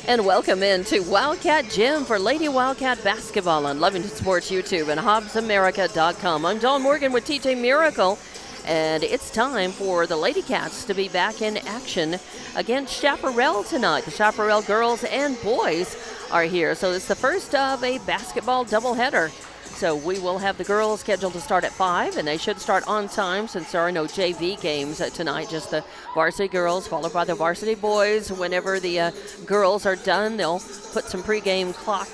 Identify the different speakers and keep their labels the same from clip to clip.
Speaker 1: And welcome into Wildcat Gym for Lady Wildcat Basketball on Lovington Sports YouTube and HobbsAmerica.com. I'm Dawn Morgan with TJ Miracle, and it's time for the Lady Cats to be back in action against Chaparral tonight. The Chaparral girls and boys are here, so it's the first of a basketball doubleheader. So we will have the girls scheduled to start at 5, and they should start on time since there are no JV games tonight, just the varsity girls followed by the varsity boys. Whenever the girls are done, they'll put some pregame clock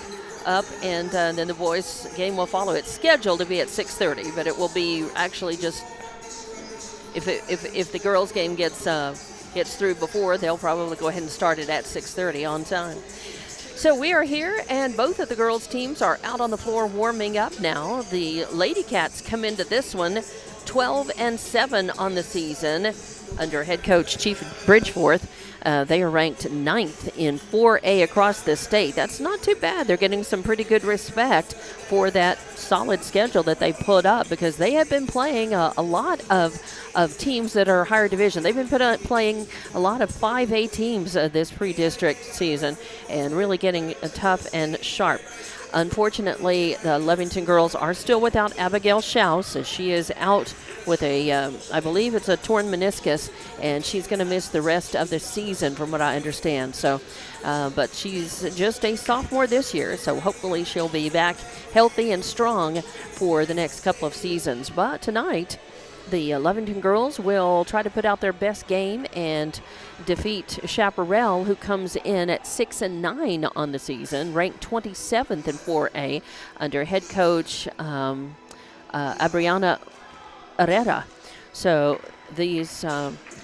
Speaker 1: up, and then the boys' game will follow. It's scheduled to be at 6:30, but it will be actually just if the girls' game gets through before, they'll probably go ahead and start it at 6:30 on time. So we are here, and both of the girls' teams are out on the floor warming up now. The Lady Cats come into this one 12-7 on the season under head coach Chief Bridgeforth. They are ranked 9th in 4A across the state. That's not too bad. They're getting some pretty good respect for that solid schedule that they put up, because they have been playing a lot of teams that are higher division. They've been playing a lot of 5A teams this pre-district season and really getting tough and sharp. Unfortunately, the Lovington girls are still without Abigail Schaus. She is out with I believe it's a torn meniscus, and she's going to miss the rest of the season from what I understand. So, but she's just a sophomore this year, so hopefully she'll be back healthy and strong for the next couple of seasons. But tonight, the Lovington girls will try to put out their best game and defeat Chaparral, who comes in at 6-9 on the season, ranked 27th in 4A under head coach Abriana Herrera. So these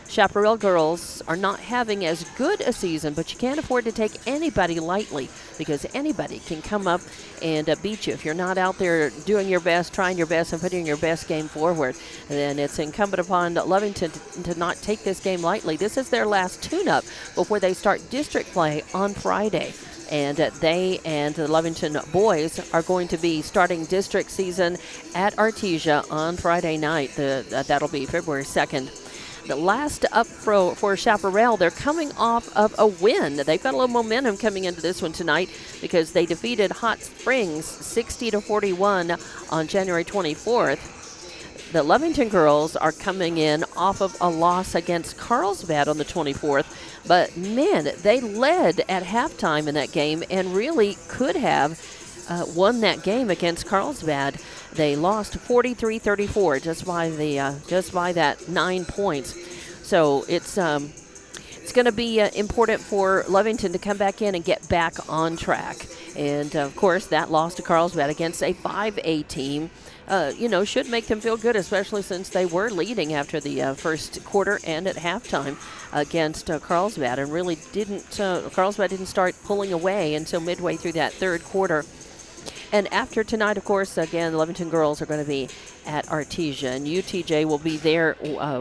Speaker 1: Chaparral girls are not having as good a season, but you can't afford to take anybody lightly, because anybody can come up and beat you. If you're not out there doing your best, trying your best, and putting your best game forward, then it's incumbent upon Lovington to not take this game lightly. This is their last tune-up before they start district play on Friday. And they and the Lovington boys are going to be starting district season at Artesia on Friday night. That'll be February 2nd. The last up for Chaparral, they're coming off of a win. They've got a little momentum coming into this one tonight, because they defeated Hot Springs 60-41 on January 24th. The Lovington girls are coming in off of a loss against Carlsbad on the 24th. But, man, they led at halftime in that game and really could have won that game against Carlsbad. They lost 43-34 just by that 9 points. So it's going to be important for Lovington to come back in and get back on track. And, of course, that loss to Carlsbad against a 5A team, should make them feel good, especially since they were leading after the first quarter and at halftime against Carlsbad, and really Carlsbad didn't start pulling away until midway through that third quarter. And after tonight, of course, again, the Lovington girls are going to be at Artesia, and UTJ will be there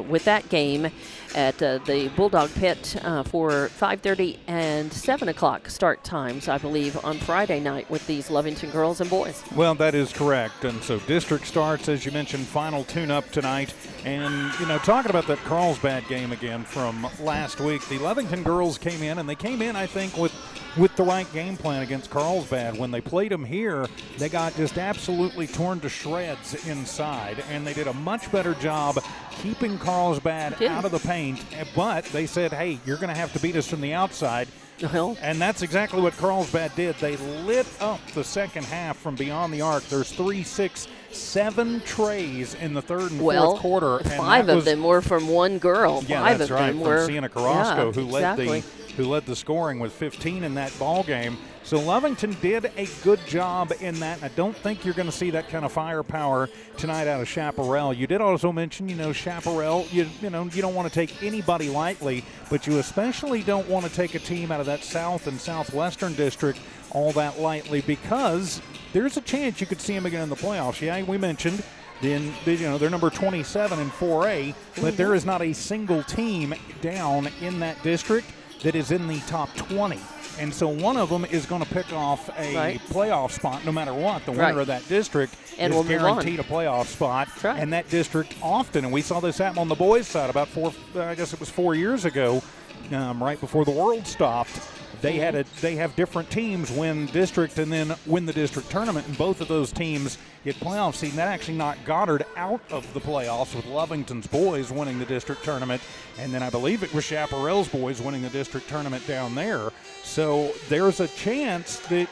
Speaker 1: with that game at the Bulldog Pit for 5:30 and 7 o'clock start times, I believe, on Friday night with these Lovington girls and boys.
Speaker 2: Well, that is correct. And so district starts, as you mentioned, final tune-up tonight. And, talking about that Carlsbad game again from last week, the Lovington girls came in, and they came in, I think, with the right game plan against Carlsbad. When they played them here, they got just absolutely torn to shreds inside, and they did a much better job keeping Carlsbad out of the paint. But they said, hey, you're going to have to beat us from the outside. And that's exactly what Carlsbad did. They lit up the second half from beyond the arc. There's 3, 6, 7 trays in the third and fourth quarter. And
Speaker 1: 5 of them were from one girl.
Speaker 2: Yeah,
Speaker 1: 5
Speaker 2: that's
Speaker 1: of
Speaker 2: right,
Speaker 1: them
Speaker 2: from
Speaker 1: were
Speaker 2: Sienna Carrasco,
Speaker 1: exactly.
Speaker 2: who led the scoring with 15 in that ball game. So Lovington did a good job in that, and I don't think you're going to see that kind of firepower tonight out of Chaparral. You did also mention, Chaparral, you don't want to take anybody lightly, but you especially don't want to take a team out of that South and Southwestern district all that lightly, because there's a chance you could see them again in the playoffs. Yeah, we mentioned they're number 27 in 4A, but there is not a single team down in that district that is in the top 20. And so one of them is going to pick off a playoff spot no matter what. The winner of that district is guaranteed a playoff spot. And that district often, and we saw this happen on the boys' side about 4 years ago, right before the world stopped, they have different teams win district and then win the district tournament, and both of those teams get playoff seed. And that actually knocked Goddard out of the playoffs with Lovington's boys winning the district tournament, and then I believe it was Chaparral's boys winning the district tournament down there. So there's a chance that,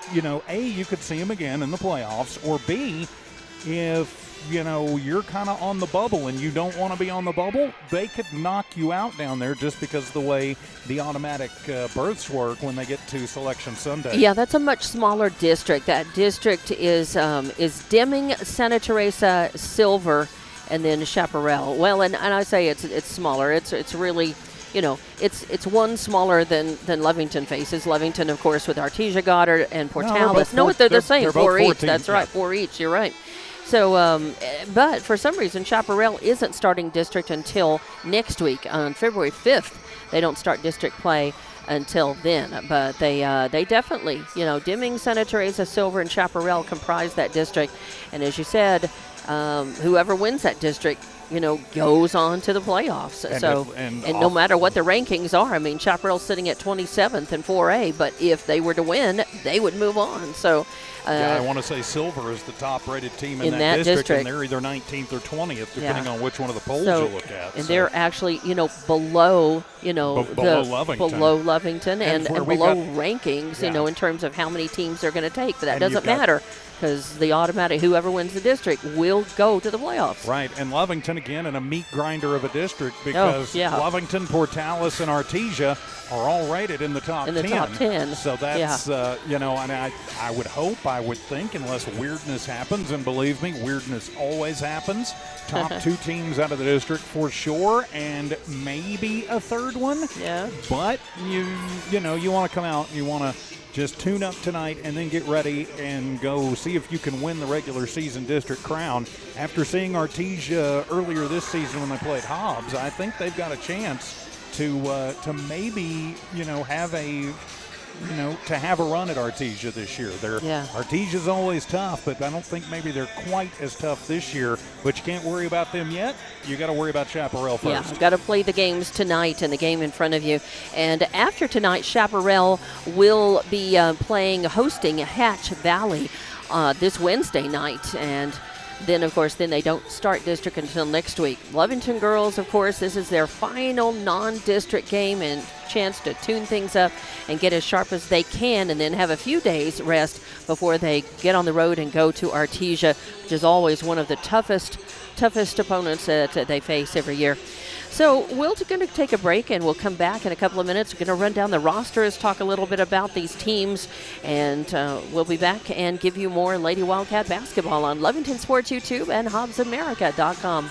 Speaker 2: A, you could see them again in the playoffs, or B, if you're kind of on the bubble and you don't want to be on the bubble, they could knock you out down there just because of the way the automatic berths work when they get to Selection Sunday.
Speaker 1: Yeah, that's a much smaller district. That district is Deming, Santa Teresa, Silver, and then Chaparral. Well, and I say it's smaller. It's really, it's one smaller than Lovington faces. Lovington, of course, with Artesia, Goddard, and Portales. No, they're the same.
Speaker 2: They're
Speaker 1: four
Speaker 2: both
Speaker 1: each. That's right, 4 each. You're right. So, but for some reason, Chaparral isn't starting district until next week on February 5th. They don't start district play until then. But they definitely, Deming, Santa Teresa, Silver, and Chaparral comprise that district. And as you said, whoever wins that district, goes on to the playoffs. And no matter what the rankings are, I mean, Chaparral's sitting at 27th in 4A, but if they were to win, they would move on. So.
Speaker 2: I want to say Silver is the top-rated team in that district, and they're either 19th or 20th, depending on which one of the polls you look at.
Speaker 1: And they're actually, below,
Speaker 2: below Lovington,
Speaker 1: below Lovington, and below rankings, in terms of how many teams they're going to take. But that doesn't matter, because the automatic, whoever wins the district will go to the playoffs.
Speaker 2: Right, and Lovington, again, in a meat grinder of a district, because Lovington, Portales, and Artesia are all rated in the top 10.
Speaker 1: In the top 10.
Speaker 2: So that's, and I would hope, I would think, unless weirdness happens, and believe me, weirdness always happens, top 2 teams out of the district for sure, and maybe a third one.
Speaker 1: Yeah.
Speaker 2: But, you want to come out, you want to just tune up tonight and then get ready and go see if you can win the regular season district crown. After seeing Artesia earlier this season when they played Hobbs, I think they've got a chance to maybe, have a run at Artesia this year. Artesia's always tough, but I don't think maybe they're quite as tough this year. But you can't worry about them yet. You got to worry about Chaparral first.
Speaker 1: Yeah, you've got to play the games tonight and the game in front of you. And after tonight, Chaparral will be hosting Hatch Valley this Wednesday night. And then, of course, they don't start district until next week. Lovington girls, of course, this is their final non-district game and chance to tune things up and get as sharp as they can, and then have a few days rest before they get on the road and go to Artesia, which is always one of the toughest opponents that they face every year. So we're going to take a break, and we'll come back in a couple of minutes. We're going to run down the rosters, talk a little bit about these teams, and we'll be back and give you more Lady Wildcat basketball on Lovington Sports YouTube and HobbsAmerica.com.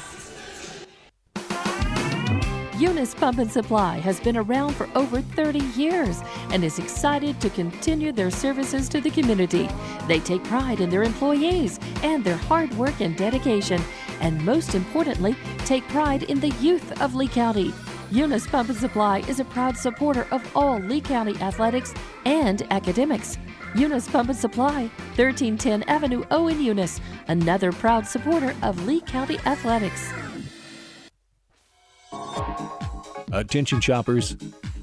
Speaker 3: Eunice Pump and Supply has been around for over 30 years and is excited to continue their services to the community. They take pride in their employees and their hard work and dedication, and most importantly, take pride in the youth of Lee County. Eunice Pump and Supply is a proud supporter of all Lee County athletics and academics. Eunice Pump and Supply, 1310 Avenue O in Eunice, another proud supporter of Lee County athletics.
Speaker 4: Attention shoppers,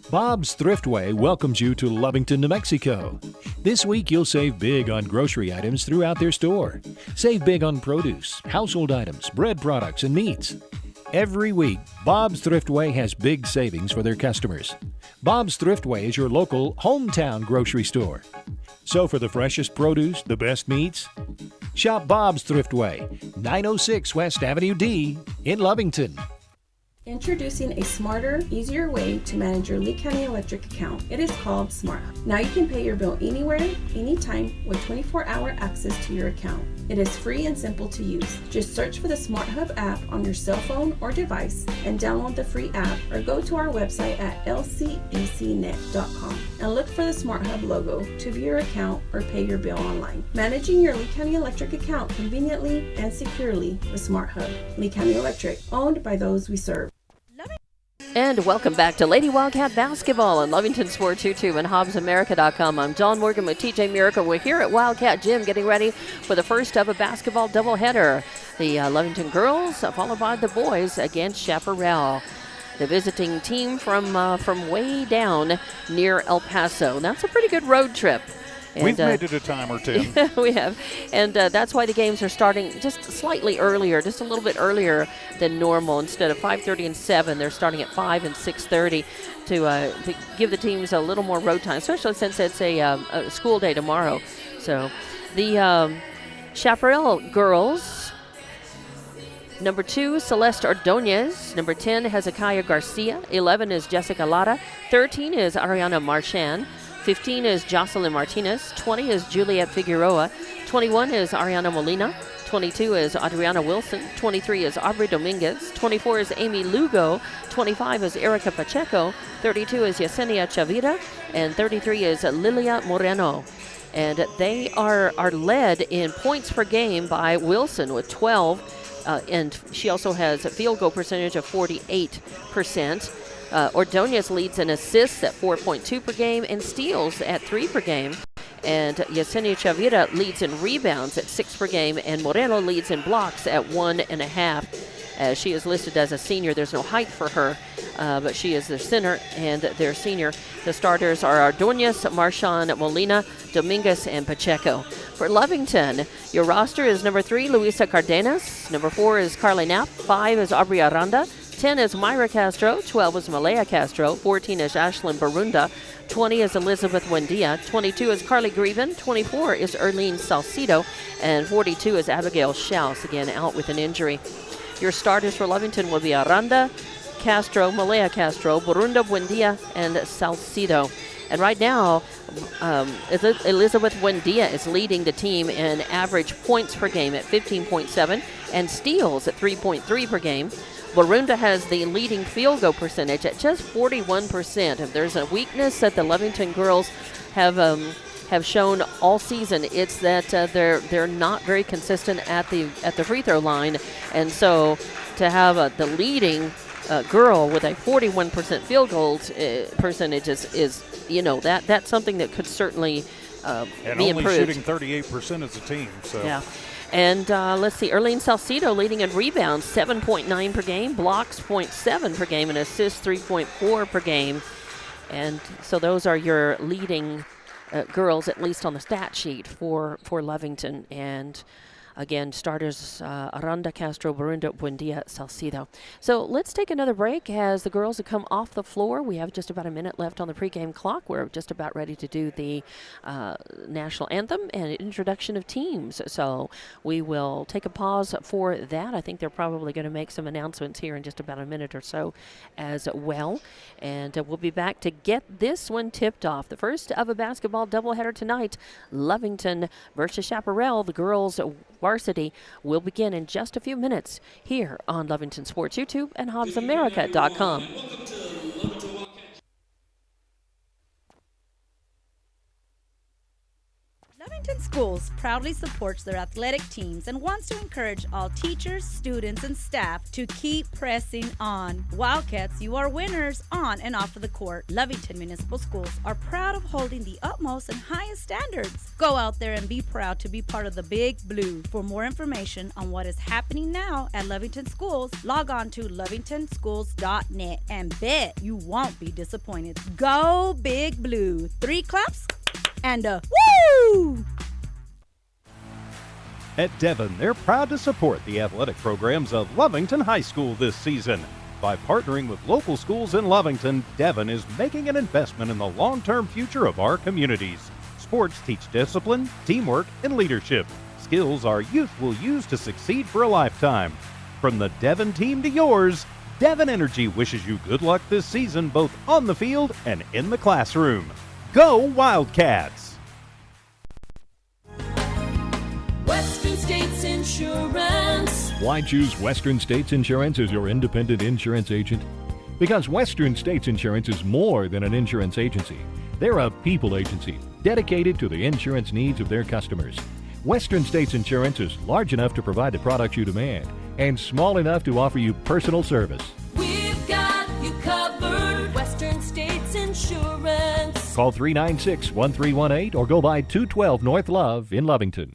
Speaker 4: Bob's Thriftway welcomes you to Lovington, New Mexico. This week you'll save big on grocery items throughout their store. Save big on produce, household items, bread products, and meats. Every week, Bob's Thriftway has big savings for their customers. Bob's Thriftway is your local hometown grocery store. So for the freshest produce, the best meats, shop Bob's Thriftway, 906 West Avenue D in Lovington.
Speaker 5: Introducing a smarter, easier way to manage your Lee County Electric account. It is called SmartHub. Now you can pay your bill anywhere, anytime, with 24-hour access to your account. It is free and simple to use. Just search for the SmartHub app on your cell phone or device and download the free app, or go to our website at lcecnet.com and look for the SmartHub logo to view your account or pay your bill online. Managing your Lee County Electric account conveniently and securely with SmartHub. Lee County Electric, owned by those we serve.
Speaker 1: And welcome back to Lady Wildcat basketball on Lovington Sports YouTube and HobbsAmerica.com. I'm John Morgan with TJ Miracle. We're here at Wildcat Gym getting ready for the first of a basketball doubleheader. The Lovington girls followed by the boys against Chaparral. the visiting team from way down near El Paso. That's a pretty good road trip. And,
Speaker 2: we've made it a time or two.
Speaker 1: We have. And that's why the games are starting just slightly earlier, just a little bit earlier than normal. Instead of 5:30 and 7, they're starting at 5 and 6:30 to give the teams a little more road time, especially since it's a school day tomorrow. So the Chaparral girls, number 2, Celeste Ordonez. Number 10, Hezekiah Garcia. 11 is Jessica Lara. 13 is Ariana Marchand. 15 is Jocelyn Martinez. 20 is Juliet Figueroa. 21 is Ariana Molina. 22 is Adriana Wilson. 23 is Aubrey Dominguez. 24 is Amy Lugo. 25 is Erica Pacheco. 32 is Yesenia Chavira. And 33 is Lilia Moreno. And they are led in points per game by Wilson with 12. And she also has a field goal percentage of 48%. Ordonez leads in assists at 4.2 per game and steals at 3 per game. And Yesenia Chavira leads in rebounds at 6 per game, and Moreno leads in blocks at 1.5. She is listed as a senior. There's no height for her, but she is their center and their senior. The starters are Ordonez, Marchand, Molina, Dominguez, and Pacheco. For Lovington, your roster is number 3, Luisa Cardenas. Number 4 is Carly Knapp. 5 is Aubrey Aranda. 10 is Myra Castro. 12 is Malaya Castro. 14 is Ashlyn Barunda. 20 is Elizabeth Buendia. 22 is Carly Greven. 24 is Erlene Salcido. And 42 is Abigail Schaus, again out with an injury. Your starters for Lovington will be Aranda, Castro, Malaya Castro, Barunda, Buendia, and Salcido. And right now, Elizabeth Buendia is leading the team in average points per game at 15.7 and steals at 3.3 per game. Barunda has the leading field goal percentage at just 41%. If there's a weakness that the Lovington girls have shown all season, it's that they're not very consistent at the free throw line, and so to have the leading girl with a 41% field goal percentage is that's something that could certainly be improved.
Speaker 2: And only shooting 38% as a team. So
Speaker 1: yeah. And let's see, Erlene Salcido leading in rebounds, 7.9 per game, blocks 0.7 per game, and assists 3.4 per game. And so those are your leading girls, at least on the stat sheet for Lovington. And again, starters Aranda, Castro, Barunda, Buendia, Salcido. So let's take another break as the girls have come off the floor. We have just about a minute left on the pregame clock. We're just about ready to do the national anthem and introduction of teams. So we will take a pause for that. I think they're probably going to make some announcements here in just about a minute or so as well. And we'll be back to get this one tipped off. The first of a basketball doubleheader tonight, Lovington versus Chaparral. The girls varsity will begin in just a few minutes here on Lovington Sports YouTube and HobbsAmerica.com.
Speaker 6: Lovington Schools proudly supports their athletic teams and wants to encourage all teachers, students, and staff to keep pressing on. Wildcats, you are winners on and off of the court. Lovington Municipal Schools are proud of holding the utmost and highest standards. Go out there and be proud to be part of the Big Blue. For more information on what is happening now at Lovington Schools, log on to lovingtonschools.net and bet you won't be disappointed. Go Big Blue. 3 claps and a woo!
Speaker 7: At Devon, they're proud to support the athletic programs of Lovington High School this season. By partnering with local schools in Lovington, Devon is making an investment in the long-term future of our communities. Sports teach discipline, teamwork, and leadership. Skills our youth will use to succeed for a lifetime. From the Devon team to yours, Devon Energy wishes you good luck this season both on the field and in the classroom. Go Wildcats!
Speaker 8: Western States Insurance.
Speaker 4: Why choose Western States Insurance as your independent insurance agent? Because Western States Insurance is more than an insurance agency. They're a people agency dedicated to the insurance needs of their customers. Western States Insurance is large enough to provide the products you demand and small enough to offer you personal service.
Speaker 8: We've got you covered. Western States Insurance.
Speaker 4: Call 396-1318 or go by 212 North Love in Lovington.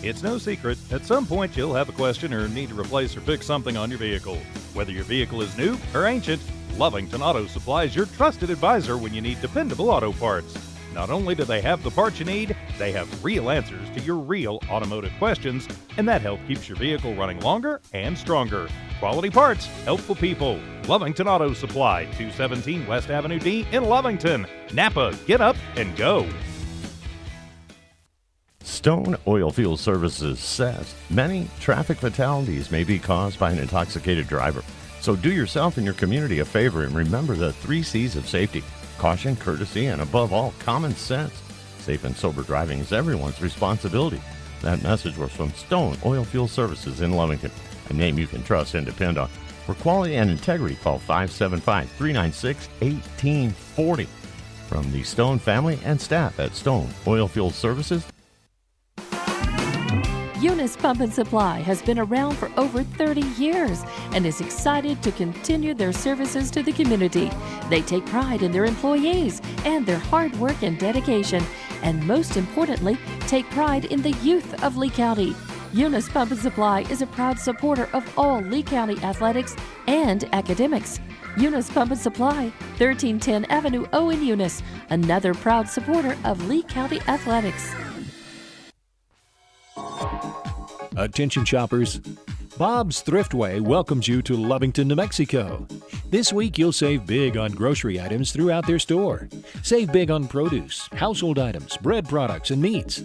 Speaker 7: It's no secret, at some point you'll have a question or need to replace or fix something on your vehicle. Whether your vehicle is new or ancient, Lovington Auto Supply is your trusted advisor when you need dependable auto parts. Not only do they have the parts you need, they have real answers to your real automotive questions, and that help keeps your vehicle running longer and stronger. Quality parts, helpful people. Lovington Auto Supply, 217 West Avenue D in Lovington. Napa, get up and go.
Speaker 9: Stone Oilfield Services says many traffic fatalities may be caused by an intoxicated driver. So do yourself and your community a favor and remember the 3 C's of safety: caution, courtesy, and above all, common sense. Safe and sober driving is everyone's responsibility. That message was from Stone Oilfield Services in Lovington, a name you can trust and depend on. For quality and integrity, call 575-396-1840. From the Stone family and staff at Stone Oilfield Services.
Speaker 3: Eunice Pump and Supply has been around for over 30 years and is excited to continue their services to the community. They take pride in their employees and their hard work and dedication, and most importantly, take pride in the youth of Lee County. Eunice Pump and Supply is a proud supporter of all Lee County athletics and academics. Eunice Pump and Supply, 1310 Avenue O in Eunice, another proud supporter of Lee County athletics.
Speaker 4: Attention shoppers, Bob's Thriftway welcomes you to Lovington, New Mexico. This week you'll save big on grocery items throughout their store. Save big on produce, household items, bread products, and meats.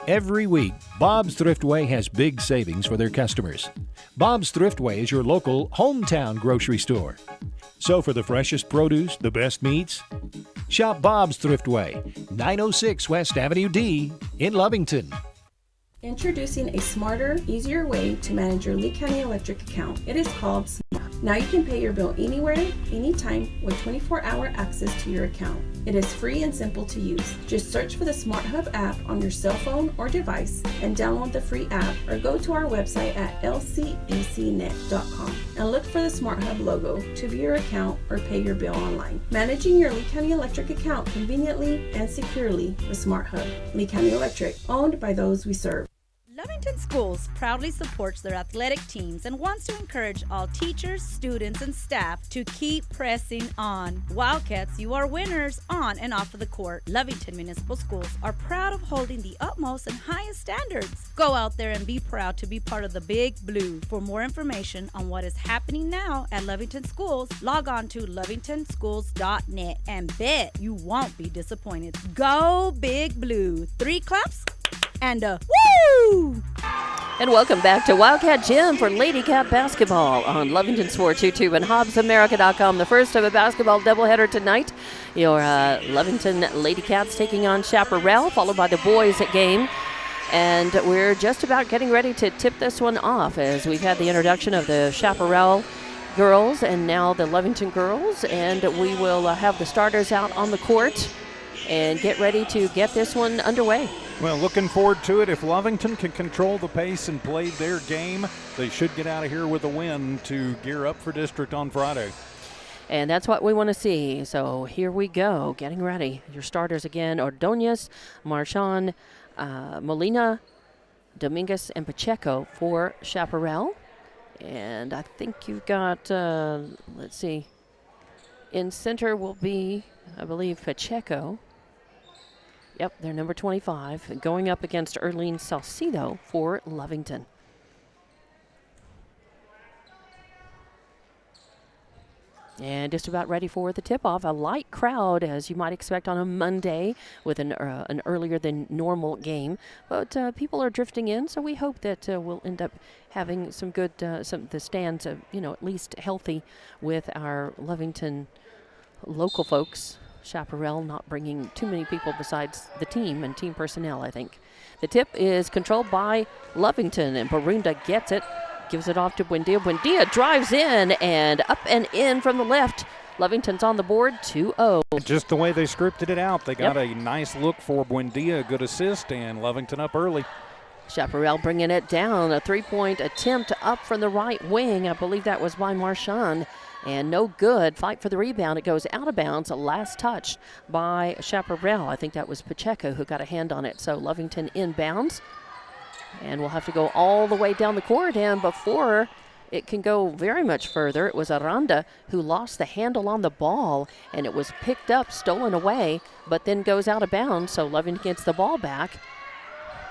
Speaker 4: Every week, Bob's Thriftway has big savings for their customers. Bob's Thriftway is your local hometown grocery store. So for the freshest produce, the best meats, shop Bob's Thriftway, 906 West Avenue D in Lovington.
Speaker 5: Introducing a smarter, easier way to manage your Lee County Electric account. It is called Smart. Now you can pay your bill anywhere, anytime with 24-hour access to your account. It is free and simple to use. Just search for the Smart Hub app on your cell phone or device and download the free app, or go to our website at lcecnet.com and look for the Smart Hub logo to view your account or pay your bill online. Managing your Lee County Electric account conveniently and securely with Smart Hub. Lee County Electric, owned by those we serve.
Speaker 6: Lovington Schools proudly supports their athletic teams and wants to encourage all teachers, students, and staff to keep pressing on. Wildcats, you are winners on and off of the court. Lovington Municipal Schools are proud of holding the utmost and highest standards. Go out there and be proud to be part of the Big Blue. For more information on what is happening now at Lovington Schools, log on to lovingtonschools.net and bet you won't be disappointed. Go Big Blue. 3 claps and a woo!
Speaker 1: And welcome back to Wildcat Gym for Lady Cat basketball on Lovington Sports YouTube and HobbsAmerica.com. The first of a basketball doubleheader tonight. Your Lovington Lady Cats taking on Chaparral, followed by the boys game. And we're just about getting ready to tip this one off, as we've had the introduction of the Chaparral girls and now the Lovington girls. And we will have the starters out on the court and get ready to get this one underway.
Speaker 2: Well, looking forward to it. If Lovington can control the pace and play their game, they should get out of here with a win to gear up for district on Friday.
Speaker 1: And that's what we want to see. So here we go, getting ready. Your starters again: Ordonez, Marchand, Molina, Dominguez, and Pacheco for Chaparral. And I think you've got, let's see, in center will be, I believe, Pacheco. Yep, they're number 25, going up against Erlene Salcido for Lovington. And just about ready for the tip-off. A light crowd, as you might expect on a Monday, with an earlier than normal game. But people are drifting in, so we hope that we'll end up having some good, the stands, at least healthy with our Lovington local folks. Chaparral not bringing too many people besides the team and team personnel, I think. The tip is controlled by Lovington, and Barunda gets it, gives it off to Buendia. Buendia drives in and up and in from the left. Lovington's on the board, 2-0.
Speaker 2: Just the way they scripted it out, they got a nice look for Buendia, a good assist, and Lovington up early.
Speaker 1: Chaparral bringing it down, a three-point attempt up from the right wing. I believe that was by Marchand. And no good. Fight for the rebound. It goes out of bounds. A last touch by Chaparral. I think that was Pacheco who got a hand on it. So Lovington inbounds. And we'll have to go all the way down the court. And before it can go very much further. It was Aranda who lost the handle on the ball, and it was picked up, stolen away, but then goes out of bounds, so Lovington gets the ball back.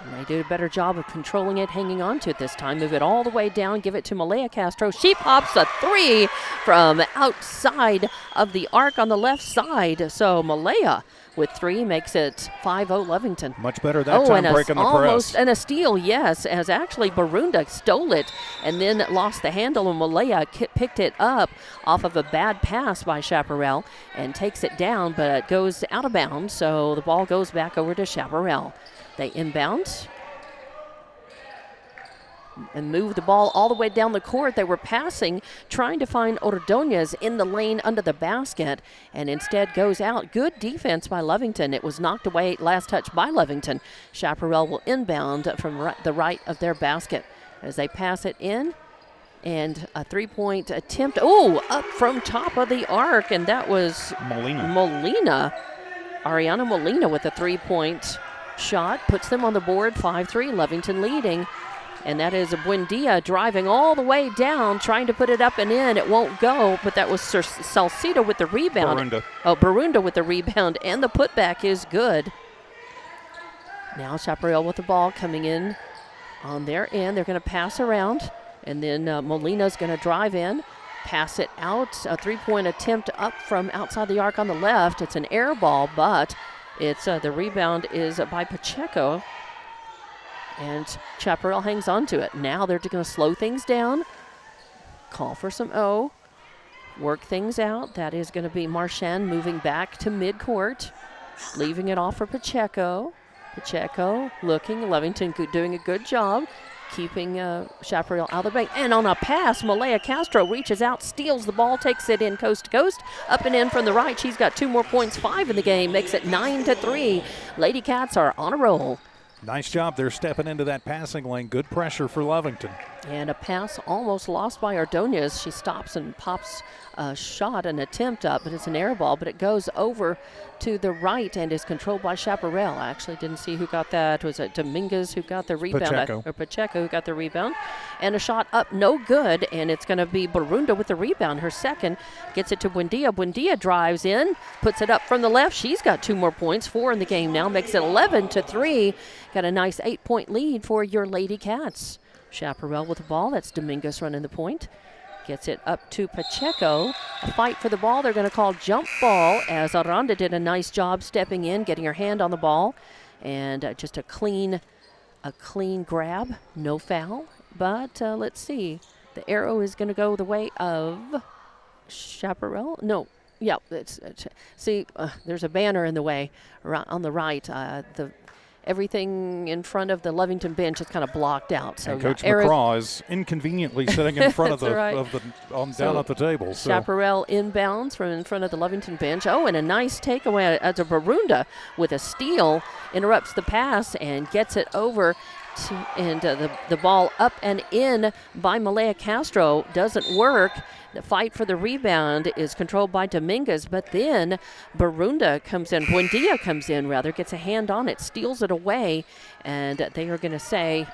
Speaker 1: And they do a better job of controlling it, hanging on to it this time. Move it all the way down, give it to Malaya Castro. She pops a 3 from outside of the arc on the left side. So Malaya with 3 makes it 5-0 Lovington.
Speaker 2: Much better that time, breaking the press.
Speaker 1: And a steal, yes, as actually Barunda stole it and then lost the handle, and Malaya picked it up off of a bad pass by Chaparral and takes it down, but it goes out of bounds, so the ball goes back over to Chaparral. They inbound and move the ball all the way down the court. They were passing, trying to find Ordonez in the lane under the basket, and instead goes out. Good defense by Lovington. It was knocked away, last touch by Lovington. Chaparral will inbound from the right of their basket as they pass it in. And a 3-point attempt. Oh, up from top of the arc, and that was Molina. Ariana Molina with a 3-point shot, puts them on the board, 5-3, Lovington leading. And that is Buendia driving all the way down, trying to put it up and in. It won't go, but that was Salcido with the rebound. Barunda with the rebound, and the putback is good. Now Chaparral with the ball coming in on their end. They're going to pass around, and then Molina's going to drive in, pass it out. A 3-point attempt up from outside the arc on the left. It's an air ball, but it's the rebound is by Pacheco, and Chaparral hangs on to it. Now they're going to slow things down, call for some work things out. That is going to be Marchand moving back to midcourt, leaving it off for Pacheco. Pacheco looking, Lovington doing a good job keeping Chaparral out of the bank. And on a pass, Malaya Castro reaches out, steals the ball, takes it in coast to coast, up and in from the right. She's got 2 more points, 5 in the game, makes it 9-3. Lady Cats are on a roll.
Speaker 2: Nice job. They're stepping into that passing lane. Good pressure for Lovington.
Speaker 1: And a pass almost lost by Ordonez. She stops and pops a shot, an attempt up, but it's an air ball, but it goes over to the right and is controlled by Chaparral. I actually didn't see who got that. Was it Dominguez who got the rebound? Or Pacheco who got the rebound. And a shot up, no good, and it's going to be Barunda with the rebound. Her second, gets it to Buendia. Buendia drives in, puts it up from the left. She's got 2 more points, 4 in the game now, makes it 11-3. Got a nice 8-point lead for your Lady Cats. Chaparral with the ball. That's Dominguez running the point. Gets it up to Pacheco. A fight for the ball. They're going to call jump ball as Aranda did a nice job stepping in, getting her hand on the ball. And just a clean grab. No foul. But let's see. The arrow is going to go the way of Chaparral. No. Yeah. There's a banner in the way on the right. Everything in front of the Lovington bench is kind of blocked out. So
Speaker 2: and Coach McCraw is inconveniently sitting in front of the down at the table. So.
Speaker 1: Chaparral inbounds from in front of the Lovington bench. Oh, and a nice takeaway as a Barunda with a steal interrupts the pass and gets it over. The ball up and in by Malaya Castro doesn't work. The fight for the rebound is controlled by Dominguez, but then Buendia comes in, gets a hand on it, steals it away, and they are going to say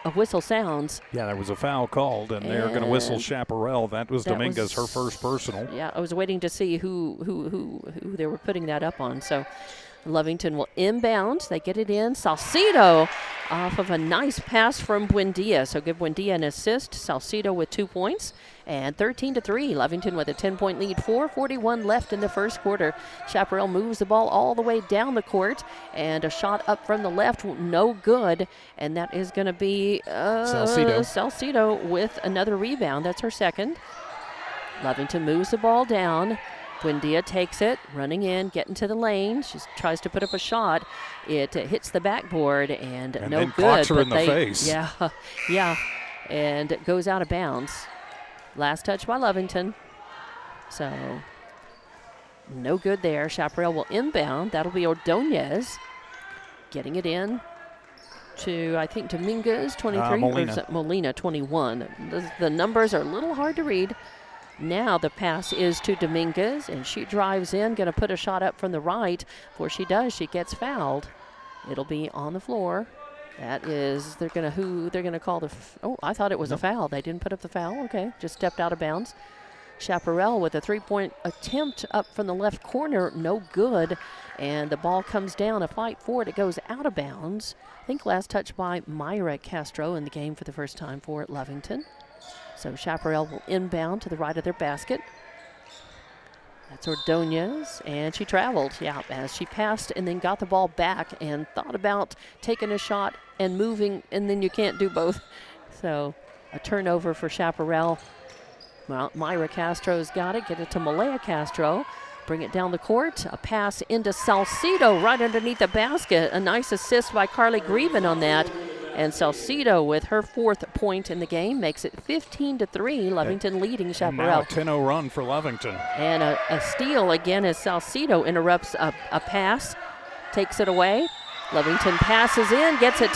Speaker 1: a whistle sounds.
Speaker 2: Yeah, there was a foul called, and they're going to whistle Chaparral. That was Dominguez, her first personal.
Speaker 1: Yeah, I was waiting to see who they were putting that up on, so Lovington will inbound. They get it in. Salcido off of a nice pass from Buendia. So give Buendia an assist. Salcido with 2 points. And 13-3. Lovington with a 10-point lead. 4:41 left in the first quarter. Chaparral moves the ball all the way down the court. And a shot up from the left. No good. And that is going to be Salcido with another rebound. That's her second. Lovington moves the ball down. Buendia takes it, running in, getting to the lane. She tries to put up a shot. It hits the backboard and no
Speaker 2: then
Speaker 1: good.
Speaker 2: Clocks her in the face.
Speaker 1: Yeah, and it goes out of bounds. Last touch by Lovington. So no good there. Chaparral will inbound. That'll be Ordonez getting it in to, I think, Dominguez, 23, Molina, 21. The numbers are a little hard to read. Now the pass is to Dominguez, and she drives in, going to put a shot up from the right. Before she does, she gets fouled. It'll be on the floor. That is, they're going to call the, oh, I thought it was a foul. They didn't put up the foul. Okay, just stepped out of bounds. Chaparral with a three-point attempt up from the left corner, no good. And the ball comes down, a fight for it. It goes out of bounds. I think last touch by Myra Castro in the game for the first time for Lovington. So Chaparral will inbound to the right of their basket. That's Ordonez, and she traveled, as she passed and then got the ball back and thought about taking a shot and moving, and then you can't do both. So a turnover for Chaparral. Well, Myra Castro's got it. Get it to Malaya Castro. Bring it down the court. A pass into Salcido right underneath the basket. A nice assist by Carly Greben on that. And Salcido with her 4th point in the game makes it 15-3. Lovington leading Chaparral.
Speaker 2: Now a 10-0 run for Lovington.
Speaker 1: And a steal again as Salcido interrupts a pass, takes it away. Lovington passes in, gets it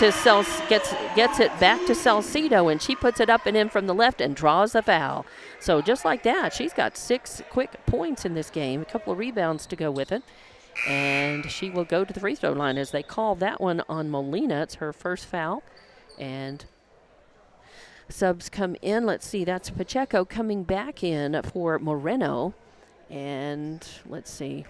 Speaker 1: back to Salcido, and she puts it up and in from the left and draws the foul. So just like that, she's got 6 quick points in this game, a couple of rebounds to go with it. And she will go to the free throw line as they call that one on Molina. It's her first foul. And subs come in. Let's see, that's Pacheco coming back in for Moreno. And let's see,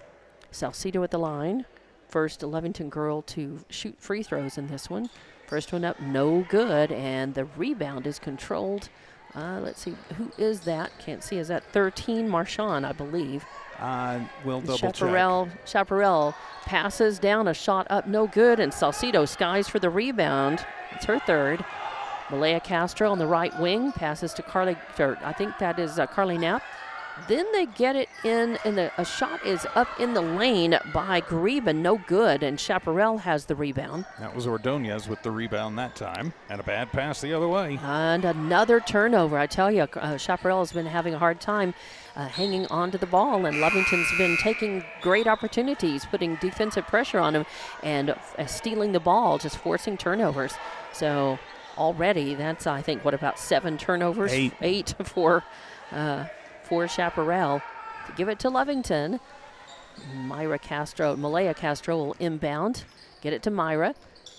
Speaker 1: Salcido at the line. First Lovington girl to shoot free throws in this one. First one up, no good. And the rebound is controlled. Let's see, who is that? Can't see. Is that 13? Marchand, I believe.
Speaker 2: We'll double check.
Speaker 1: Chaparral passes down, a shot up, no good, and Salcido skies for the rebound. It's her 3rd. Malaya Castro on the right wing passes to Carly, I think that is Carly Knapp. Then they get it in, and a shot is up in the lane by Greben, no good, and Chaparral has the rebound.
Speaker 2: That was Ordonez with the rebound that time, and a bad pass the other way.
Speaker 1: And another turnover. I tell you, Chaparral has been having a hard time hanging on to the ball, and Lovington's been taking great opportunities, putting defensive pressure on them, and stealing the ball, just forcing turnovers. So already, that's, I think, about 7 turnovers? 8 for Chaparral. To give it to Lovington. Malaya Castro will inbound. Get it to Myra.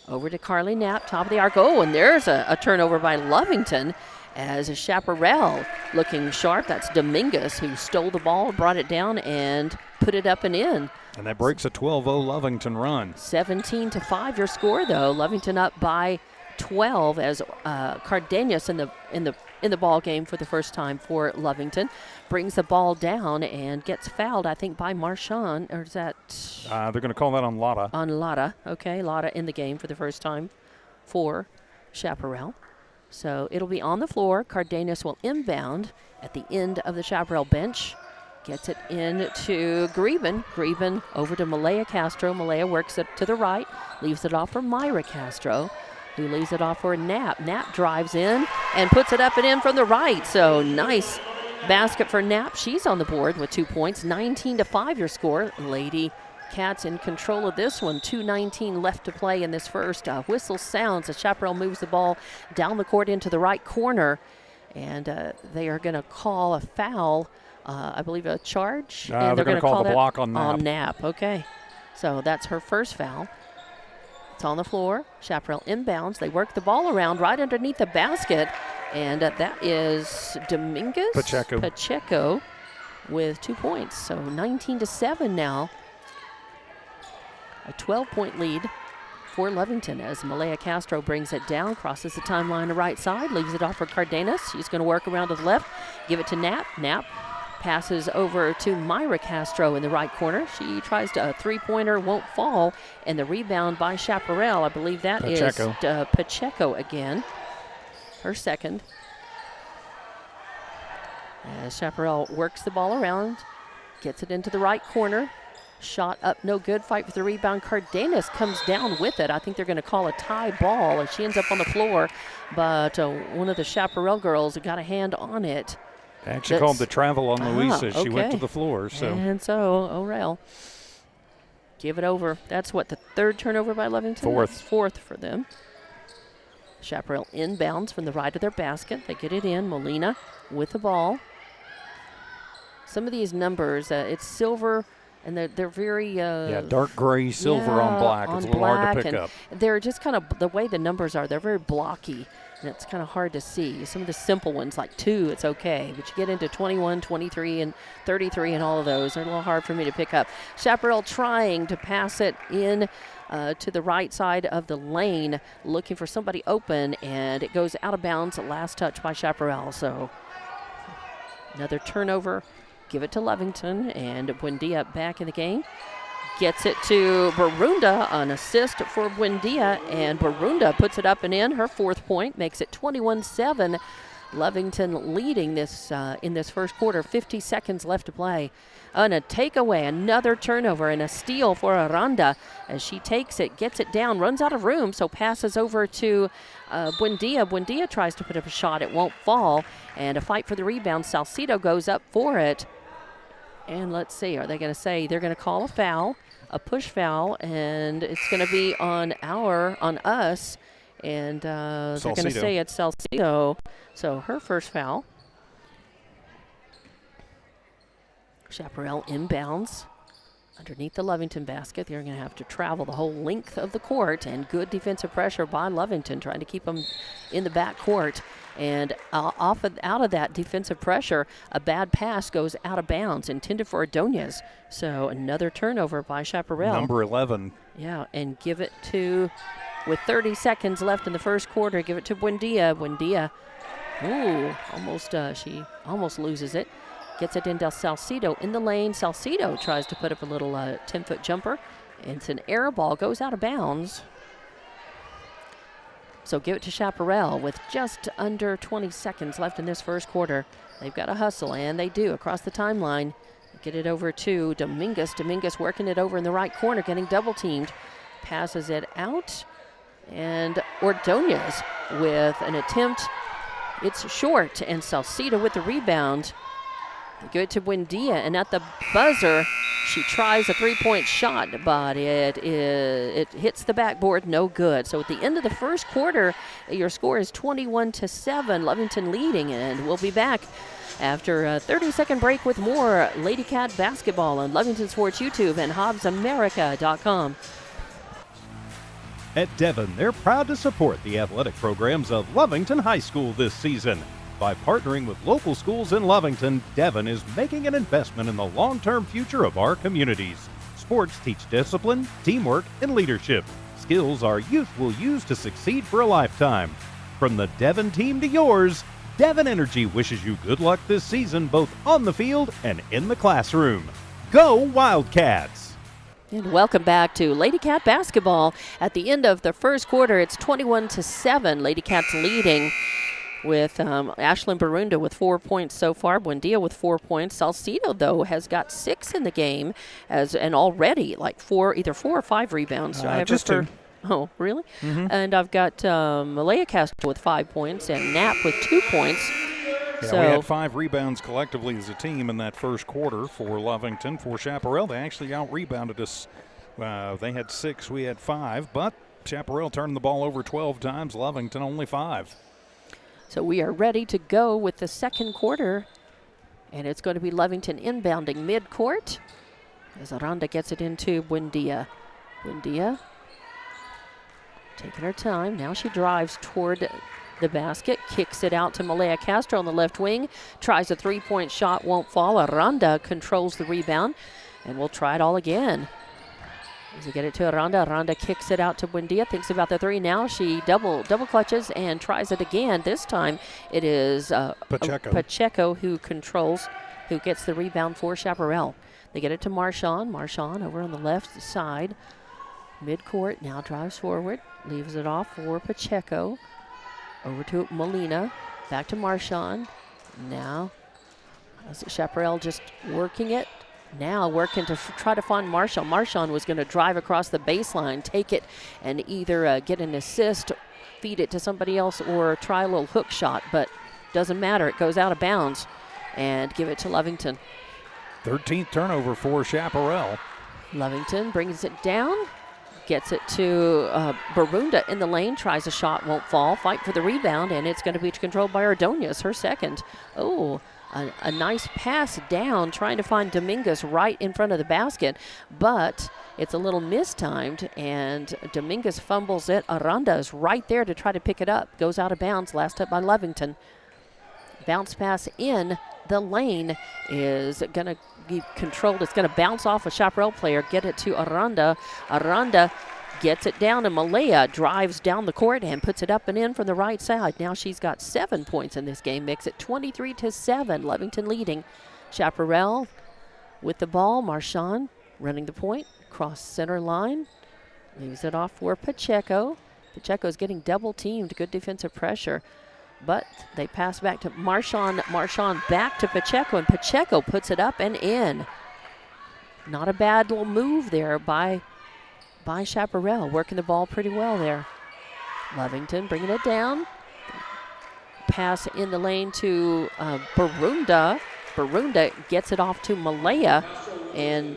Speaker 1: Over to Carly Knapp, top of the arc. Oh, and there's a turnover by Lovington as Chaparral looking sharp. That's Dominguez who stole the ball, brought it down, and put it up and in.
Speaker 2: And that breaks a 12-0 Lovington run.
Speaker 1: 17-5 your score, though. Lovington up by 12 as Cardenas in the ball game for the first time for Lovington. Brings the ball down and gets fouled, I think, by Marchand. Or is that?
Speaker 2: They're going to call that on Lotta.
Speaker 1: On Lotta. Okay, Lotta in the game for the first time for Chaparral. So it'll be on the floor. Cardenas will inbound at the end of the Chaparral bench. Gets it in to Greben. Greben over to Malaya Castro. Malaya works it to the right. Leaves it off for Myra Castro, who leaves it off for Knapp. Knapp drives in and puts it up and in from the right. So nice basket for Knapp. She's on the board with 2 points. 19-5 your score. Lady Cats in control of this one. 2:19 left to play in this first. Whistle sounds as Chaparral moves the ball down the court into the right corner. And they are going to call a foul, I believe a charge.
Speaker 2: And they're going to call the block on Knapp.
Speaker 1: On Knapp, okay. So that's her first foul. It's on the floor. Chaparral inbounds. They work the ball around right underneath the basket. And that is Dominguez. Pacheco with 2 points. So 19-7 now. A 12-point lead for Lovington as Malaya Castro brings it down, crosses the timeline to right side, leaves it off for Cardenas. She's going to work around to the left, give it to Knapp. Knapp passes over to Myra Castro in the right corner. She tries to a three-pointer, won't fall, and the rebound by Chaparral. I believe that
Speaker 2: Pacheco.
Speaker 1: is Pacheco again, her second. As Chaparral works the ball around, gets it into the right corner. Shot up, no good. Fight for the rebound. Cardenas comes down with it. I think they're going to call a tie ball, and she ends up on the floor. But one of the Chaparral girls got a hand on it.
Speaker 2: They actually called the travel on Luisa as she went to the floor.
Speaker 1: And so O'Reilly give it over. That's what, the third turnover by Lovington? Fourth for them. Chaparral inbounds from the right of their basket. They get it in. Molina with the ball. Some of these numbers, it's silver And they're very
Speaker 2: dark gray, silver on black. It's a little hard to pick up.
Speaker 1: They're just kind of, the way the numbers are, they're very blocky, and it's kind of hard to see. Some of the simple ones, like 2, it's okay. But you get into 21, 23, and 33, and all of those are a little hard for me to pick up. Chaparral trying to pass it in to the right side of the lane, looking for somebody open, and it goes out of bounds. Last touch by Chaparral. So another turnover. Give it to Lovington, and Buendia back in the game. Gets it to Barunda, an assist for Buendia, and Barunda puts it up and in. Her 4th point makes it 21-7. Lovington leading this in this first quarter. 50 seconds left to play. And a takeaway, another turnover, and a steal for Aranda as she takes it, gets it down, runs out of room, so passes over to Buendia. Buendia tries to put up a shot. It won't fall. And a fight for the rebound. Salcido goes up for it. And let's see, are they going to say they're going to call a foul, a push foul, and it's going to be on us, and they're going to say it's Salcido. So her first foul. Chaparral inbounds underneath the Lovington basket. They're going to have to travel the whole length of the court, and good defensive pressure by Lovington, trying to keep them in the back court. And out of that defensive pressure, a bad pass goes out of bounds, intended for Ordonez. So another turnover by Chaparral.
Speaker 2: Number 11.
Speaker 1: Yeah, and give it to, with 30 seconds left in the first quarter, give it to Buendia. Buendia, she almost loses it. Gets it into Salcido in the lane. Salcido tries to put up a little 10-foot jumper. It's an air ball, goes out of bounds. So give it to Chaparral with just under 20 seconds left in this first quarter. They've got to hustle, and they do across the timeline. Get it over to Dominguez. Dominguez working it over in the right corner, getting double-teamed. Passes it out, and Ordonez with an attempt. It's short, and Salcido with the rebound. They give it to Buendia, and at the buzzer, she tries a 3-point shot, but it hits the backboard, no good. So at the end of the first quarter, your score is 21-7, Lovington leading, and we'll be back after a 30-second break with more Lady Cat basketball on Lovington Sports YouTube and HobbsAmerica.com.
Speaker 7: At Devon, they're proud to support the athletic programs of Lovington High School this season. By partnering with local schools in Lovington, Devon is making an investment in the long-term future of our communities. Sports teach discipline, teamwork, and leadership, skills our youth will use to succeed for a lifetime. From the Devon team to yours, Devon Energy wishes you good luck this season, both on the field and in the classroom. Go Wildcats!
Speaker 1: And welcome back to Lady Cat basketball. At the end of the first quarter, it's 21-7. Lady Cats leading, with Ashlyn Barunda with 4 points so far. Buendia with 4 points. Salcido, though, has got 6 in the game, and already like either 4 or 5 rebounds.
Speaker 2: Just 2.
Speaker 1: Oh, really?
Speaker 2: Mm-hmm.
Speaker 1: And I've got Malaya Castro with 5 points and Knapp with 2 points.
Speaker 2: Yeah,
Speaker 1: so
Speaker 2: we had 5 rebounds collectively as a team in that first quarter for Lovington. For Chaparral, they actually out-rebounded us. They had 6, we had 5, but Chaparral turned the ball over 12 times, Lovington only 5.
Speaker 1: So we are ready to go with the second quarter, and it's going to be Lovington inbounding midcourt as Aranda gets it into Buendia. Buendia taking her time. Now she drives toward the basket, kicks it out to Malaya Castro on the left wing, tries a 3-point shot, won't fall. Aranda controls the rebound, and we'll try it all again. As they get it to Aranda, Aranda kicks it out to Buendia, thinks about the 3 now. She double clutches and tries it again. This time it is Pacheco who gets the rebound for Chaparral. They get it to Marchand. Marchand over on the left side. Midcourt, now drives forward, leaves it off for Pacheco. Over to Molina, back to Marchand. Now, Chaparral just working it. Now working to try to find Marchand. Marchand was going to drive across the baseline, take it, and either get an assist, feed it to somebody else, or try a little hook shot, but doesn't matter. It goes out of bounds, and give it to Lovington.
Speaker 2: 13th turnover for Chaparral.
Speaker 1: Lovington brings it down, gets it to Barunda in the lane, tries a shot, won't fall, fight for the rebound, and it's going to be controlled by Ordonez, her second. Oh, a nice pass down, trying to find Dominguez right in front of the basket, but it's a little mistimed, and Dominguez fumbles it. Aranda is right there to try to pick it up. Goes out of bounds, last up by Lovington. Bounce pass in the lane is going to be controlled. It's going to bounce off a Chaparral player, get it to Aranda. Aranda gets it down, and Malaya drives down the court and puts it up and in from the right side. Now she's got 7 points in this game, makes it 23-7. Lovington leading. Chaparral with the ball. Marchand running the point, cross center line, leaves it off for Pacheco. Pacheco's getting double teamed, good defensive pressure, but they pass back to Marchand. Marchand back to Pacheco, and Pacheco puts it up and in. Not a bad little move there by Chaparral, working the ball pretty well there. Lovington bringing it down. Pass in the lane to Barunda. Barunda gets it off to Malaya, and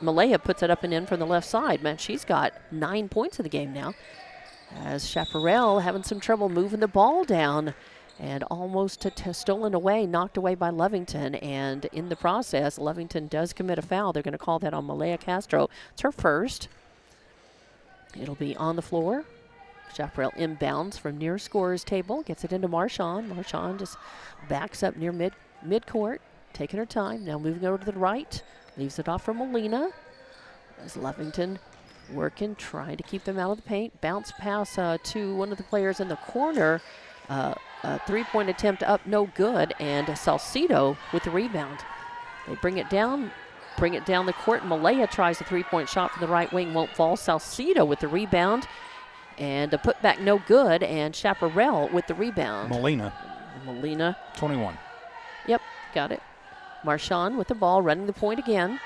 Speaker 1: Malaya puts it up and in from the left side. Man, she's got 9 points in the game now, as Chaparral having some trouble moving the ball down, and almost stolen away, knocked away by Lovington. And in the process, Lovington does commit a foul. They're going to call that on Malaya Castro. It's her first. It'll be on the floor. Chaparral inbounds from near scorer's table, gets it into Marchand. Marchand just backs up near midcourt, taking her time. Now moving over to the right, leaves it off for Molina. As Lovington working, trying to keep them out of the paint. Bounce pass to one of the players in the corner. A three-point attempt up, no good, and Salcido with the rebound. They bring it down the court. Malaya tries a three-point shot from the right wing, won't fall. Salcido with the rebound, and a putback no good, and Chaparral with the rebound. Molina.
Speaker 2: 21.
Speaker 1: Yep, got it. Marchand with the ball, running the point again.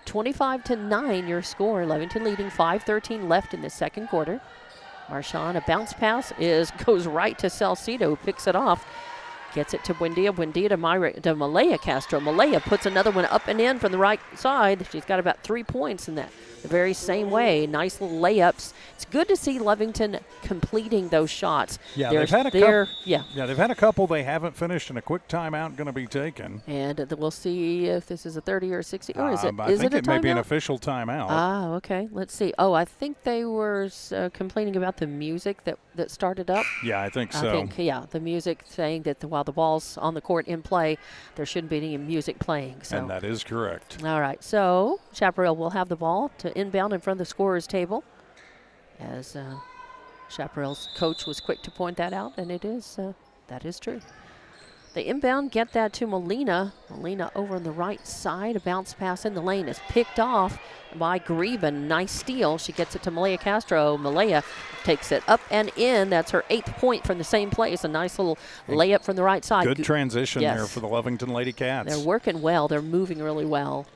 Speaker 1: 25-9 your score. Lovington leading, 5:13 left in the second quarter. Marchand, a bounce pass goes right to Salcido, who picks it off. Gets it to Buendia. Buendia to Malaya Castro. Malaya puts another one up and in from the right side. She's got about 3 points in that. The very same way. Nice little layups. It's good to see Lovington completing those shots.
Speaker 2: Yeah, they've had a couple they haven't finished, and a quick timeout going to be taken.
Speaker 1: And we'll see if this is a 30 or 60. Or is it?
Speaker 2: I think it may be an official timeout.
Speaker 1: Ah, okay. Let's see. Oh, I think they were complaining about the music that started up.
Speaker 2: Yeah, I think so.
Speaker 1: The music saying that while the ball's on the court in play, there shouldn't be any music playing. So.
Speaker 2: And that is correct.
Speaker 1: All right. So Chaparral will have the ball to inbound in front of the scorer's table, as Chaparral's coach was quick to point that out, and that is true. The inbound, get that to Molina. Molina over on the right side. A bounce pass in the lane is picked off by Greben. Nice steal. She gets it to Malaya Castro. Malaya takes it up and in. That's her 8th point from the same place. A nice little layup from the right side.
Speaker 2: Good transition there for the Lovington Lady Cats.
Speaker 1: They're working well. They're moving really well.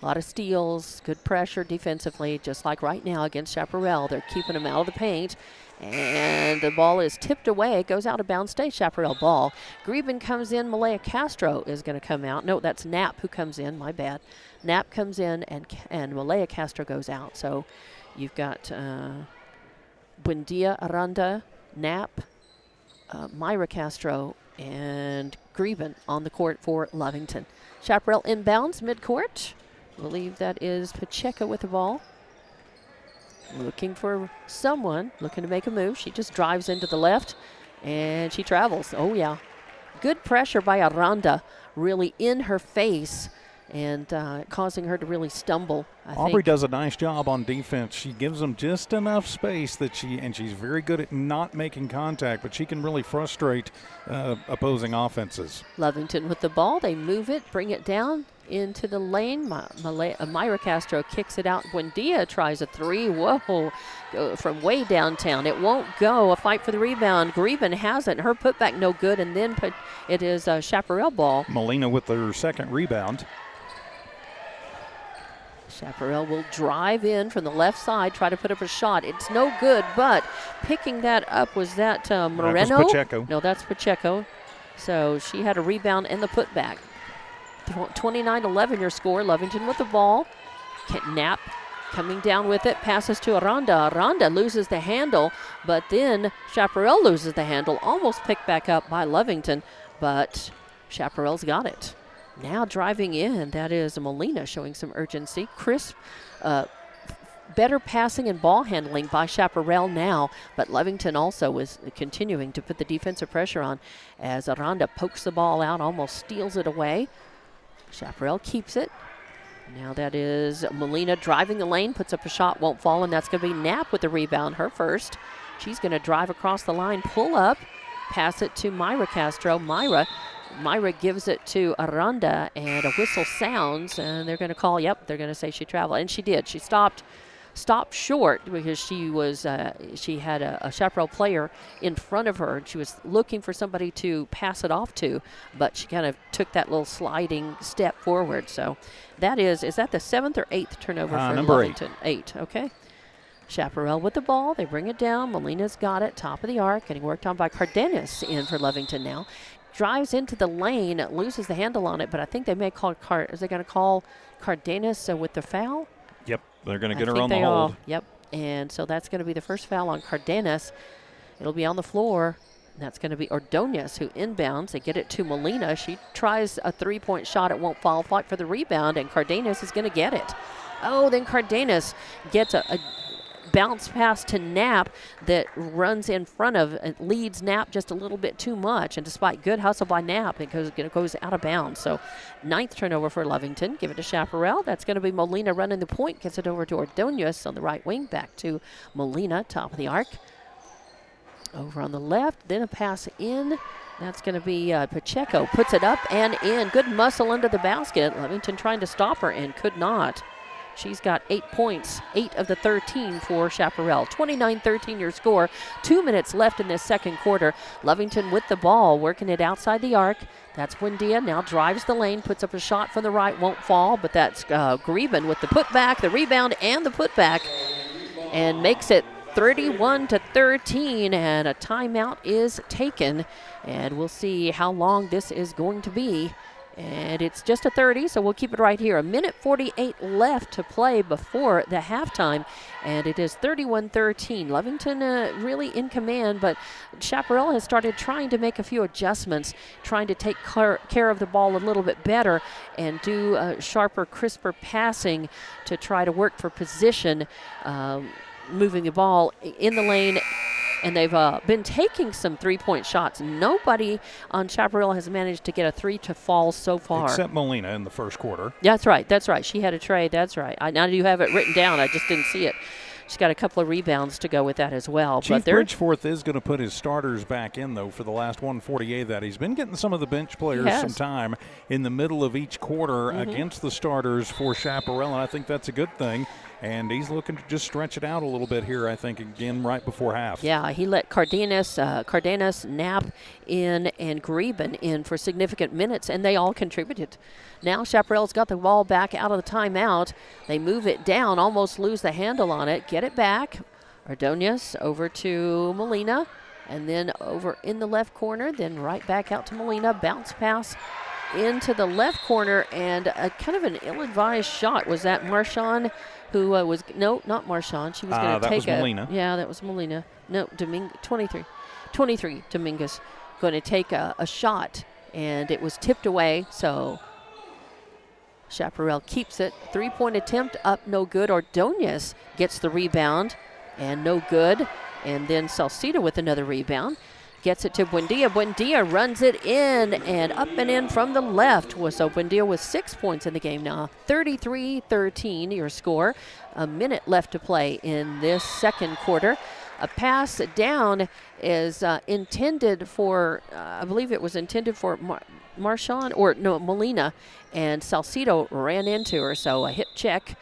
Speaker 1: A lot of steals, good pressure defensively, just like right now against Chaparral. They're keeping them out of the paint. And the ball is tipped away. It goes out of bounds. Stay Chaparral ball. Greben comes in. Malaya Castro is going to come out. No, that's Knapp who comes in. My bad. Knapp comes in, and Malaya Castro goes out. So you've got Buendia, Aranda, Knapp, Myra Castro, and Greben on the court for Lovington. Chaparral inbounds midcourt. I believe that is Pacheco with the ball. Looking for someone, looking to make a move. She just drives into the left, and she travels. Oh, yeah. Good pressure by Aranda, really in her face, and causing her to really stumble.
Speaker 2: Aubrey does a nice job on defense. She gives them just enough space and she's very good at not making contact, but she can really frustrate opposing offenses.
Speaker 1: Lovington with the ball. They move it, bring it down into the lane. Myra Castro kicks it out. Buendia tries a three. Whoa, from way downtown. It won't go. A fight for the rebound. Greben has it. Her putback no good, and then it is a Chaparral ball.
Speaker 2: Molina with her second rebound.
Speaker 1: Chaparral will drive in from the left side, try to put up a shot. It's no good, but picking that up, was that Moreno?
Speaker 2: That was Pacheco.
Speaker 1: No, that's Pacheco. So she had a rebound and the putback. 29-11 your score. Lovington with the ball. Knapp coming down with it. Passes to Aranda. Aranda loses the handle, but then Chaparral loses the handle. Almost picked back up by Lovington, but Chaparral's got it. Now driving in, that is Molina showing some urgency. Crisp, better passing and ball handling by Chaparral now, but Lovington also is continuing to put the defensive pressure on as Aranda pokes the ball out, almost steals it away. Chaparral keeps it. Now that is Molina driving the lane, puts up a shot, won't fall, and that's going to be Knapp with the rebound, her first. She's going to drive across the line, pull up, pass it to Myra Castro. Myra gives it to Aranda, and a whistle sounds, and they're going to call, they're going to say she traveled, and she did. She stopped short because she had a Chaparral player in front of her, and she was looking for somebody to pass it off to, but she kind of took that little sliding step forward. So that is that the 7th or 8th turnover for
Speaker 2: number
Speaker 1: Lovington? 8, okay. Chaparral with the ball. They bring it down. Molina's got it, top of the arc, getting worked on by Cardenas in for Lovington now. Drives into the lane, loses the handle on it, but I think they may call is they going to call Cardenas with the foul?
Speaker 2: Yep, they're going to get her on the hold.
Speaker 1: Yep, and so that's going to be the first foul on Cardenas. It'll be on the floor. That's going to be Ordonez who inbounds. They get it to Molina. She tries a three-point shot. It won't fall. Fight for the rebound, and Cardenas is going to get it. Oh, then Cardenas gets a bounce pass to Knapp that runs in front of and leads Knapp just a little bit too much. And despite good hustle by Knapp, it goes out of bounds. So 9th turnover for Lovington. Give it to Chaparral. That's going to be Molina running the point. Gets it over to Ordonez on the right wing. Back to Molina, top of the arc. Over on the left. Then a pass in. That's going to be Pacheco. Puts it up and in. Good muscle under the basket. Lovington trying to stop her and could not. She's got 8 points, 8 of the 13 for Chaparral. 29-13 your score. 2 minutes left in this second quarter. Lovington with the ball, working it outside the arc. That's Buendia, now drives the lane, puts up a shot from the right, won't fall, but that's Greben with the putback, the rebound, and the putback, and makes it 31-13, and a timeout is taken, and we'll see how long this is going to be. And it's just a 30, so we'll keep it right here. 1:48 left to play before the halftime, and it is 31-13. Lovington really in command, but Chaparral has started trying to make a few adjustments, trying to take care of the ball a little bit better and do sharper, crisper passing to try to work for position, moving the ball in the lane. And they've been taking some three-point shots. Nobody on Chaparral has managed to get a three to fall so far.
Speaker 2: Except Molina in the first quarter.
Speaker 1: That's right. She had a trade. That's right. Now you have it written down. I just didn't see it. She's got a couple of rebounds to go with that as well.
Speaker 2: Chief Bridgeforth is going to put his starters back in, though, for the last 148 that. He's been getting some of the bench players some time in the middle of each quarter against the starters for Chaparral, and I think that's a good thing. And he's looking to just stretch it out a little bit here, I think, again, right before half.
Speaker 1: Yeah, he let Cardenas, Knapp in, and Greben in for significant minutes, and they all contributed. Now Chaparral's got the ball back out of the timeout. They move it down, almost lose the handle on it, get it back. Ordonez over to Molina, and then over in the left corner, then right back out to Molina. Bounce pass into the left corner, and a kind of an ill-advised shot. Was that Marchand? Who was, no, not Marchand. She was going to take
Speaker 2: Molina.
Speaker 1: Yeah, that was Molina. No, 23, Dominguez, going to take a shot, and it was tipped away, so Chaparral keeps it. 3-point attempt up, no good. Ordonez gets the rebound, and no good. And then Salcido with another rebound. Gets it to Buendia. Buendia runs it in and up and in from the left. So Buendia with 6 points in the game now. 33-13 your score. A minute left to play in this second quarter. A pass down is intended for, I believe it was intended for Marchand, or no, Molina. And Salcido ran into her, so a hip check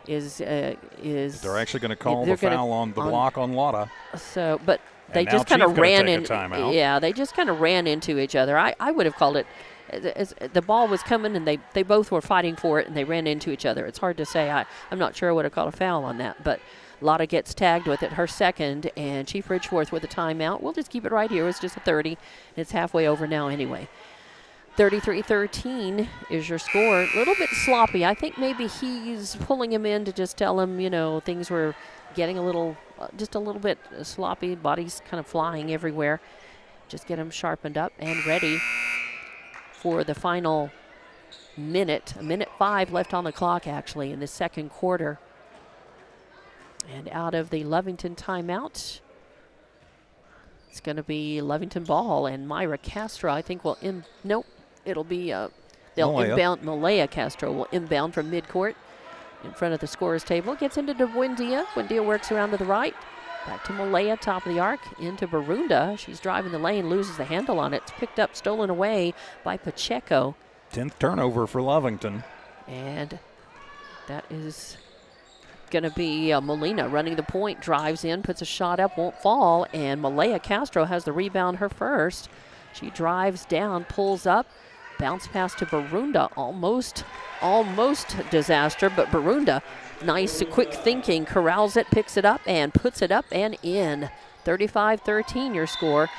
Speaker 1: is
Speaker 2: They're actually going to call the foul on the block on Lotta.
Speaker 1: So, but they just kind of ran in. Yeah, they just kind of ran into each other. I would have called it as the ball was coming, and they both were fighting for it, and they ran into each other. It's hard to say. I'm not sure I would have called a foul on that, but Lotta gets tagged with it, her second, and Chief Bridgeforth with a timeout. We'll just keep it right here. It's just a 30. It's halfway over now anyway. 33-13 is your score. A little bit sloppy. I think maybe he's pulling him in to just tell him, things were getting just a little bit sloppy. Body's kind of flying everywhere. Just get him sharpened up and ready for the final minute. A minute 5 left on the clock, actually, in the second quarter. And out of the Lovington timeout, it's going to be Lovington ball, and Myra Castro, I think, will nope, it'll be they'll
Speaker 2: Malaya.
Speaker 1: inbound. Malaya Castro will inbound from midcourt in front of the scorer's table. Gets into Buendia. Buendia works around to the right. Back to Malaya, top of the arc, into Barunda. She's driving the lane, loses the handle on it. It's picked up, stolen away by Pacheco.
Speaker 2: 10th turnover for Lovington.
Speaker 1: And that is going to be Molina running the point, drives in, puts a shot up, won't fall, and Malaya Castro has the rebound, her first. She drives down, pulls up, bounce pass to Barunda, almost disaster, but Barunda, nice quick thinking, corrals it, picks it up, and puts it up and in. 35-13 your score.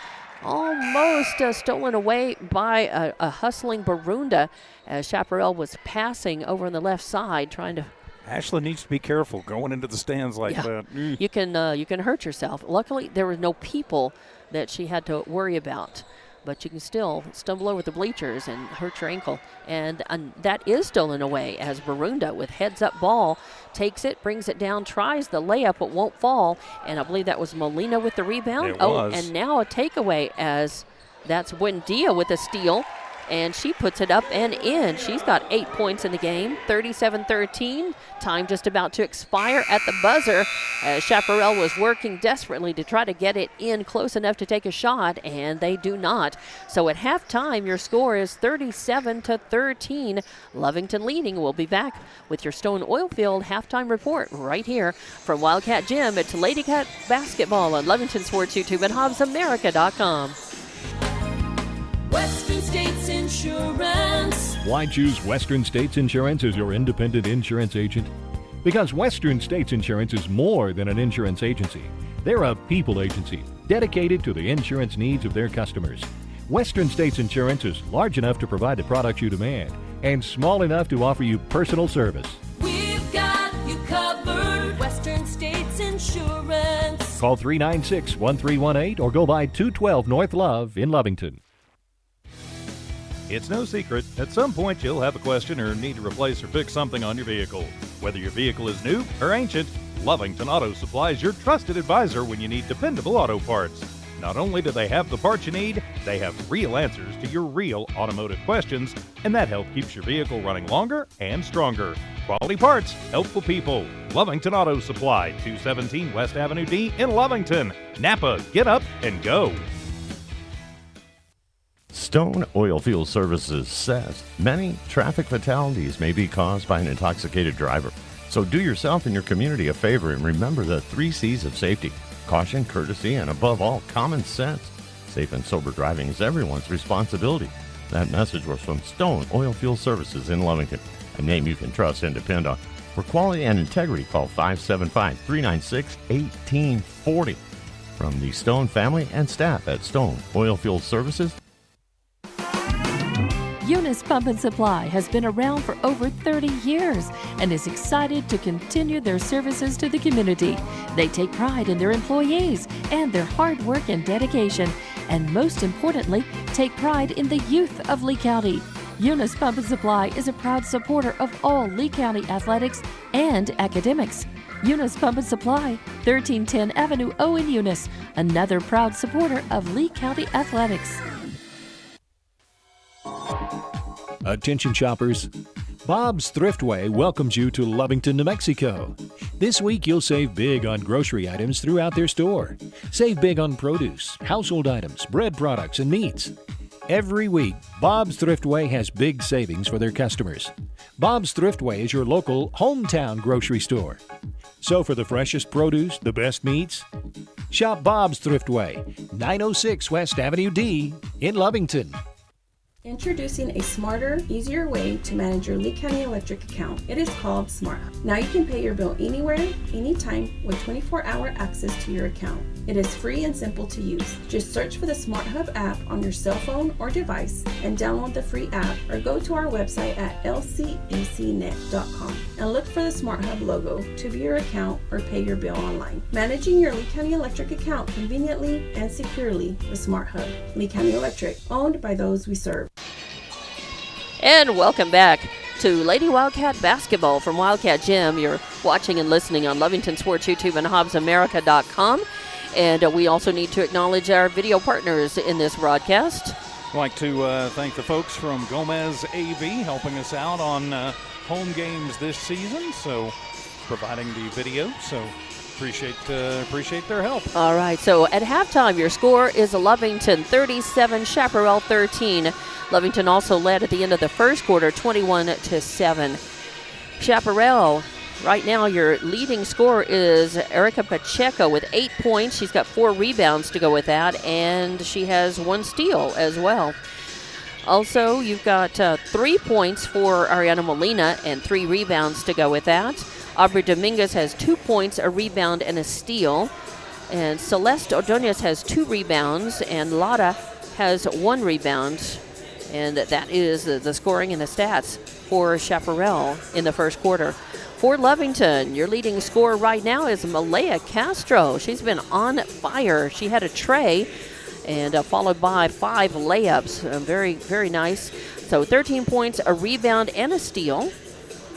Speaker 1: Almost stolen away by a hustling Barunda as Chaparral was passing over on the left side, trying to.
Speaker 2: Ashley needs to be careful going into the stands like that.
Speaker 1: You can hurt yourself. Luckily, there were no people that she had to worry about, but you can still stumble over the bleachers and hurt your ankle. And that is stolen away as Barunda, with heads-up ball, takes it, brings it down, tries the layup, but won't fall. And I believe that was Molina with the rebound.
Speaker 2: It was.
Speaker 1: And now a takeaway as that's Buendia with a steal. And she puts it up and in. She's got 8 points in the game, 37-13. Time just about to expire at the buzzer as Chaparral was working desperately to try to get it in close enough to take a shot, and they do not. So at halftime, your score is 37-13. Lovington leading. We'll be back with your Stone Oilfield halftime report right here from Wildcat Gym. It's Lady Cat basketball on Lovington Sports YouTube and HobbsAmerica.com.
Speaker 8: Western States Insurance.
Speaker 4: Why choose Western States Insurance as your independent insurance agent? Because Western States Insurance is more than an insurance agency. They're a people agency dedicated to the insurance needs of their customers. Western States Insurance is large enough to provide the products you demand and small enough to offer you personal service.
Speaker 8: We've got you covered. Western States Insurance.
Speaker 4: Call 396-1318 or go by 212 North Love in Lovington.
Speaker 7: It's no secret, at some point you'll have a question or need to replace or fix something on your vehicle. Whether your vehicle is new or ancient, Lovington Auto Supply is your trusted advisor when you need dependable auto parts. Not only do they have the parts you need, they have real answers to your real automotive questions, and that help keeps your vehicle running longer and stronger. Quality parts, helpful people. Lovington Auto Supply, 217 West Avenue D in Lovington. Napa, get up and go.
Speaker 9: Stone Oilfield Services says many traffic fatalities may be caused by an intoxicated driver. So do yourself and your community a favor and remember the 3 C's of safety: caution, courtesy, and above all, common sense. Safe and sober driving is everyone's responsibility. That message was from Stone Oilfield Services in Lovington, a name you can trust and depend on. For quality and integrity, call 575-396-1840. From the Stone family and staff at Stone Oilfield Services.
Speaker 3: Eunice Pump and Supply has been around for over 30 years and is excited to continue their services to the community. They take pride in their employees and their hard work and dedication, and most importantly, take pride in the youth of Lee County. Eunice Pump and Supply is a proud supporter of all Lee County athletics and academics. Eunice Pump and Supply, 1310 Avenue O in Eunice, another proud supporter of Lee County athletics.
Speaker 4: Attention shoppers, Bob's Thriftway welcomes you to Lovington, New Mexico. This week you'll save big on grocery items throughout their store. Save big on produce, household items, bread products, and meats. Every week, Bob's Thriftway has big savings for their customers. Bob's Thriftway is your local hometown grocery store. So for the freshest produce, the best meats, shop Bob's Thriftway, 906 West Avenue D in Lovington.
Speaker 5: Introducing a smarter, easier way to manage your Lee County Electric account. It is called SmartHub. Now you can pay your bill anywhere, anytime with 24-hour access to your account. It is free and simple to use. Just search for the SmartHub app on your cell phone or device and download the free app, or go to our website at lcecnet.com and look for the SmartHub logo to view your account or pay your bill online. Managing your Lee County Electric account conveniently and securely with SmartHub. Lee County Electric, owned by those we serve.
Speaker 1: And welcome back to Lady Wildcat basketball from Wildcat Gym. You're watching and listening on Lovington Sports YouTube and HobbsAmerica.com. And we also need to acknowledge our video partners in this broadcast.
Speaker 2: I'd like to thank the folks from Gomez AV helping us out on home games this season, so providing the video. So appreciate their help. All
Speaker 1: right, so at halftime, your score is Lovington 37, Chaparral 13. Lovington also led at the end of the first quarter, 21-7. Chaparral, right now your leading scorer is Erica Pacheco with 8 points. She's got 4 rebounds to go with that, and she has 1 steal as well. Also, you've got 3 points for Ariana Molina and 3 rebounds to go with that. Aubrey Dominguez has 2 points, a rebound, and a steal. And Celeste Ordonez has 2 rebounds, and Lada has 1 rebound. And that is the scoring and the stats for Chaparral in the first quarter. For Lovington, your leading scorer right now is Malaya Castro. She's been on fire. She had a tray and followed by 5 layups. Very, very nice. So 13 points, a rebound, and a steal.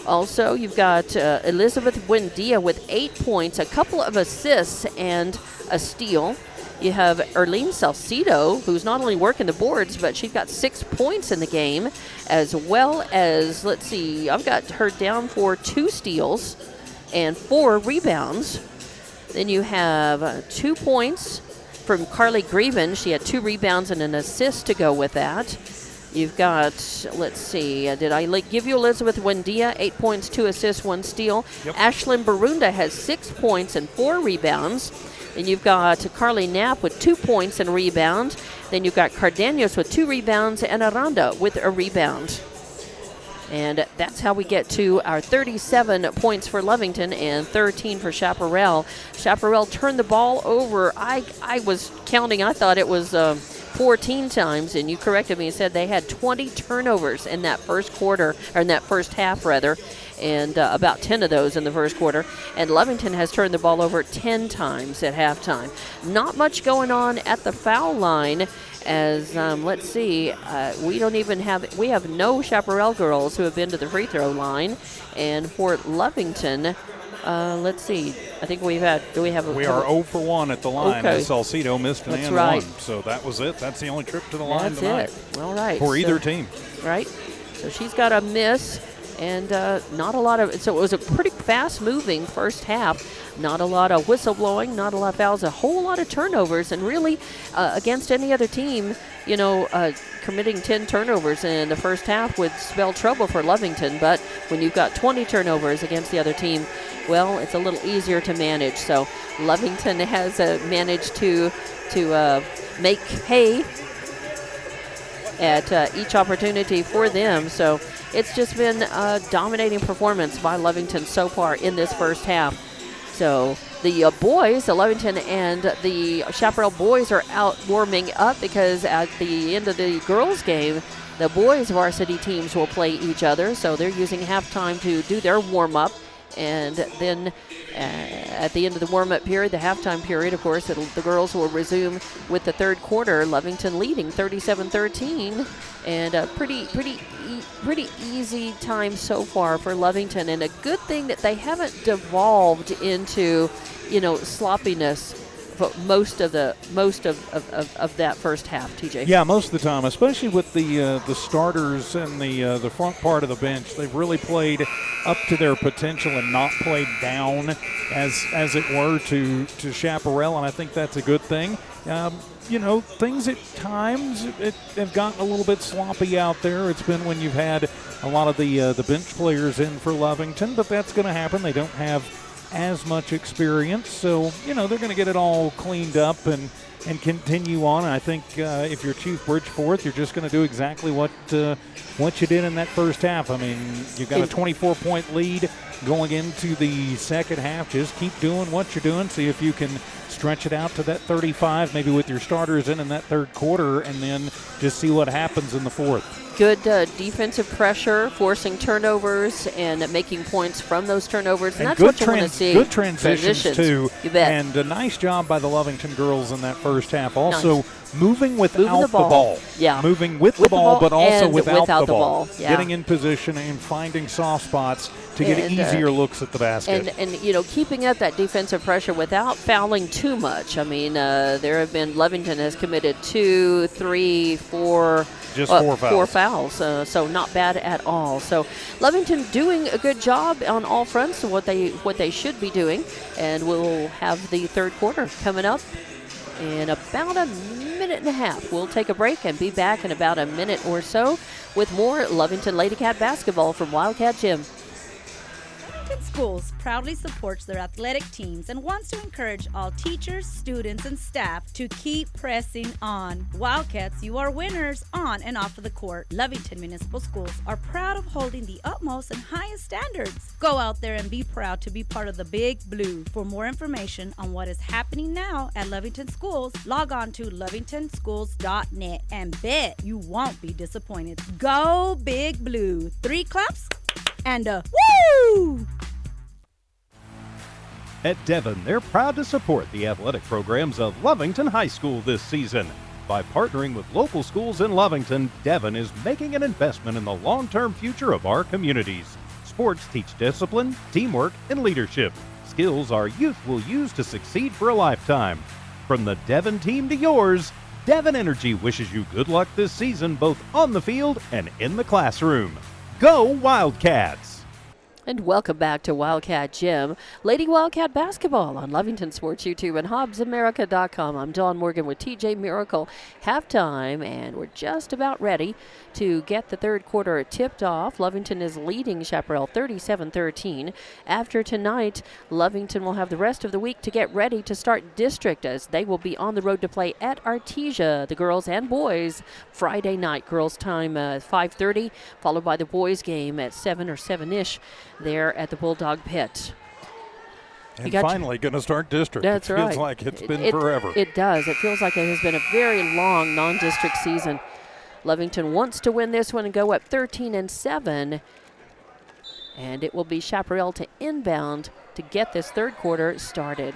Speaker 1: Also, you've got Elizabeth Buendia with 8 points, a couple of assists, and a steal. You have Erlene Salcido, who's not only working the boards, but she's got 6 points in the game, as well as, let's see, I've got her down for 2 steals and 4 rebounds. Then you have 2 points from Carly Greven. She had 2 rebounds and an assist to go with that. You've got, let's see, did I give you Elizabeth Buendia? 8 points, 2 assists, 1 steal. Yep. Ashlyn Barunda has 6 points and 4 rebounds. Then you've got Carly Knapp with 2 points and a rebound. Then you've got Cardenas with 2 rebounds and Aranda with a rebound. And that's how we get to our 37 points for Lovington and 13 for Chaparral. Chaparral turned the ball over. I was counting, I thought it was 14 times, and you corrected me and said they had 20 turnovers in that first quarter, or in that first half, rather. And about 10 of those in the first quarter. And Lovington has turned the ball over 10 times at halftime. Not much going on at the foul line as, let's see, we have no Chaparral girls who have been to the free throw line. And for Lovington, let's see, I think we are
Speaker 2: 0 for 1 at the line as Salcido missed an and
Speaker 1: right.
Speaker 2: 1. So that was it. That's the only trip to the line
Speaker 1: tonight.
Speaker 2: That's it.
Speaker 1: All right.
Speaker 2: For either team.
Speaker 1: Right. So she's got a miss. And not a lot of, so it was a pretty fast-moving first half. Not a lot of whistleblowing, not a lot of fouls, a whole lot of turnovers. And really, against any other team, committing 10 turnovers in the first half would spell trouble for Lovington. But when you've got 20 turnovers against the other team, well, it's a little easier to manage. So Lovington has managed to make hay at each opportunity for them. So it's just been a dominating performance by Lovington so far in this first half. So the boys, the Lovington and the Chaparral boys are out warming up because at the end of the girls' game, the boys' varsity teams will play each other. So they're using halftime to do their warm-up. And then at the end of the warm-up period, the halftime period, of course, the girls will resume with the third quarter. Lovington leading 37-13, and a pretty easy time so far for Lovington, and a good thing that they haven't devolved into, sloppiness for most of that first half, TJ.
Speaker 2: Yeah, most of the time, especially with the starters and the front part of the bench, they've really played up to their potential and not played down as it were to Chaparral, and I think that's a good thing. Things at times have gotten a little bit sloppy out there. It's been when you've had a lot of the bench players in for Lovington, but that's going to happen. They don't have as much experience, so they're going to get it all cleaned up and continue on. And I think if you're Chief Bridgeforth, you're just going to do exactly what you did in that first half. I mean, you've got a 24-point lead going into the second half. Just keep doing what you're doing. See if you can stretch it out to that 35, maybe with your starters in that third quarter, and then just see what happens in the fourth.
Speaker 1: good defensive pressure, forcing turnovers and making points from those turnovers. And that's
Speaker 2: good
Speaker 1: what you want to see.
Speaker 2: Good transitions, too.
Speaker 1: You bet.
Speaker 2: And a nice job by the Lovington girls in that first half. Also, moving without
Speaker 1: the ball. Yeah.
Speaker 2: Moving with the ball, but also
Speaker 1: and
Speaker 2: without the
Speaker 1: ball. Yeah.
Speaker 2: Getting in position and finding soft spots to get easier looks at the basket.
Speaker 1: And keeping up that defensive pressure without fouling too much. I mean, there have been, Lovington has committed 2, 3, 4.
Speaker 2: Just 4 fouls.
Speaker 1: 4 fouls, so not bad at all. So Lovington doing a good job on all fronts of what they should be doing. And we'll have the third quarter coming up in about a minute and a half. We'll take a break and be back in about a minute or so with more Lovington Lady Cat basketball from Wildcat Gym.
Speaker 6: Lovington Schools proudly supports their athletic teams and wants to encourage all teachers, students, and staff to keep pressing on. Wildcats, you are winners on and off of the court. Lovington Municipal Schools are proud of holding the utmost and highest standards. Go out there and be proud to be part of the Big Blue. For more information on what is happening now at Lovington Schools, log on to lovingtonschools.net and bet you won't be disappointed. Go Big Blue. 3 claps and a woo!
Speaker 7: At Devon, they're proud to support the athletic programs of Lovington High School this season. By partnering with local schools in Lovington, Devon is making an investment in the long-term future of our communities. Sports teach discipline, teamwork, and leadership, skills our youth will use to succeed for a lifetime. From the Devon team to yours, Devon Energy wishes you good luck this season both on the field and in the classroom. Go Wildcats!
Speaker 1: And welcome back to Wildcat Gym. Lady Wildcat basketball on Lovington Sports YouTube and HobbsAmerica.com. I'm Dawn Morgan with TJ Miracle. Halftime, and we're just about ready to get the third quarter tipped off. Lovington is leading Chaparral 37-13. After tonight, Lovington will have the rest of the week to get ready to start district as they will be on the road to play at Artesia, the girls and boys, Friday night. Girls time 5:30, followed by the boys game at 7 or 7-ish. There at the Bulldog Pit.
Speaker 2: And finally going to start district.
Speaker 1: That's
Speaker 2: it
Speaker 1: right.
Speaker 2: Feels like it's been forever.
Speaker 1: It does. It feels like it has been a very long non-district season. Lovington wants to win this one and go up 13-7. And it will be Chaparral to inbound to get this third quarter started.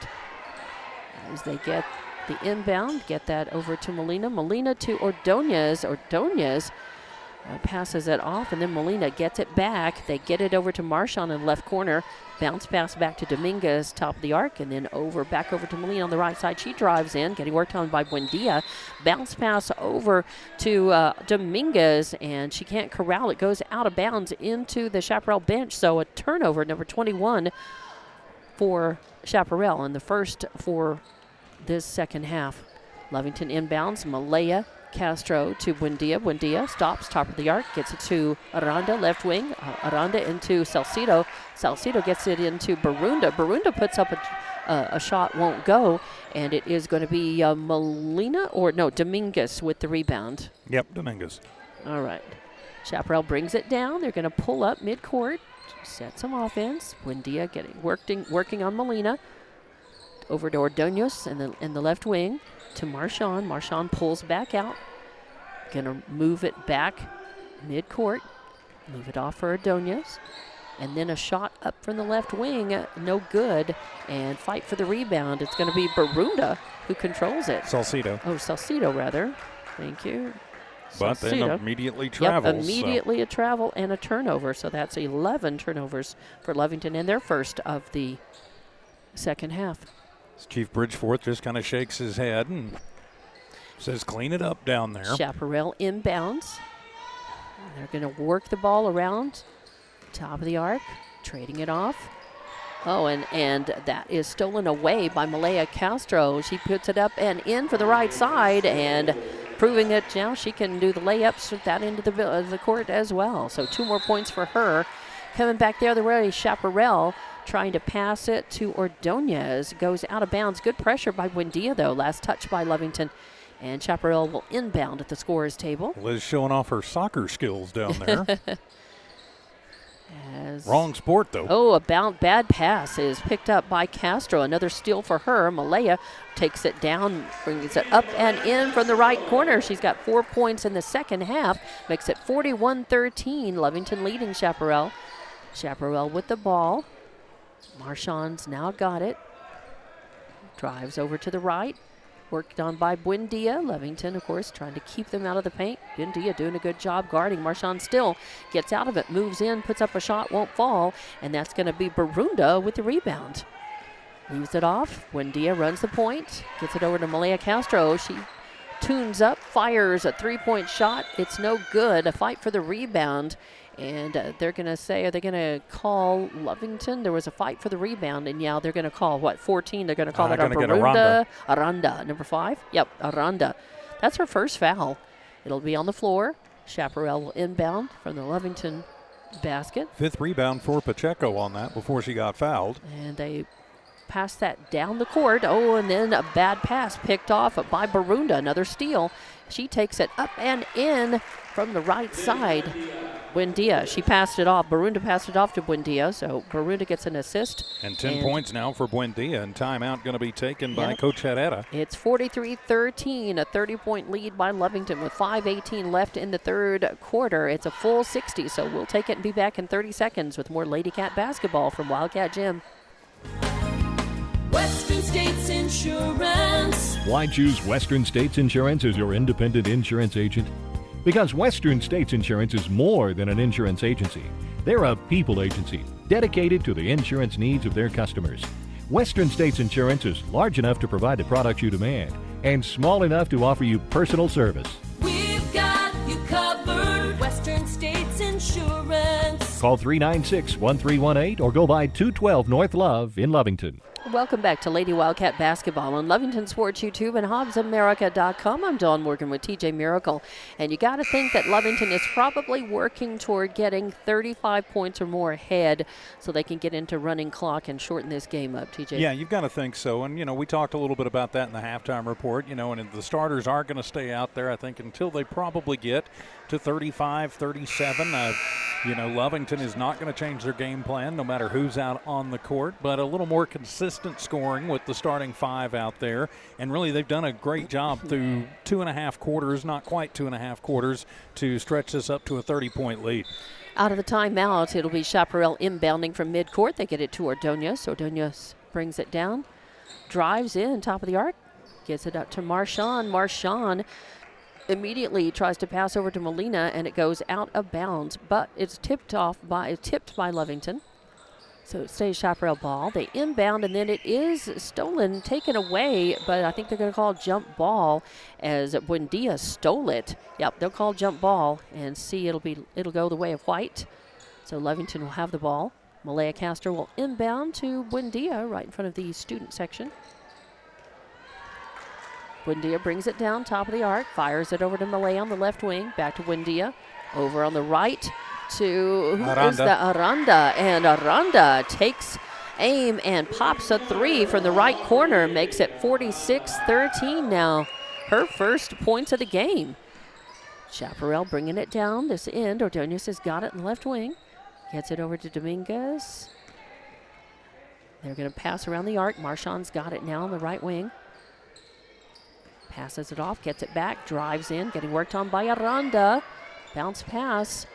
Speaker 1: As they get the inbound, get that over to Molina. Molina to Ordonez. Ordonez passes it off, and then Molina gets it back. They get it over to Marchand in the left corner. Bounce pass back to Dominguez, top of the arc, and then back over to Molina on the right side. She drives in, getting worked on by Buendia. Bounce pass over to Dominguez, and she can't corral it. Goes out of bounds into the Chaparral bench, so a turnover, number 21 for Chaparral, and the first for this second half. Lovington inbounds, Malaya Castro to Buendia. Buendia stops, top of the arc, gets it to Aranda, left wing. Aranda into Salcido. Salcido gets it into Barunda. Barunda puts up a shot, won't go, and it is going to be Dominguez with the rebound.
Speaker 2: Yep, Dominguez.
Speaker 1: All right. Chaparral brings it down. They're going to pull up midcourt, set some offense. Buendia working on Molina. Over to Ordonez in the left wing to Marchand. Marchand pulls back out. Gonna move it back midcourt. Move it off for Ordonez. And then a shot up from the left wing, no good. And fight for the rebound. It's going to be Barunda who controls it.
Speaker 2: Salcido.
Speaker 1: Oh, Salcido rather. Thank you.
Speaker 2: But then immediately travels.
Speaker 1: Yep, immediately a travel and a turnover. So that's 11 turnovers for Lovington in their first of the second half.
Speaker 2: Chief Bridgeforth just kind of shakes his head and says, clean it up down there.
Speaker 1: Chaparral inbounds. They're going to work the ball around top of the arc, trading it off. Oh, and that is stolen away by Malaya Castro. She puts it up and in for the right side, and proving that now she can do the layups with that into the court as well. So 2 more points for her. Coming back the other way, Chaparral trying to pass it to Ordonez. Goes out of bounds. Good pressure by Buendia, though. Last touch by Lovington. And Chaparral will inbound at the scorer's table.
Speaker 2: Liz showing off her soccer skills down there. Wrong sport, though.
Speaker 1: Oh, a bad pass is picked up by Castro. Another steal for her. Malaya takes it down, brings it up and in from the right corner. She's got 4 points in the second half, makes it 41-13. Lovington leading Chaparral. Chaparral with the ball. Marchand's now got it. Drives over to the right. Worked on by Buendia. Lovington, of course, trying to keep them out of the paint. Buendia doing a good job guarding. Marchand still gets out of it, moves in, puts up a shot, won't fall, and that's going to be Barunda with the rebound. Leaves it off. Buendia runs the point, gets it over to Malaya Castro. She tunes up, fires a three-point shot. It's no good. A fight for the rebound. And they're going to say, are they going to call Lovington? There was a fight for the rebound, and yeah, they're going to call, 14? They're going to call that on Barunda. Aranda, number 5? Yep, Aranda. That's her first foul. It'll be on the floor. Chaparral will inbound from the Lovington basket.
Speaker 2: 5th rebound for Pacheco on that before she got fouled.
Speaker 1: And they pass that down the court. Oh, and then a bad pass picked off by Barunda. Another steal. She takes it up and in from the right side. Buendia, she passed it off. Barunda passed it off to Buendia, so Barunda gets an assist.
Speaker 2: And 10 points now for Buendia, and timeout going to be taken by Coach Herrera.
Speaker 1: It's 43-13, a 30-point lead by Lovington with 5:18 left in the third quarter. It's a full 60, so we'll take it and be back in 30 seconds with more Lady Cat basketball from Wildcat Gym.
Speaker 8: Western States Insurance.
Speaker 4: Why choose Western States Insurance as your independent insurance agent? Because Western States Insurance is more than an insurance agency. They're a people agency dedicated to the insurance needs of their customers. Western States Insurance is large enough to provide the products you demand and small enough to offer you personal service.
Speaker 8: We've got you covered. Western States Insurance.
Speaker 4: Call 396-1318 or go by 212 North Love in Lovington.
Speaker 1: Welcome back to Lady Wildcat Basketball on Lovington Sports YouTube and HobbsAmerica.com. I'm Dawn Morgan with TJ Miracle. And you got to think that Lovington is probably working toward getting 35 points or more ahead so they can get into running clock and shorten this game up, TJ.
Speaker 2: Yeah, you've got to think so. And, we talked a little bit about that in the halftime report, and the starters are going to stay out there, I think, until they probably get to 35, 37. Lovington is not going to change their game plan no matter who's out on the court, but a little more consistent scoring with the starting 5 out there. And really, they've done a great job through 2.5 quarters, not quite 2.5 quarters, to stretch this up to a 30-point lead.
Speaker 1: Out of the timeout, it'll be Chaparral inbounding from midcourt. They get it to Ordonez. Ordonez brings it down, drives in, top of the arc, gets it up to Marchand. Marchand immediately tries to pass over to Molina, and it goes out of bounds, but it's tipped by Lovington. So it stays Chaparral ball. They inbound, and then it is stolen, taken away, but I think they're going to call jump ball as Buendia stole it. Yep, they'll call jump ball, and see it'll go the way of white. So Lovington will have the ball. Malaya Castro will inbound to Buendia right in front of the student section. Buendia brings it down, top of the arc, fires it over to Malaya on the left wing, back to Buendia, over on the right to Aranda. And Aranda takes aim and pops a 3 from the right corner, makes it 46-13 now. Her first points of the game. Chaparral bringing it down this end. Ordonez has got it in the left wing, gets it over to Dominguez. They're going to pass around the arc. Marchand's got it now on the right wing. Passes it off, gets it back, drives in, getting worked on by Aranda. Bounce pass.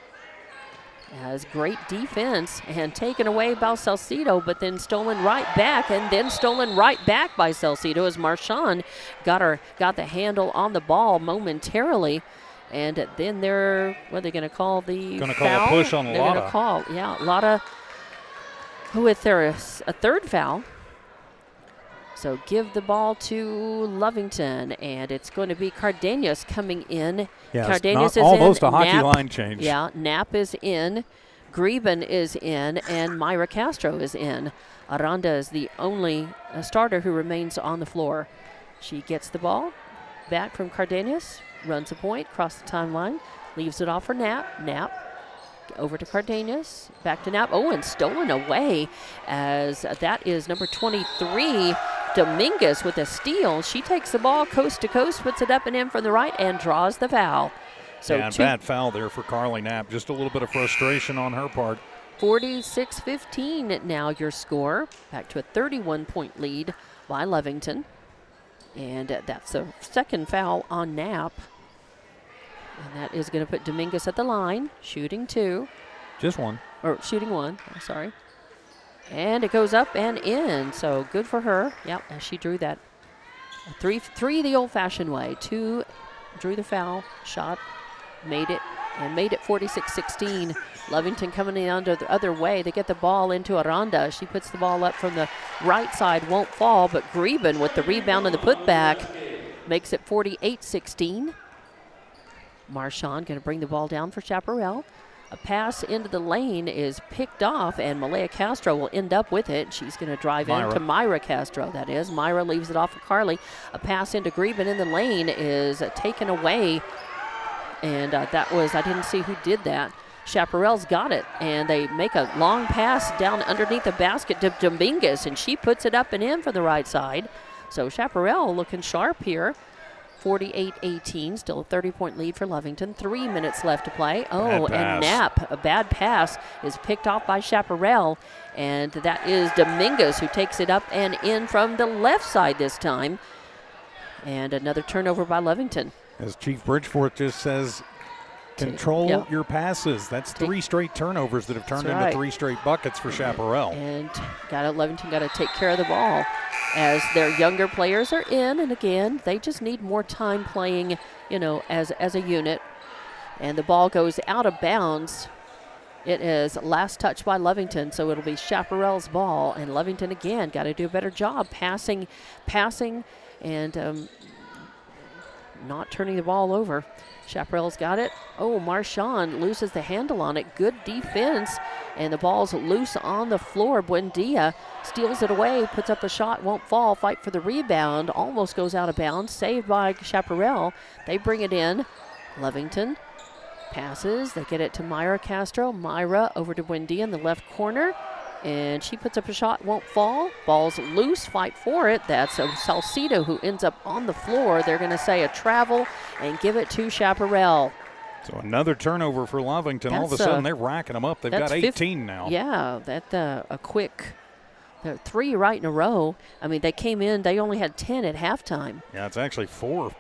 Speaker 1: Has great defense and taken away by Salcido, but then stolen right back, and then stolen right back by Salcido as Marchand got the handle on the ball momentarily. And then they're going to call the
Speaker 2: foul?
Speaker 1: Call a push on Lotta. They're going to call, Lotta with a third foul. So give the ball to Lovington, and it's going to be Cardenas coming in.
Speaker 2: Yeah,
Speaker 1: Cardenas is
Speaker 2: almost
Speaker 1: in.
Speaker 2: a hockey
Speaker 1: Knapp,
Speaker 2: line change.
Speaker 1: Yeah, Knapp is in, Greben is in, and Myra Castro is in. Aranda is the only starter who remains on the floor. She gets the ball back from Cardenas, runs a point, across the timeline, leaves it off for Knapp. Knapp over to Cardenas, back to Knapp. Oh, and stolen away as that is number 23, Dominguez with a steal. She takes the ball coast to coast, puts it up and in from the right, and draws the foul. So
Speaker 2: bad foul there for Carly Knapp. Just a little bit of frustration on her part.
Speaker 1: 46-15 now your score. Back to a 31-point lead by Lovington. And that's the second foul on Knapp. And that is going to put Dominguez at the line, shooting 2.
Speaker 2: Just one.
Speaker 1: Or shooting 1, I'm sorry. And it goes up and in, so good for her. Yep, as she drew that. 3 the old-fashioned way. 2 drew the foul, shot, made it, and made it 46-16. Lovington coming in under the other way. They get the ball into Aranda. She puts the ball up from the right side, won't fall, but Greben with the rebound and the putback makes it 48-16. Marchand going to bring the ball down for Chaparral. A pass into the lane is picked off, and Malaya Castro will end up with it. She's going to drive into Myra Castro, that is. Myra leaves it off for Carly. A pass into Greben in the lane is taken away, and that was, I didn't see who did that. Chaparral's got it, and they make a long pass down underneath the basket to Dominguez, and she puts it up and in for the right side. So Chaparral looking sharp here. 48-18, still a 30-point lead for Lovington. 3 minutes left to play. Oh, and Knapp, a bad pass, is picked off by Chaparral, and that is Dominguez who takes it up and in from the left side this time. And another turnover by Lovington.
Speaker 2: As Chief Bridgeforth just says, control your passes. That's 3 straight turnovers that have turned into 3 straight buckets for Chaparral.
Speaker 1: And Lovington got to take care of the ball as their younger players are in, and again, they just need more time playing, as a unit. And the ball goes out of bounds. It is last touch by Lovington, so it'll be Chaparral's ball, and Lovington again got to do a better job passing, and not turning the ball over. Chaparral's got it. Oh, Marchand loses the handle on it. Good defense, and the ball's loose on the floor. Buendia steals it away, puts up a shot, won't fall. Fight for the rebound, almost goes out of bounds. Saved by Chaparral. They bring it in. Lovington passes. They get it to Myra Castro. Myra over to Buendia in the left corner, and she puts up a shot, won't fall. Ball's loose, fight for it. That's Salcido who ends up on the floor. They're going to say a travel and give it to Chaparral.
Speaker 2: So another turnover for Lovington. All of a sudden, they're racking them up. They've got 18 now.
Speaker 1: Yeah, a quick 3 right in a row. I mean, they came in, they only had 10 at halftime.
Speaker 2: Yeah, it's actually four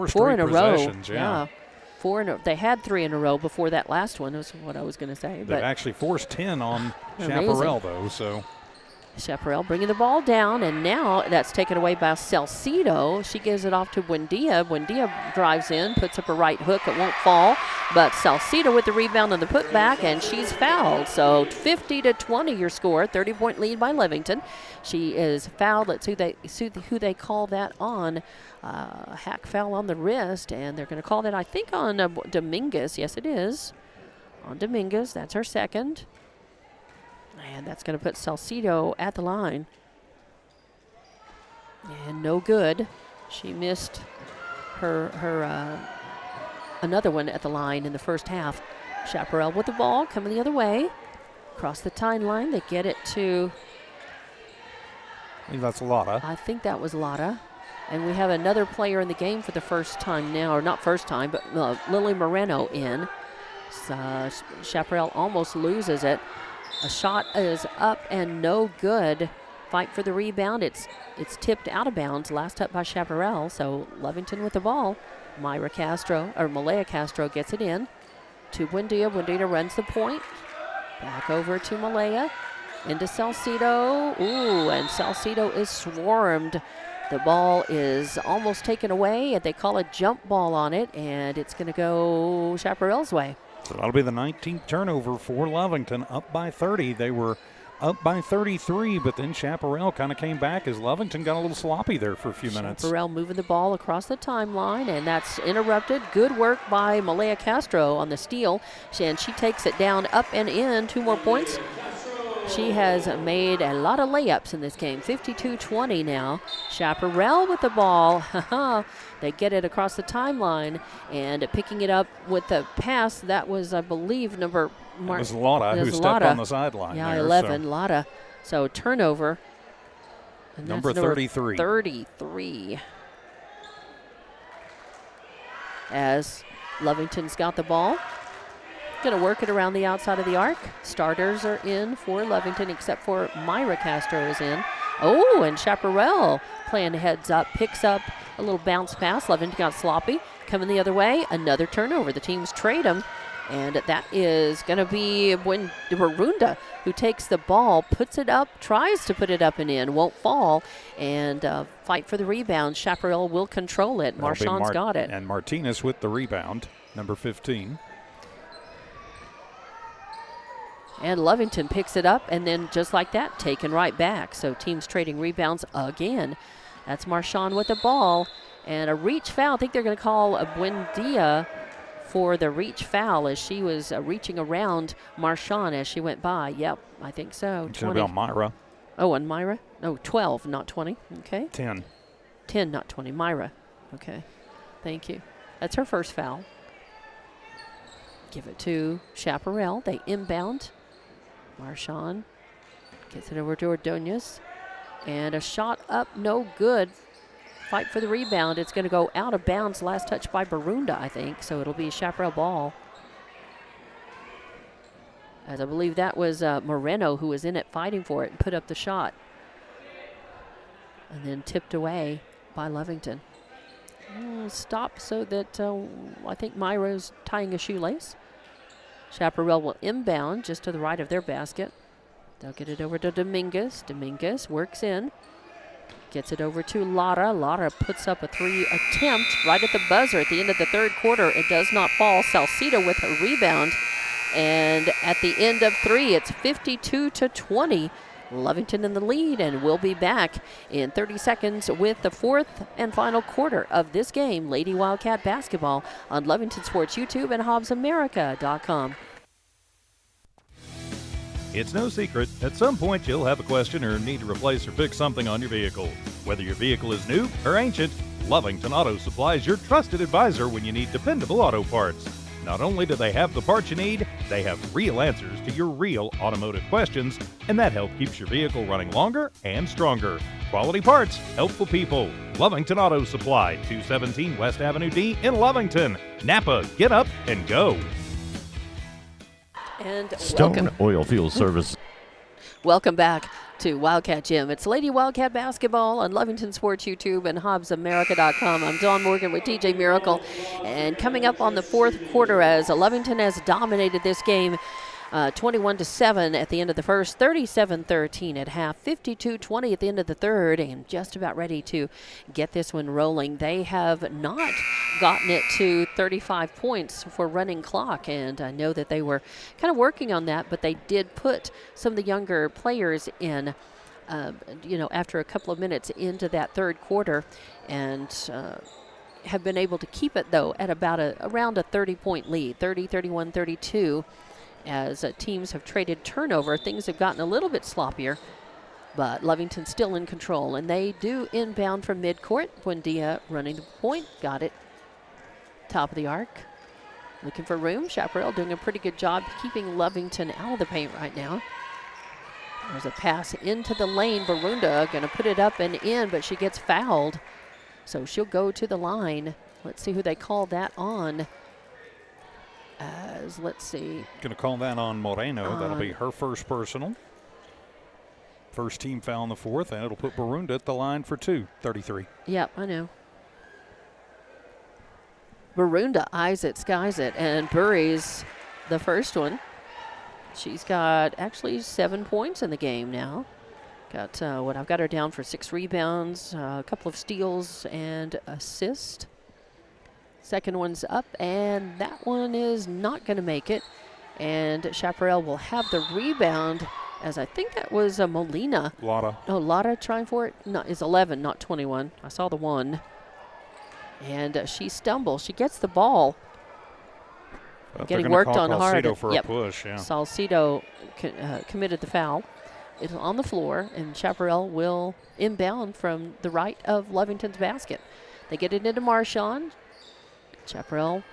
Speaker 2: straight
Speaker 1: in a
Speaker 2: possessions.
Speaker 1: Row. Yeah. They had 3 in a row before that last one, is what I was going to say.
Speaker 2: They've actually forced 10 on Chaparral, though. So
Speaker 1: Chaparral bringing the ball down, and now that's taken away by Salcido. She gives it off to Buendia. Buendia drives in, puts up a right hook. It won't fall, but Salcido with the rebound and the putback, and she's fouled. So 50-20 your score, 30-point lead by Lovington. She is fouled. Let's see who they call that on. Hack foul on the wrist, and they're going to call that, I think, on Dominguez. Yes, it is. On Dominguez. That's her second. And that's going to put Salcido at the line. And no good. She missed her another one at the line in the first half. Chaparral with the ball, coming the other way. Across the timeline, they get it to...
Speaker 2: I think that's Lotta.
Speaker 1: I think that was Lotta. And we have another player in the game for the first time now, or not first time, but Lily Moreno in. So Chaparral almost loses it. A shot is up and no good. Fight for the rebound. It's tipped out of bounds. Last up by Chaparral. So Lovington with the ball. Malaya Castro gets it in to Buendia. Buendia runs the point. Back over to Malaya. Into Salcido. Ooh, and Salcido is swarmed. The ball is almost taken away, and they call a jump ball on it, and it's going to go Chaparral's way.
Speaker 2: So that'll be the 19th turnover for Lovington, up by 30. They were up by 33, but then Chaparral kind of came back as Lovington got a little sloppy there for a few minutes.
Speaker 1: Chaparral moving the ball across the timeline, and that's interrupted. Good work by Malaya Castro on the steal, and she takes it down, up and in. 2 more points. She has made a lot of layups in this game. 52-20 now. Chaparral with the ball. They get it across the timeline, and picking it up with the pass. That was, I believe,
Speaker 2: It was Lotta who stepped on the sideline.
Speaker 1: Yeah,
Speaker 2: there,
Speaker 1: 11, Lotta. So turnover. And
Speaker 2: number 33.
Speaker 1: 33. As Lovington's got the ball. Going to work it around the outside of the arc. Starters are in for Lovington, except for Myra Castro is in. Oh, and Chaparral playing heads up, picks up a little bounce pass. Lovington got sloppy. Coming the other way, another turnover. The teams trade them. And that is going to be when Barunda, who takes the ball, puts it up, tries to put it up and in, won't fall, and fight for the rebound. Chaparral will control it. Marchand's got it.
Speaker 2: And Martinez with the rebound, number 15.
Speaker 1: And Lovington picks it up, and then just like that, taken right back. So teams trading rebounds again. That's Marchand with the ball. And a reach foul. I think they're going to call a Buendia for the reach foul as she was reaching around Marchand as she went by. Yep, I think so.
Speaker 2: It's going to be on Myra.
Speaker 1: Oh, and Myra? No, 12, not 20. Okay.
Speaker 2: 10.
Speaker 1: 10, not 20. Myra. Okay. Thank you. That's her first foul. Give it to Chaparral. They inbound. Marchand gets it over to Ordonez. And a shot up, no good. Fight for the rebound. It's going to go out of bounds. Last touch by Barunda, I think. So it'll be a Chaparral ball. As I believe that was Moreno who was in it fighting for it and put up the shot. And then tipped away by Lovington. Stop so that I think Myra's tying a shoelace. Chaparral will inbound just to the right of their basket. They'll get it over to Dominguez. Dominguez works in. Gets it over to Lara. Lara puts up a 3 attempt right at the buzzer at the end of the third quarter. It does not fall. Salcido with a rebound. And at the end of 3, it's 52-20. Lovington in the lead, and we'll be back in 30 seconds with the fourth and final quarter of this game. Lady Wildcat basketball on Lovington Sports YouTube and HobbsAmerica.com.
Speaker 7: It's no secret, at some point you'll have a question or need to replace or fix something on your vehicle. Whether your vehicle is new or ancient, Lovington Auto Supply is your trusted advisor when you need dependable auto parts. Not only do they have the parts you need, they have real answers to your real automotive questions, and that help keeps your vehicle running longer and stronger. Quality parts, helpful people. Lovington Auto Supply, 217 West Avenue D in Lovington. Napa, get up and go.
Speaker 1: And
Speaker 9: Stone Oilfield Service.
Speaker 1: Welcome back to Wildcat Gym. It's Lady Wildcat basketball on Lovington Sports YouTube and HobbsAmerica.com. I'm Dawn Morgan with TJ Miracle. And coming up on the fourth quarter as Lovington has dominated this game 21-7 at the end of the first, 37-13 at half, 52-20 at the end of the third, and just about ready to get this one rolling. They have not gotten it to 35 points for running clock, and I know that they were kind of working on that, but they did put some of the younger players in, after a couple of minutes into that third quarter, and have been able to keep it, though, at about around a 30-point lead, 30, 31, 32. As teams have traded turnover, things have gotten a little bit sloppier, but Lovington's still in control, and they do inbound from midcourt. Buendia running the point, got it. Top of the arc, looking for room. Chaparral doing a pretty good job keeping Lovington out of the paint right now. There's a pass into the lane. Barunda going to put it up and in, but she gets fouled, so she'll go to the line. Let's see who they call that on. Let's see.
Speaker 2: Going to call that on Moreno. That'll be her first personal. First team foul in the fourth, and it'll put Barunda at the line for 33.
Speaker 1: Yep, I know. Barunda eyes it, skies it, and buries the first one. She's got actually 7 points in the game now. Got I've got her down for 6 rebounds, a couple of steals, and assist. Second one's up, and that one is not going to make it. And Chaparral will have the rebound, as I think that was Molina.
Speaker 2: Lotta.
Speaker 1: Oh, Lotta trying for it? No, it's 11, not 21. I saw the 1. And she stumbles. She gets the ball.
Speaker 2: Well,
Speaker 1: getting worked on hard.
Speaker 2: Salcido for a push, yeah.
Speaker 1: Salcido committed the foul. It's on the floor, and Chaparral will inbound from the right of Lovington's basket. They get it into Marchand. Chaparral,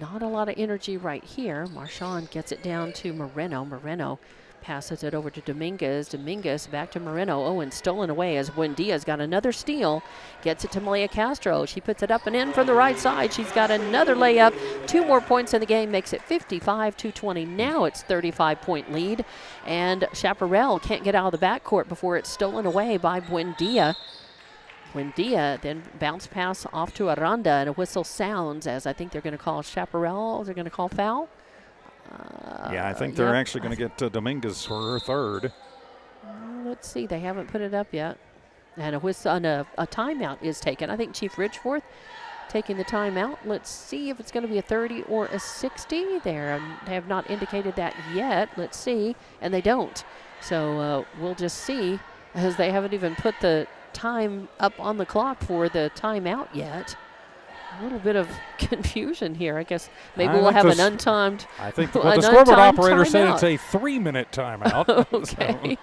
Speaker 1: not a lot of energy right here. Marchand gets it down to Moreno. Moreno Passes it over to Dominguez. Dominguez back to Moreno. Oh, and stolen away as Buendia's got another steal. Gets it to Malaya Castro. She puts it up and in from the right side. She's got another layup. 2 more points in the game. Makes it 55-20. Now it's 35-point lead. And Chaparral can't get out of the backcourt before it's stolen away by Buendia. Buendia then bounce pass off to Aranda, and a whistle sounds as I think they're going to call Chaparral. They're going to call foul.
Speaker 2: Yeah, I think they're actually going to get Dominguez for her third.
Speaker 1: Let's see. They haven't put it up yet. And a whistle and a timeout is taken. I think Chief Ridgeforth taking the timeout. Let's see if it's going to be a 30 or a 60. They have not indicated that yet. Let's see. And they don't. So we'll just see, as they haven't even put the time up on the clock for the timeout yet. A little bit of confusion here. I guess maybe we'll have an untimed.
Speaker 2: I think the scoreboard operator said it's a 3-minute timeout.
Speaker 1: Okay.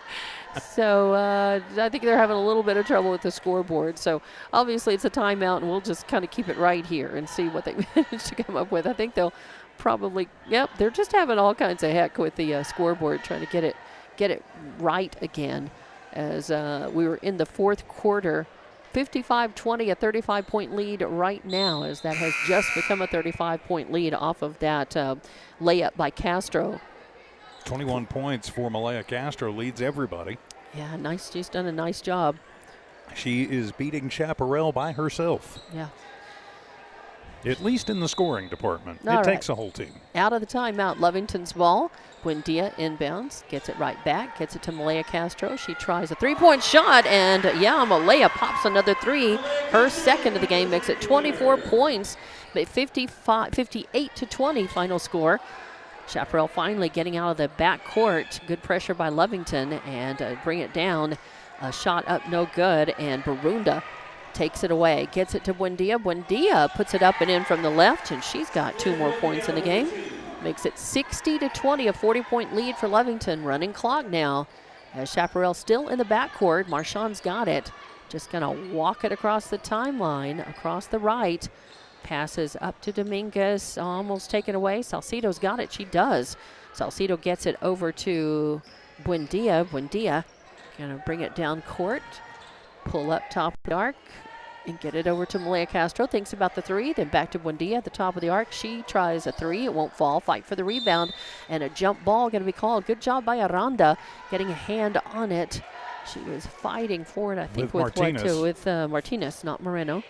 Speaker 1: So I think they're having a little bit of trouble with the scoreboard. So obviously it's a timeout, and we'll just kind of keep it right here and see what they manage to come up with. I think they'll probably, they're just having all kinds of heck with the scoreboard, trying to get it right again. As we were in the fourth quarter. 55-20, a 35-point lead right now, as that has just become a 35-point lead off of that layup by Castro.
Speaker 2: 21 points for Malaya Castro, leads everybody.
Speaker 1: Yeah, nice. She's done a nice job.
Speaker 2: She is beating Chaparral by herself.
Speaker 1: Yeah.
Speaker 2: At least in the scoring department.
Speaker 1: All
Speaker 2: it takes a whole team.
Speaker 1: Out of the timeout, Lovington's ball. Buendia inbounds, gets it right back, gets it to Malaya Castro. She tries a 3-point shot, and Malaya pops another 3. Her second of the game, makes it 24 points, 58-20 final score. Chaparral finally getting out of the backcourt. Good pressure by Lovington, and bring it down. A shot up, no good, and Barunda takes it away, gets it to Buendia. Buendia puts it up and in from the left, and she's got 2 more points in the game. Makes it 60-20, a 40-point lead for Lovington. Running clock now, as Chaparral still in the backcourt. Marchand's got it. Just going to walk it across the timeline, across the right. Passes up to Dominguez, almost taken away. Salcido's got it. She does. Salcido gets it over to Buendia. Buendia going to bring it down court. Pull up top of the arc and get it over to Malaya Castro. Thinks about the 3, then back to Buendia at the top of the arc. She tries a 3. It won't fall. Fight for the rebound, and a jump ball going to be called. Good job by Aranda getting a hand on it. She was fighting for it, I think, with Martinez, not Moreno.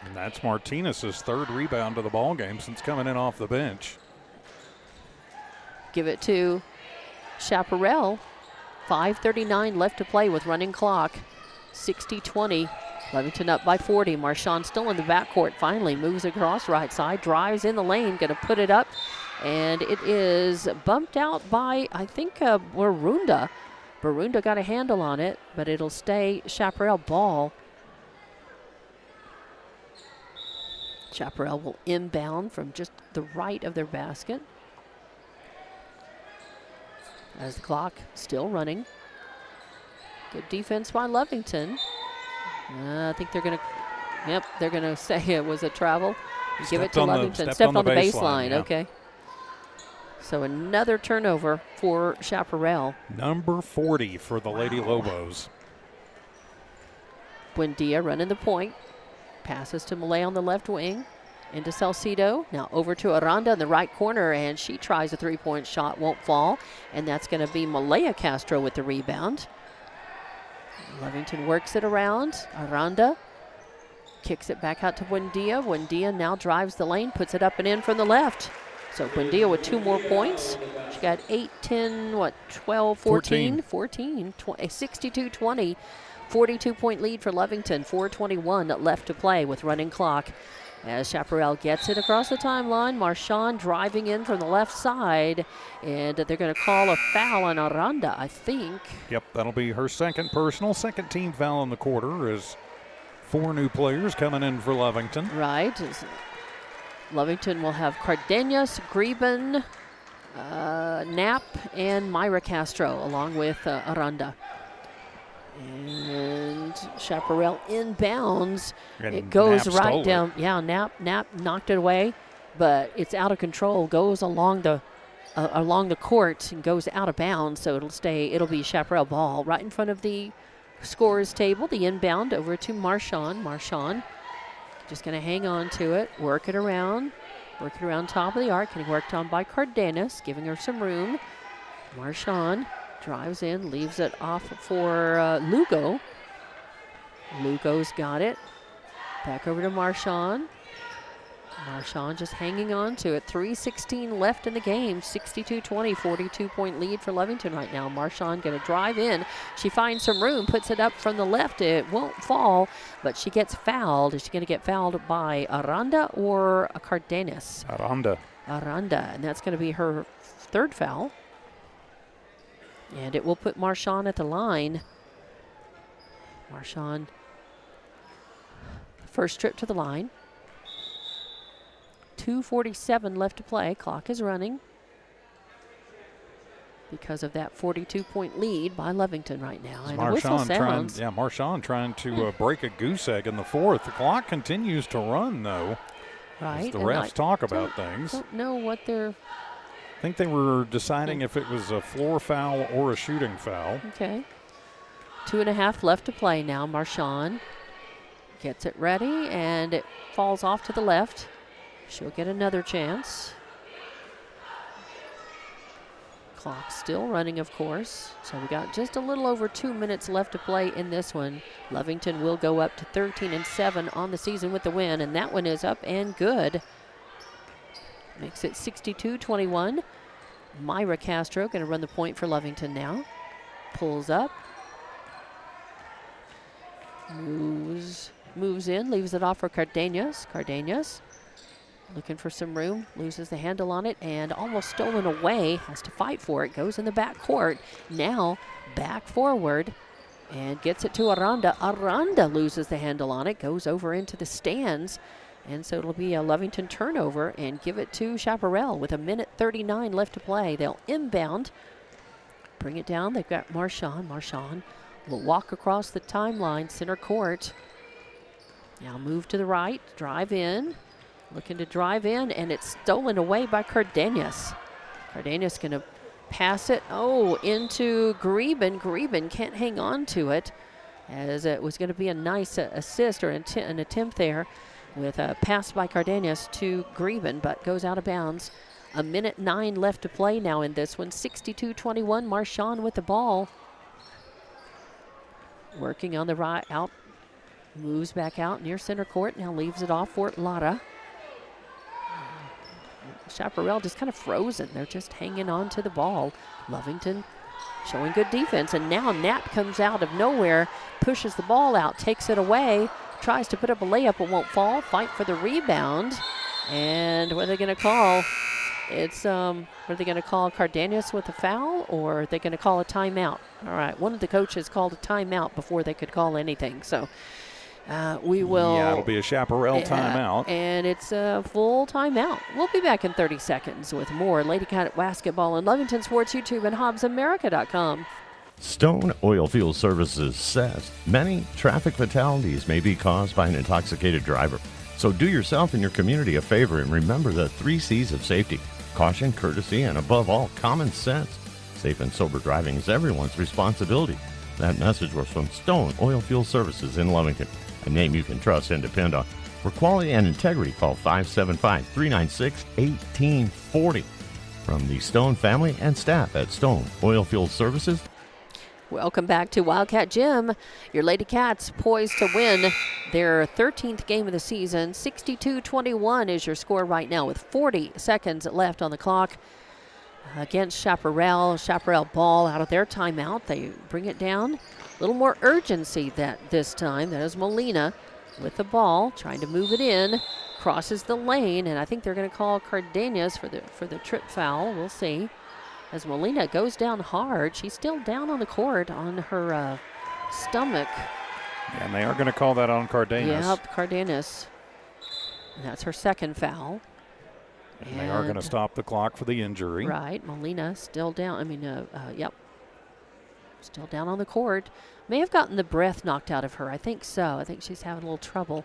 Speaker 2: And that's Martinez's 3rd rebound of the ball game since coming in off the bench.
Speaker 1: Give it to Chaparral. 5:39 left to play with running clock. 60-20. Lovington up by 40. Marchand still in the backcourt. Finally moves across right side. Drives in the lane. Going to put it up. And it is bumped out by, I think, Barunda. Barunda got a handle on it, but it'll stay Chaparral ball. Chaparral will inbound from just the right of their basket. As the clock still running. Good defense by Lovington. I think they're going to say it was a travel. Give it to Lovington. Stepped on the baseline. Yeah. Okay. So another turnover for Chaparral.
Speaker 2: Number 40 for the Lady Lobos.
Speaker 1: Buendia running the point. Passes to Malay on the left wing. Into Salcido. Now over to Aranda in the right corner, and she tries a 3-point shot. Won't fall. And that's going to be Malaya Castro with the rebound. Lovington works it around. Aranda kicks it back out to Buendia. Buendia now drives the lane, puts it up and in from the left. So Buendia with 2 more points. She got 8, 10, 12, 14. 62-20. 42-point lead for Lovington. 4:21 left to play with running clock. As Chaparral gets it across the timeline, Marchand driving in from the left side, and they're going to call a foul on Aranda, I think.
Speaker 2: Yep, that'll be her second personal, second team foul in the quarter, as 4 new players coming in for Lovington.
Speaker 1: Right. Lovington will have Cardenas, Greben, Knapp, and Myra Castro, along with Aranda. And Chaparral inbounds. And it goes
Speaker 2: Knapp
Speaker 1: right down. Yeah, Knapp knocked it away, but it's out of control. Goes along the along the court and goes out of bounds, so it'll be Chaparral ball right in front of the scorer's table. The inbound over to Marchand. Marchand just going to hang on to it, work it around top of the arc, getting worked on by Cardenas, giving her some room. Marchand drives in, leaves it off for Lugo. Lugo's got it. Back over to Marchand. Marchand just hanging on to it. 3:16 left in the game. 62-20, 42-point lead for Lovington right now. Marchand going to drive in. She finds some room, puts it up from the left. It won't fall, but she gets fouled. Is she going to get fouled by Aranda or a Cardenas?
Speaker 2: Aranda,
Speaker 1: and that's going to be her third foul. And it will put Marchand at the line. Marchand, first trip to the line. 2:47 left to play. Clock is running because of that 42-point lead by Lovington right now. And a whistle sounds.
Speaker 2: Marchand trying to break a goose egg in the fourth. The clock continues to run, though.
Speaker 1: Right.
Speaker 2: As the refs talk about things.
Speaker 1: Don't know what they're.
Speaker 2: I think they were deciding if it was a floor foul or a shooting foul.
Speaker 1: Okay. 2.5 left to play now. Marchand gets it ready, and it falls off to the left. She'll get another chance. Clock still running, of course. So we got just a little over 2 minutes left to play in this one. Lovington will go up to 13-7 on the season with the win, and that one is up and good. Makes it 62-21. Myra Castro going to run the point for Lovington now. Pulls up. Moves in, leaves it off for Cardenas. Cardenas looking for some room, loses the handle on it, and almost stolen away, has to fight for it, goes in the back court, now back forward, and gets it to Aranda. Aranda loses the handle on it, goes over into the stands, and so it'll be a Lovington turnover and give it to Chaparral with 1:39 left to play. They'll inbound, bring it down. They've got Marchand. Marchand will walk across the timeline, center court. Now move to the right, drive in. Looking to drive in, and it's stolen away by Cardenas. Cardenas going to pass it, into Greben. Greben can't hang on to it, as it was going to be a nice assist or an attempt there with a pass by Cardenas to Greben, but goes out of bounds. 1:09 left to play now in this one. 62-21, Marchand with the ball. Working on the right, out, moves back out near center court, now leaves it off for Lara. Chaparral just kind of frozen. They're just hanging on to the ball. Lovington showing good defense, and now Knapp comes out of nowhere, pushes the ball out, takes it away, tries to put up a layup, but won't fall. Fight for the rebound, and what are they going to call? It's are they going to call Cardenas with a foul, or are they going to call a timeout? All right, one of the coaches called a timeout before they could call anything, so we will.
Speaker 2: Yeah, it'll be a Chaparral timeout.
Speaker 1: And it's a full timeout. We'll be back in 30 seconds with more Lady Cat basketball on Lovington Sports YouTube and HobbsAmerica.com.
Speaker 9: Stone Oilfield Services says many traffic fatalities may be caused by an intoxicated driver. So do yourself and your community a favor and remember the 3 C's of safety: caution, courtesy, and above all, common sense. Safe and sober driving is everyone's responsibility. That message was from Stone Oilfield Services in Lovington, a name you can trust and depend on. For quality and integrity, call 575-396-1840. From the Stone family and staff at Stone Oilfield Services.
Speaker 1: Welcome back to Wildcat Gym. Your Lady Cats poised to win their 13th game of the season. 62-21 is your score right now with 40 seconds left on the clock. Against Chaparral. Chaparral ball out of their timeout. They bring it down. A little more urgency this time. That is Molina with the ball, trying to move it in. Crosses the lane, and I think they're going to call Cardenas for the trip foul. We'll see. As Molina goes down hard, she's still down on the court on her stomach.
Speaker 2: And they are going to call that on Cardenas.
Speaker 1: Yep, Cardenas. And that's her second foul.
Speaker 2: And they are going to stop the clock for the injury.
Speaker 1: Right, Molina still down. Still down on the court. May have gotten the breath knocked out of her. I think so. I think she's having a little trouble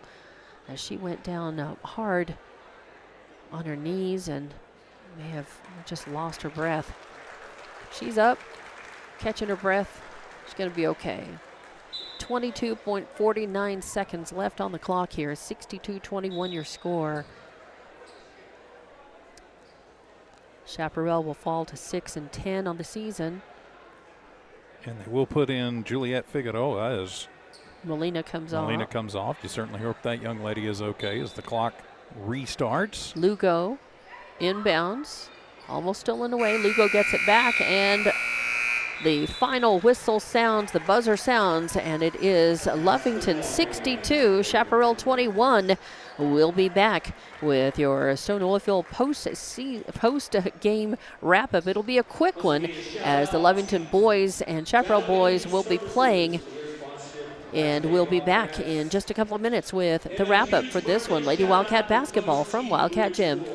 Speaker 1: as she went down hard on her knees and may have just lost her breath. She's up, catching her breath. She's going to be okay. 22.49 seconds left on the clock here. 62-21 your score. Chaparral will fall to 6-10 on the season.
Speaker 2: And they will put in Juliet Figueroa as
Speaker 1: Molina comes off.
Speaker 2: You certainly hope that young lady is okay as the clock restarts.
Speaker 1: Lugo inbounds, almost stolen away. Lugo gets it back, and the final whistle sounds, the buzzer sounds, and it is Lovington 62, Chaparral 21. We'll be back with your Stone Oilfield post-game wrap-up. It'll be a quick one as the Lovington boys and Chaparral boys will be playing. And we'll be back in just a couple of minutes with the wrap-up for this one. Lady Wildcat basketball from Wildcat Gym.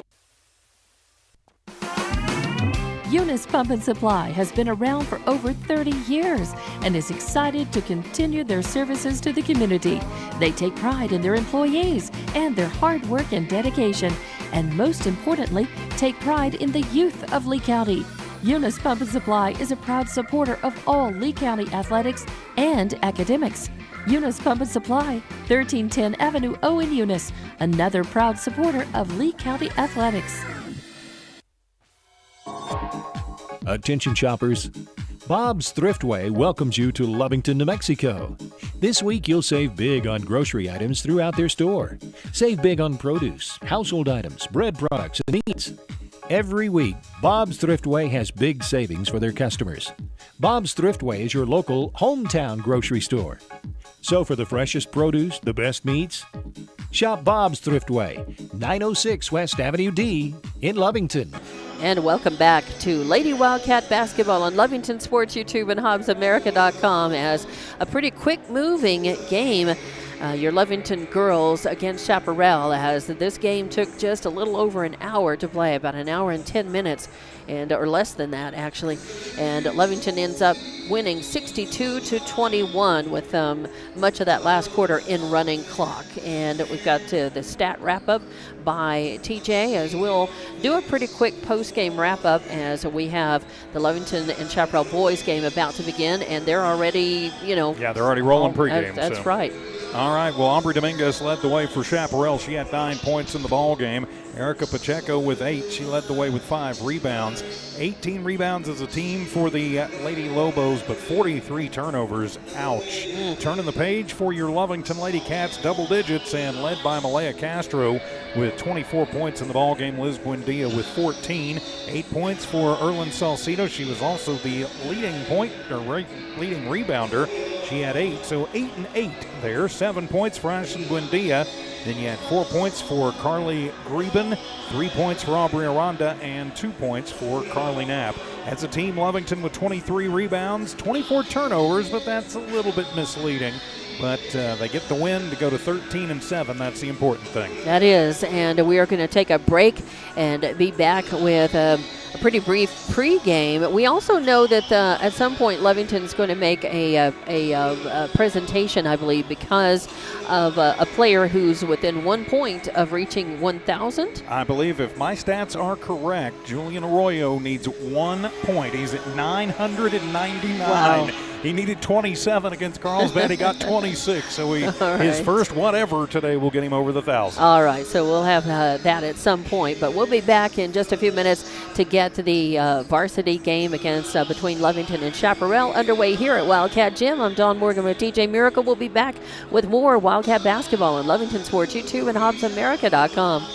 Speaker 3: Eunice Pump and Supply has been around for over 30 years and is excited to continue their services to the community. They take pride in their employees and their hard work and dedication, and most importantly, take pride in the youth of Lee County. Eunice Pump and Supply is a proud supporter of all Lee County athletics and academics. Eunice Pump and Supply, 1310 Avenue O in Eunice, another proud supporter of Lee County athletics.
Speaker 4: Attention shoppers, Bob's Thriftway welcomes you to Lovington, New Mexico. This week you'll save big on grocery items throughout their store. Save big on produce, household items, bread products, and meats. Every week, Bob's Thriftway has big savings for their customers. Bob's Thriftway is your local hometown grocery store. So for the freshest produce, the best meats, shop Bob's Thriftway, 906 West Avenue D in Lovington.
Speaker 1: And welcome back to Lady Wildcat basketball on Lovington Sports YouTube and HobbsAmerica.com as a pretty quick-moving game. Your Lovington girls against Chaparral, as this game took just a little over an hour to play, about an hour and 10 minutes, or less than that actually. And Lovington ends up winning 62-21 with much of that last quarter in running clock. And we've got the stat wrap-up by TJ, as we'll do a pretty quick post-game wrap-up as we have the Lovington and Chaparral boys game about to begin, and they're already,
Speaker 2: Yeah, they're already rolling pregame.
Speaker 1: That's right.
Speaker 2: All right, well, Aubrey Dominguez led the way for Chaparral. She had 9 points in the ball game. Erica Pacheco with 8. She led the way with 5 rebounds. 18 rebounds as a team for the Lady Lobos, but 43 turnovers. Ouch. Turning the page for your Lovington Lady Cats, double digits, and led by Malaya Castro with 24 points in the ball game. Liz Buendia with 14. 8 points for Erlyn Salcido. She was also the leading rebounder. She had 8, so 8 and 8 there. 7 points for Ashley Buendia. Then you had 4 points for Carly Greben, 3 points for Aubrey Aranda, and 2 points for Carly Knapp. As a team, Lovington with 23 rebounds, 24 turnovers, but that's a little bit misleading. But they get the win to go to 13-7. That's the important thing.
Speaker 1: That is, and we are going to take a break and be back with a pretty brief pregame. We also know that at some point Lovington's going to make a presentation, I believe, because of a player who's within 1 point of reaching 1,000.
Speaker 2: I believe if my stats are correct, Julian Arroyo needs 1 point. He's at 999.
Speaker 1: Wow.
Speaker 2: He needed 27 against Carlsbad. He got 26, so his
Speaker 1: right.
Speaker 2: first whatever today will get him over the 1,000.
Speaker 1: All right, so we'll have that at some point, but we'll be back in just a few minutes to get to the varsity game against between Lovington and Chaparral underway here at Wildcat Gym. I'm Dawn Morgan with TJ Miracle. We'll be back with more Wildcat basketball on Lovington Sports YouTube and HobbsAmerica.com.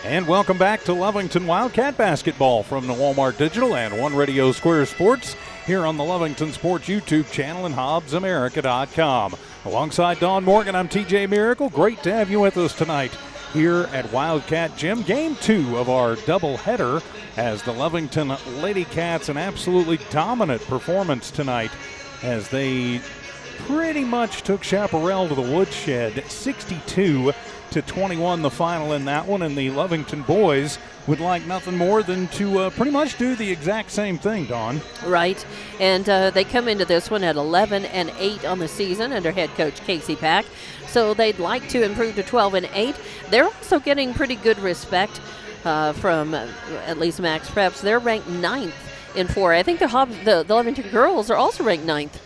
Speaker 2: And welcome back to Lovington Wildcat basketball from the Walmart Digital and One Radio Square Sports here on the Lovington Sports YouTube channel and HobbsAmerica.com. Alongside Dawn Morgan, I'm TJ Miracle. Great to have you with us tonight here at Wildcat Gym. Game 2 of our doubleheader as the Lovington Lady Cats, an absolutely dominant performance tonight as they pretty much took Chaparral to the woodshed. 62-21 the final in that one, and the Lovington boys would like nothing more than to pretty much do the exact same thing, Dawn.
Speaker 1: Right, and they come into this one at 11-8 on the season under head coach Casey Pack, so they'd like to improve to 12-8. They're also getting pretty good respect from at least Max Preps. They're ranked 9th in 4A. I think the Lovington girls are also ranked 9th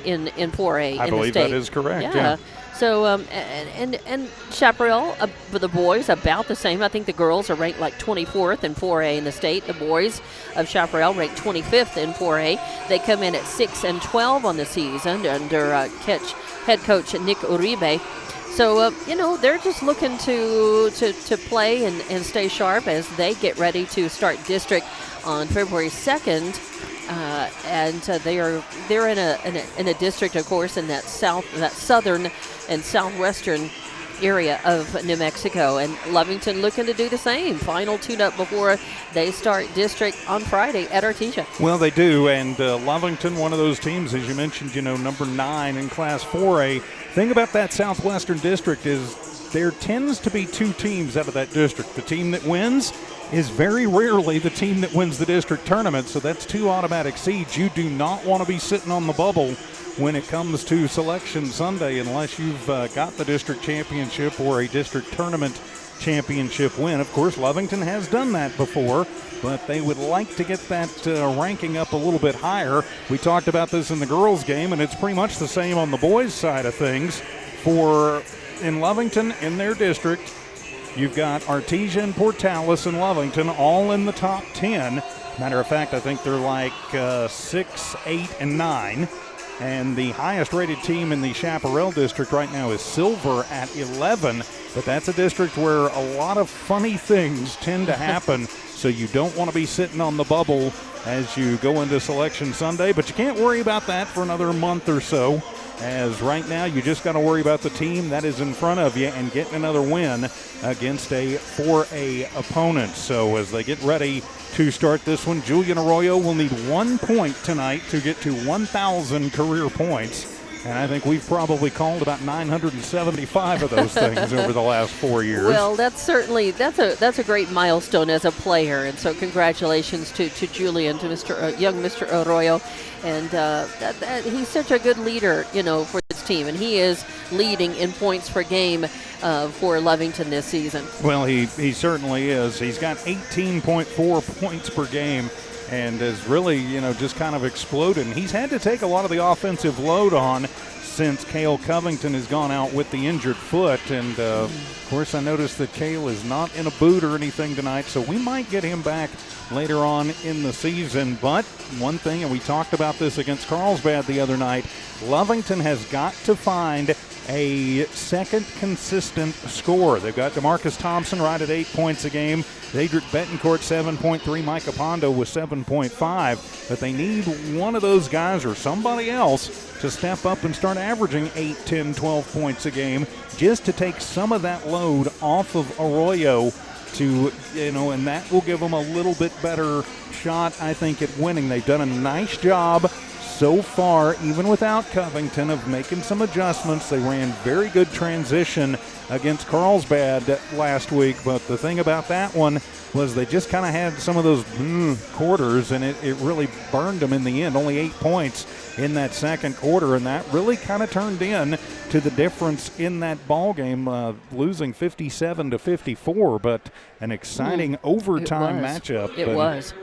Speaker 1: in 4A
Speaker 2: I
Speaker 1: in the
Speaker 2: believe
Speaker 1: state.
Speaker 2: that is correct, yeah.
Speaker 1: So, and Chaparral, the boys, about the same. I think the girls are ranked like 24th in 4A in the state. The boys of Chaparral ranked 25th in 4A. They come in at 6-12 on the season under head coach Nick Uribe. So, they're just looking to play and stay sharp as they get ready to start district on February 2nd. They're in a district, of course, in that southern and southwestern area of New Mexico, and Lovington looking to do the same. Final tune-up before they start district on Friday at Artesia.
Speaker 2: Well, they do, and Lovington, one of those teams, as you mentioned, number 9 in Class 4A. Thing about that southwestern district is there tends to be 2 teams out of that district. The team that wins is very rarely the team that wins the district tournament, so that's 2 automatic seeds. You do not want to be sitting on the bubble when it comes to Selection Sunday unless you've got the district championship or a district tournament championship win. Of course, Lovington has done that before, but they would like to get that ranking up a little bit higher. We talked about this in the girls' game, and it's pretty much the same on the boys' side of things. In Lovington, in their district, you've got Artesia and Portales and Lovington all in the top 10. Matter of fact, I think they're like 6, 8, and 9. And the highest rated team in the Chaparral district right now is Silver at 11. But that's a district where a lot of funny things tend to happen. So you don't want to be sitting on the bubble as you go into Selection Sunday. But you can't worry about that for another month or so, as right now you just got to worry about the team that is in front of you and getting another win against a 4A opponent. So as they get ready to start this one, Julian Arroyo will need 1 point tonight to get to 1,000 career points. And I think we've probably called about 975 of those things over the last 4 years.
Speaker 1: Well, that's a great milestone as a player, and so congratulations to Julian, to young Mr. Arroyo, and he's such a good leader, for this team, and he is leading in points per game for Lovington this season.
Speaker 2: Well, he certainly is. He's got 18.4 points per game, and is really, just kind of exploded. And he's had to take a lot of the offensive load on since Cale Covington has gone out with the injured foot. And, of course, I noticed that Cale is not in a boot or anything tonight, so we might get him back later on in the season. But one thing, and we talked about this against Carlsbad the other night, Lovington has got to find a second consistent score. They've got DeMarcus Thompson right at 8 points a game. Dadrick Betancourt 7.3. Micah Pondo with 7.5. But they need one of those guys or somebody else to step up and start averaging 8, 10, 12 points a game just to take some of that load off of Arroyo to, and that will give them a little bit better shot, I think, at winning. They've done a nice job so far, even without Covington, of making some adjustments. They ran very good transition against Carlsbad last week, but the thing about that one was they just kind of had some of those quarters, and it really burned them in the end. Only 8 points in that second quarter, and that really kind of turned in to the difference in that ball game, losing 57-54, but an exciting overtime matchup.
Speaker 1: It was.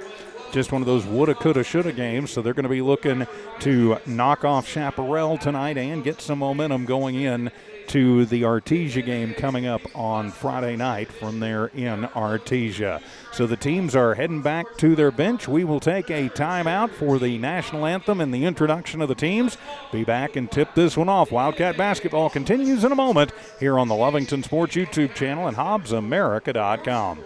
Speaker 2: just one of those woulda, coulda, shoulda games. So they're going to be looking to knock off Chaparral tonight and get some momentum going in to the Artesia game coming up on Friday night from there in Artesia. So the teams are heading back to their bench. We will take a timeout for the national anthem and the introduction of the teams. Be back and tip this one off. Wildcat basketball continues in a moment here on the Lovington Sports YouTube channel and HobbsAmerica.com.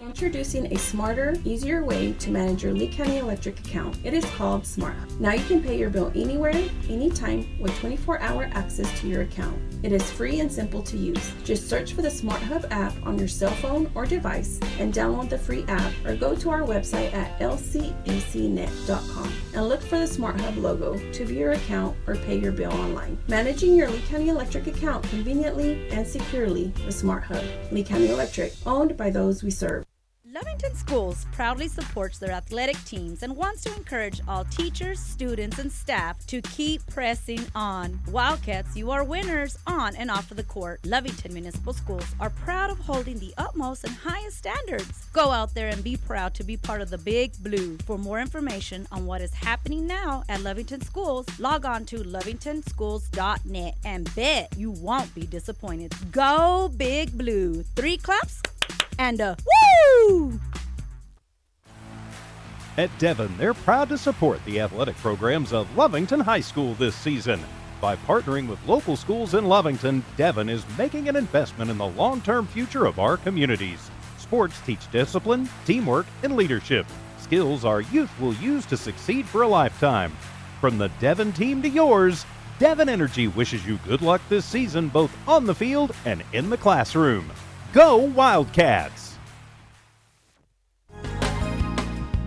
Speaker 5: Introducing a smarter, easier way to manage your Lee County Electric account. It is called SmartHub. Now you can pay your bill anywhere, anytime with 24-hour access to your account. It is free and simple to use. Just search for the SmartHub app on your cell phone or device and download the free app, or go to our website at lcecnet.com and look for the SmartHub logo to view your account or pay your bill online. Managing your Lee County Electric account conveniently and securely with SmartHub. Lee County Electric, owned by those we serve.
Speaker 6: Lovington Schools proudly supports their athletic teams and wants to encourage all teachers, students, and staff to keep pressing on. Wildcats, you are winners on and off of the court. Lovington Municipal Schools are proud of holding the utmost and highest standards. Go out there and be proud to be part of the Big Blue. For more information on what is happening now at Lovington Schools, log on to lovingtonschools.net and bet you won't be disappointed. Go Big Blue. 3 claps and a woo!
Speaker 7: At Devon, they're proud to support the athletic programs of Lovington High School this season. By partnering with local schools in Lovington, Devon is making an investment in the long-term future of our communities. Sports teach discipline, teamwork, and leadership, skills our youth will use to succeed for a lifetime. From the Devon team to yours, Devon Energy wishes you good luck this season, both on the field and in the classroom. Go Wildcats!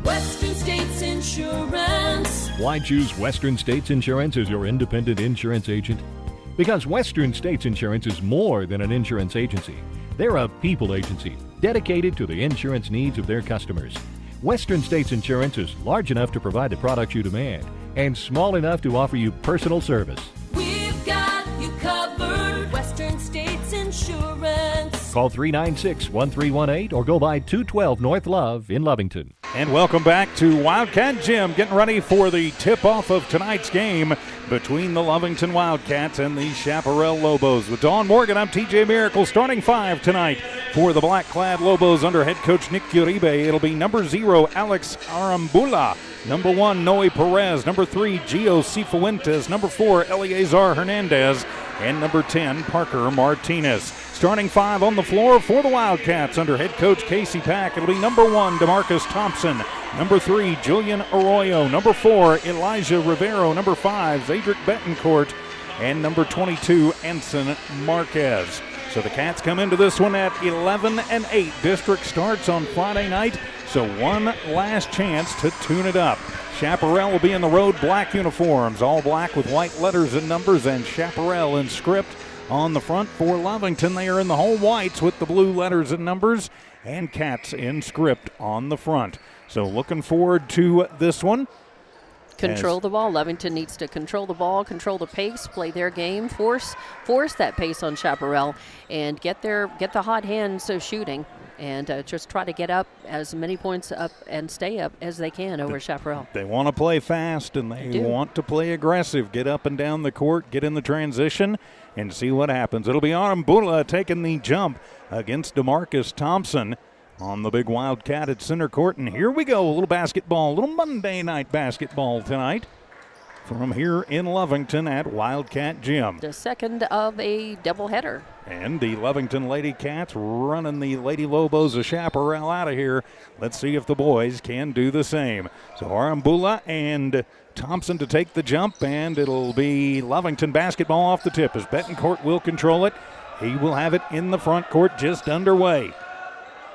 Speaker 8: Western States Insurance.
Speaker 4: Why choose Western States Insurance as your independent insurance agent? Because Western States Insurance is more than an insurance agency. They're a people agency dedicated to the insurance needs of their customers. Western States Insurance is large enough to provide the products you demand and small enough to offer you personal service.
Speaker 8: We've got you covered. Western States Insurance.
Speaker 4: Call 396-1318 or go by 212 North Love in Lovington.
Speaker 2: And welcome back to Wildcat Gym, getting ready for the tip-off of tonight's game between the Lovington Wildcats and the Chaparral Lobos. With Dawn Morgan, I'm TJ Miracle, starting 5 tonight for the black-clad Lobos under head coach Nick Uribe. It'll be number 0, Alex Arambula. Number 1, Noe Perez. Number 3, Gio Cifuentes. Number 4, Eleazar Hernandez. And number 10, Parker Martinez. Starting 5 on the floor for the Wildcats under head coach Casey Pack. It'll be number 1, DeMarcus Thompson. Number 3, Julian Arroyo. Number 4, Elijah Rivero. Number 5, Zadrick Betancourt. And number 22, Ensign Marquez. So the Cats come into this one at 11-8. District starts on Friday night, so one last chance to tune it up. Chaparral will be in the road black uniforms, all black with white letters and numbers, and Chaparral in script on the front. For Lovington, they are in the home whites with the blue letters and numbers, and Cats in script on the front. So looking forward to this one.
Speaker 1: Control the ball. Lovington needs to control the ball, control the pace, play their game, force that pace on Chaparral, and get the hot hands shooting, and just try to get up as many points up and stay up as they can over Chaparral.
Speaker 2: They want to play fast, and they want to play aggressive. Get up and down the court, get in the transition, and see what happens. It'll be Arambula taking the jump against DeMarcus Thompson on the big Wildcat at center court. And here we go, a little basketball, a little Monday night basketball tonight from here in Lovington at Wildcat Gym.
Speaker 1: The second of a doubleheader.
Speaker 2: And the Lovington Lady Cats running the Lady Lobos of Chaparral out of here. Let's see if the boys can do the same. So Arambula and Thompson to take the jump, and it'll be Lovington basketball off the tip as Betancourt will control it. He will have it in the front court, just underway.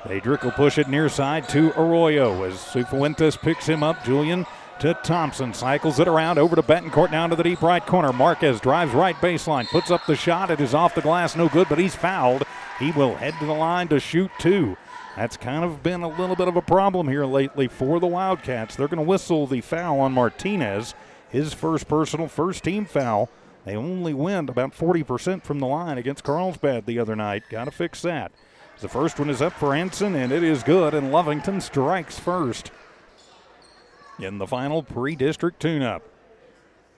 Speaker 2: Adric will push it near side to Arroyo as Cifuentes picks him up. Julian to Thompson, cycles it around over to Betancourt, down to the deep right corner. Marquez drives right baseline, puts up the shot. It is off the glass, no good, but he's fouled. He will head to the line to shoot 2. That's kind of been a little bit of a problem here lately for the Wildcats. They're going to whistle the foul on Martinez, his first personal, first team foul. They only went about 40% from the line against Carlsbad the other night. Got to fix that. The first one is up for Ensign, and it is good, and Lovington strikes first. in the final pre-district tune-up.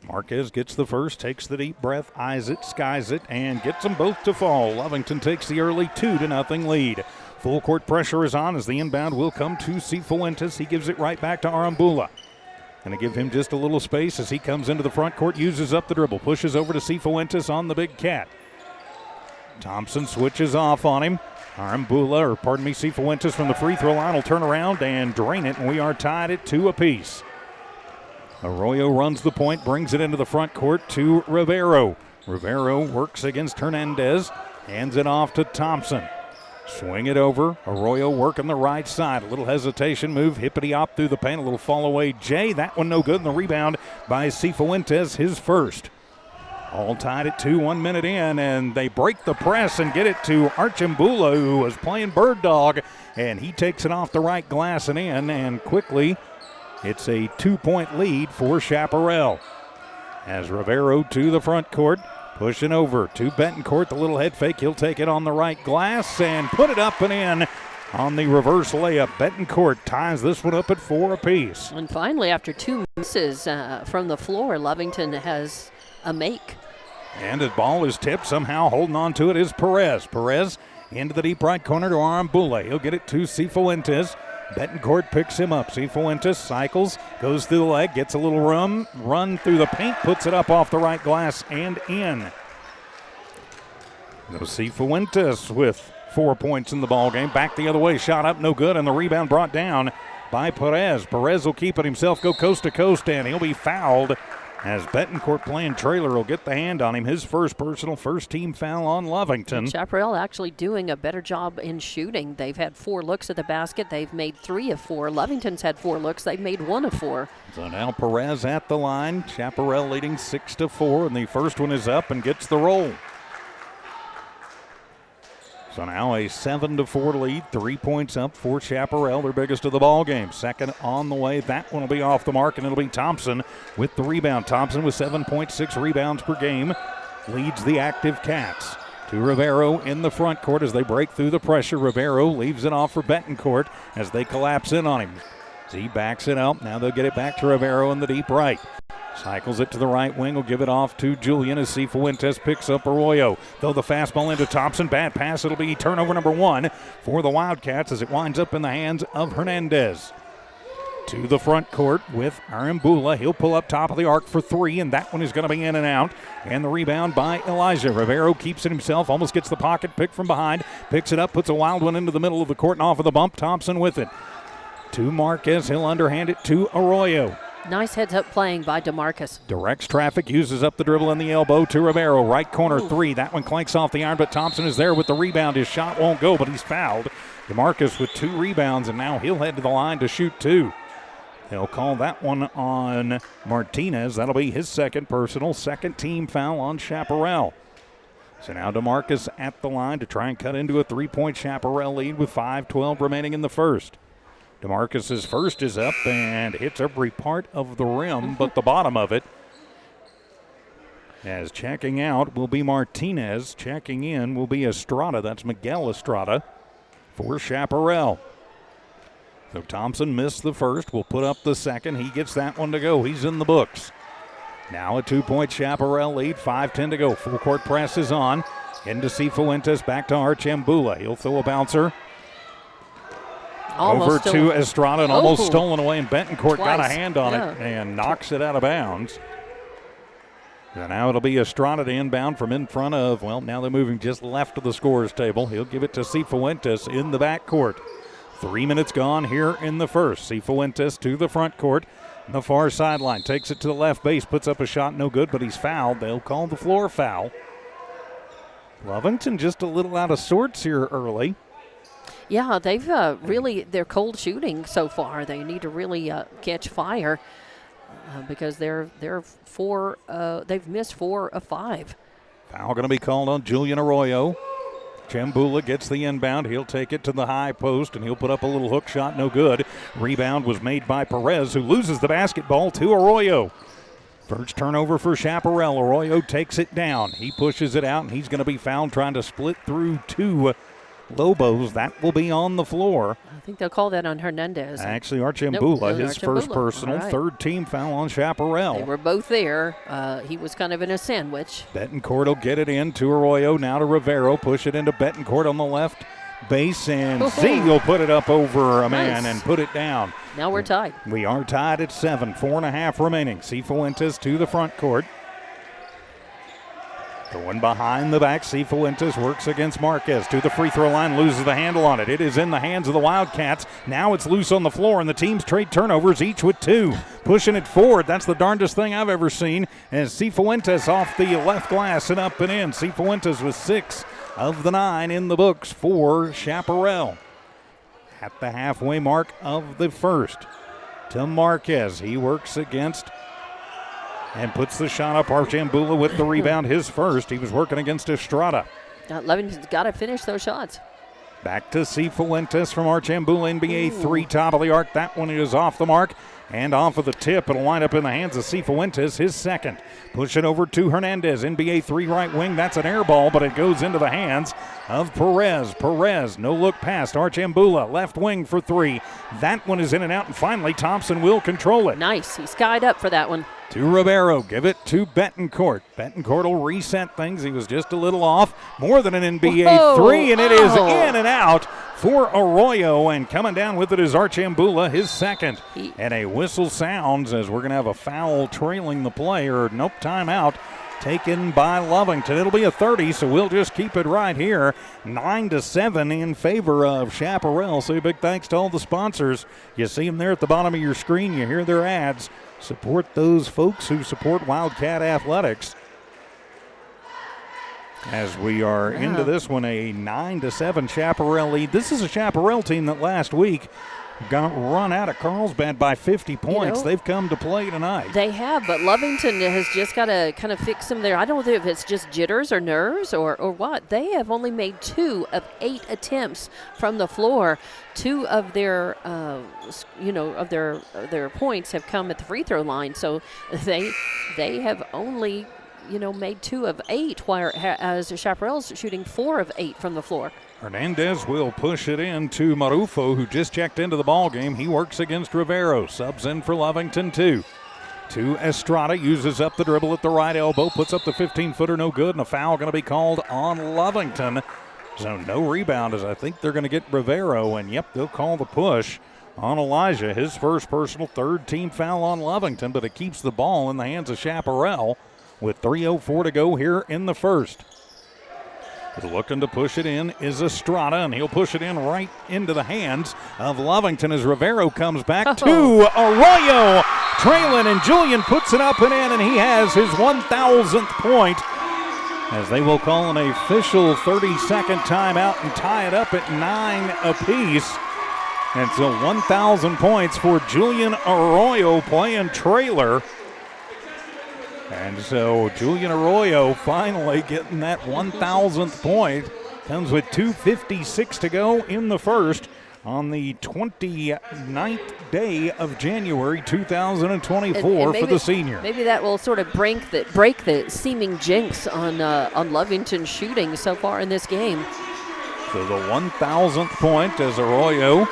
Speaker 2: Marquez gets the first, takes the deep breath, eyes it, skies it, and gets them both to fall. Lovington takes the early 2-0 lead. Full court pressure is on as the inbound will come to Cifuentes. He gives it right back to Arambula. Going to give him just a little space as he comes into the front court, uses up the dribble, pushes over to Cifuentes on the big cat. Thompson switches off on him. Cifuentes from the free throw line will turn around and drain it, and we are tied at 2 apiece. Arroyo runs the point, brings it into the front court to Rivero. Rivero works against Hernandez, hands it off to Thompson. Swing it over. Arroyo working the right side. A little hesitation move. Hippity-hop through the paint. A little fall away. Jay, that one no good. And the rebound by Cifuentes, his first. All tied at 2, 1 minute in, and they break the press and get it to Archambula, who was playing bird dog, and he takes it off the right glass and in, and quickly it's a 2-point lead for Chaparral. As Rivero to the front court. Pushing over to Betancourt, the little head fake. He'll take it on the right glass and put it up and in on the reverse layup. Betancourt ties this one up at 4 apiece.
Speaker 1: And finally, after 2 misses from the floor, Lovington has a make.
Speaker 2: And the ball is tipped. Somehow holding on to it is Perez. Perez into the deep right corner to Arambula. He'll get it to Cifuentes. Betancourt picks him up. Cifuentes cycles, goes through the leg, gets a little run through the paint, puts it up off the right glass and in. Cifuentes with 4 points in the ball game. Back the other way, shot up, no good, and the rebound brought down by Perez. Perez will keep it himself, go coast to coast, and he'll be fouled as Betancourt playing trailer will get the hand on him. His first personal, first team foul on Lovington.
Speaker 1: Chaparral actually doing a better job in shooting. They've had 4 looks at the basket. They've made 3 of 4. Lovington's had 4 looks. They've made 1 of 4.
Speaker 2: So now Perez at the line. Chaparral leading 6-4, and the first one is up and gets the roll. So now a 7-4 lead, 3 points up for Chaparral, their biggest of the ball game. Second on the way, that one will be off the mark, and it'll be Thompson with the rebound. Thompson with 7.6 rebounds per game leads the active Cats. To Rivero in the front court as they break through the pressure. Rivero leaves it off for Betancourt as they collapse in on him. He backs it up. Now they'll get it back to Rivero in the deep right. Cycles it to the right wing, will give it off to Julian as Cifuentes picks up Arroyo. Throw the fastball into Thompson, bad pass, it'll be turnover number 1 for the Wildcats as it winds up in the hands of Hernandez. To the front court with Arambula, he'll pull up top of the arc for 3, and that one is going to be in and out. And the rebound by Elijah. Rivero keeps it himself, almost gets the pocket pick from behind, picks it up, puts a wild one into the middle of the court and off of the bump. Thompson with it. To Marquez, he'll underhand it to Arroyo.
Speaker 1: Nice heads-up playing by DeMarcus.
Speaker 2: Directs traffic, uses up the dribble and the elbow to Rivero. Right corner 3. That one clanks off the iron, but Thompson is there with the rebound. His shot won't go, but he's fouled. DeMarcus with 2 rebounds, and now he'll head to the line to shoot 2. They'll call that one on Martinez. That'll be his second personal, second team foul on Chaparral. So now DeMarcus at the line to try and cut into a 3-point Chaparral lead with 5:12 remaining in the first. DeMarcus's first is up and hits every part of the rim but the bottom of it. As checking out will be Martinez. Checking in will be Estrada. That's Miguel Estrada for Chaparral. So Thompson missed the first. Will put up the second. He gets that one to go. He's in the books. Now a 2-point Chaparral lead. 5:10 to go. Full court press is on. Into Cifuentes. Back to Archambula. He'll throw a bouncer. Over to Estrada and almost stolen away, and Betancourt got a hand on it and knocks it out of bounds. And now it'll be Estrada to inbound from in front of, well, now they're moving just left of the scorer's table. He'll give it to Cifuentes in the backcourt. 3 minutes gone here in the first. Cifuentes to the front court. The far sideline takes it to the left base, puts up a shot, no good, but he's fouled. They'll call the floor foul. Lovington just a little out of sorts here early.
Speaker 1: Yeah, they've really, they're cold shooting so far. They need to really catch fire because they've missed 4 of 5.
Speaker 2: Foul going to be called on Julian Arroyo. Chambula gets the inbound. He'll take it to the high post, and he'll put up a little hook shot, no good. Rebound was made by Perez, who loses the basketball to Arroyo. First turnover for Chaparral. Arroyo takes it down. He pushes it out, and he's going to be fouled trying to split through 2 Lobos. That will be on the floor.
Speaker 1: I think they'll call that on Hernandez.
Speaker 2: Actually, Archambula, his first
Speaker 1: Archambula.
Speaker 2: personal,
Speaker 1: All right.
Speaker 2: third team foul on Chaparral.
Speaker 1: They were both there. He was kind of in a sandwich.
Speaker 2: Betancourt will get it in to Arroyo, now to Rivero, push it into Betancourt on the left base, and Z will put it up over a man and put it down.
Speaker 1: Now we're tied.
Speaker 2: We are tied at 7, 4.5 remaining. Cifuentes to the front court. Going behind the back, Cifuentes works against Marquez to the free throw line, loses the handle on it. It is in the hands of the Wildcats. Now it's loose on the floor, and the teams trade turnovers, each with 2. Pushing it forward, that's the darndest thing I've ever seen, as Cifuentes off the left glass and up and in. Cifuentes with 6 of the 9 in the books for Chaparral. At the halfway mark of the first, to Marquez. He works against and puts the shot up. Archambula with the rebound, his first. He was working against Estrada.
Speaker 1: Lovington's got to finish those shots.
Speaker 2: Back to Cifuentes from Archambula, NBA 3, top of the arc. That one is off the mark and off of the tip. It'll wind up in the hands of Cifuentes, his second. Push it over to Hernandez, NBA 3 right wing. That's an air ball, but it goes into the hands of Perez. Perez, no look past Archambula, left wing for 3. That one is in and out, and finally Thompson will control it.
Speaker 1: Nice. He skied up for that one.
Speaker 2: To Rivero, give it to Betancourt. Betancourt will reset things. He was just a little off. More than an NBA 3, and it is in and out for Arroyo. And coming down with it is Archambula, his second. And a whistle sounds as we're going to have a foul trailing the play, or nope, timeout taken by Lovington. It'll be a 30, so we'll just keep it right here. 9-7 in favor of Chaparral. Say a big thanks to all the sponsors. You see them there at the bottom of your screen. You hear their ads. Support those folks who support Wildcat Athletics. As we are into this one, a 9-7 Chaparral lead. This is a Chaparral team that last week got run out of Carlsbad by 50 points. They've come to play tonight.
Speaker 1: They have, but Lovington has just got to kind of fix them there. I don't know if it's just jitters or nerves or what. They have only made 2 of 8 attempts from the floor. 2 of their, of their points have come at the free throw line. So they have only, made 2 of 8, whereas Chaparral's shooting 4 of 8 from the floor.
Speaker 2: Hernandez will push it in to Marufo, who just checked into the ball game. He works against Rivero. Subs in for Lovington, too. To Estrada, uses up the dribble at the right elbow, puts up the 15-footer, no good, and a foul going to be called on Lovington. So no rebound, as I think they're going to get Rivero, and yep, they'll call the push on Elijah. His first personal, third team foul on Lovington, but it keeps the ball in the hands of Chaparral with 3:04 to go here in the first. Looking to push it in is Estrada, and he'll push it in right into the hands of Lovington as Rivero comes back to Arroyo. Trailing, and Julian puts it up and in, and he has his 1,000th point, as they will call an official 30-second timeout and tie it up at 9 apiece. And so 1,000 points for Julian Arroyo playing trailer. And so Julian Arroyo finally getting that 1,000th point. Comes with 2:56 to go in the first on the 29th day of January 2024 for the senior.
Speaker 1: Maybe that will sort of break the seeming jinx on Lovington shooting so far in this game.
Speaker 2: So the 1,000th point as Arroyo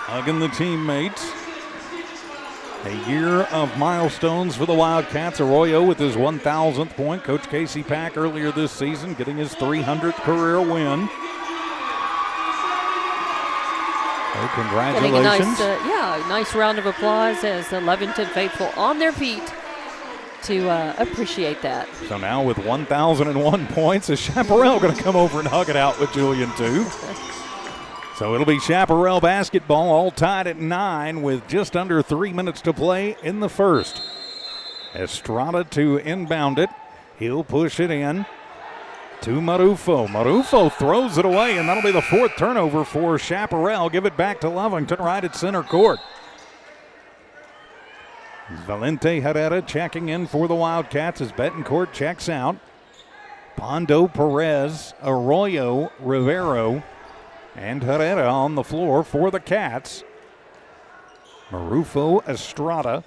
Speaker 2: hugging the teammates. A year of milestones for the Wildcats. Arroyo with his 1,000th point. Coach Casey Pack earlier this season getting his 300th career win. So congratulations.
Speaker 1: Getting a nice round of applause as the Lovington faithful on their feet to appreciate that.
Speaker 2: So now with 1,001 points, is Chaparral going to come over and hug it out with Julian too? So it'll be Chaparral basketball, all tied at 9 with just under 3 minutes to play in the first. Estrada to inbound it. He'll push it in to Marufo. Marufo throws it away, and that'll be the 4th turnover for Chaparral. Give it back to Lovington right at center court. Valente Herrera checking in for the Wildcats as Betancourt checks out. Pondo, Perez, Arroyo, Rivero, and Herrera on the floor for the Cats. Marufo, Estrada.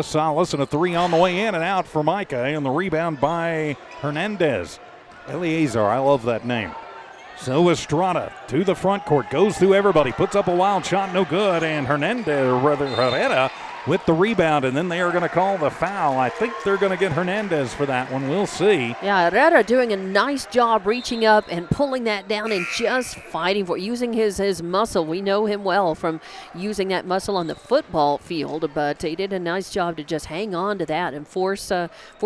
Speaker 2: Salas, and a 3 on the way in and out for Micah, and the rebound by Hernandez. Eleazar, I love that name. So Estrada to the front court, goes through everybody, puts up a wild shot, no good, and Herrera with the rebound, and then they are going to call the foul. I think they're going to get Hernandez for that one. We'll see.
Speaker 1: Yeah, Herrera doing a nice job reaching up and pulling that down and just fighting for it, using his muscle. We know him well from using that muscle on the football field, but he did a nice job to just hang on to that and force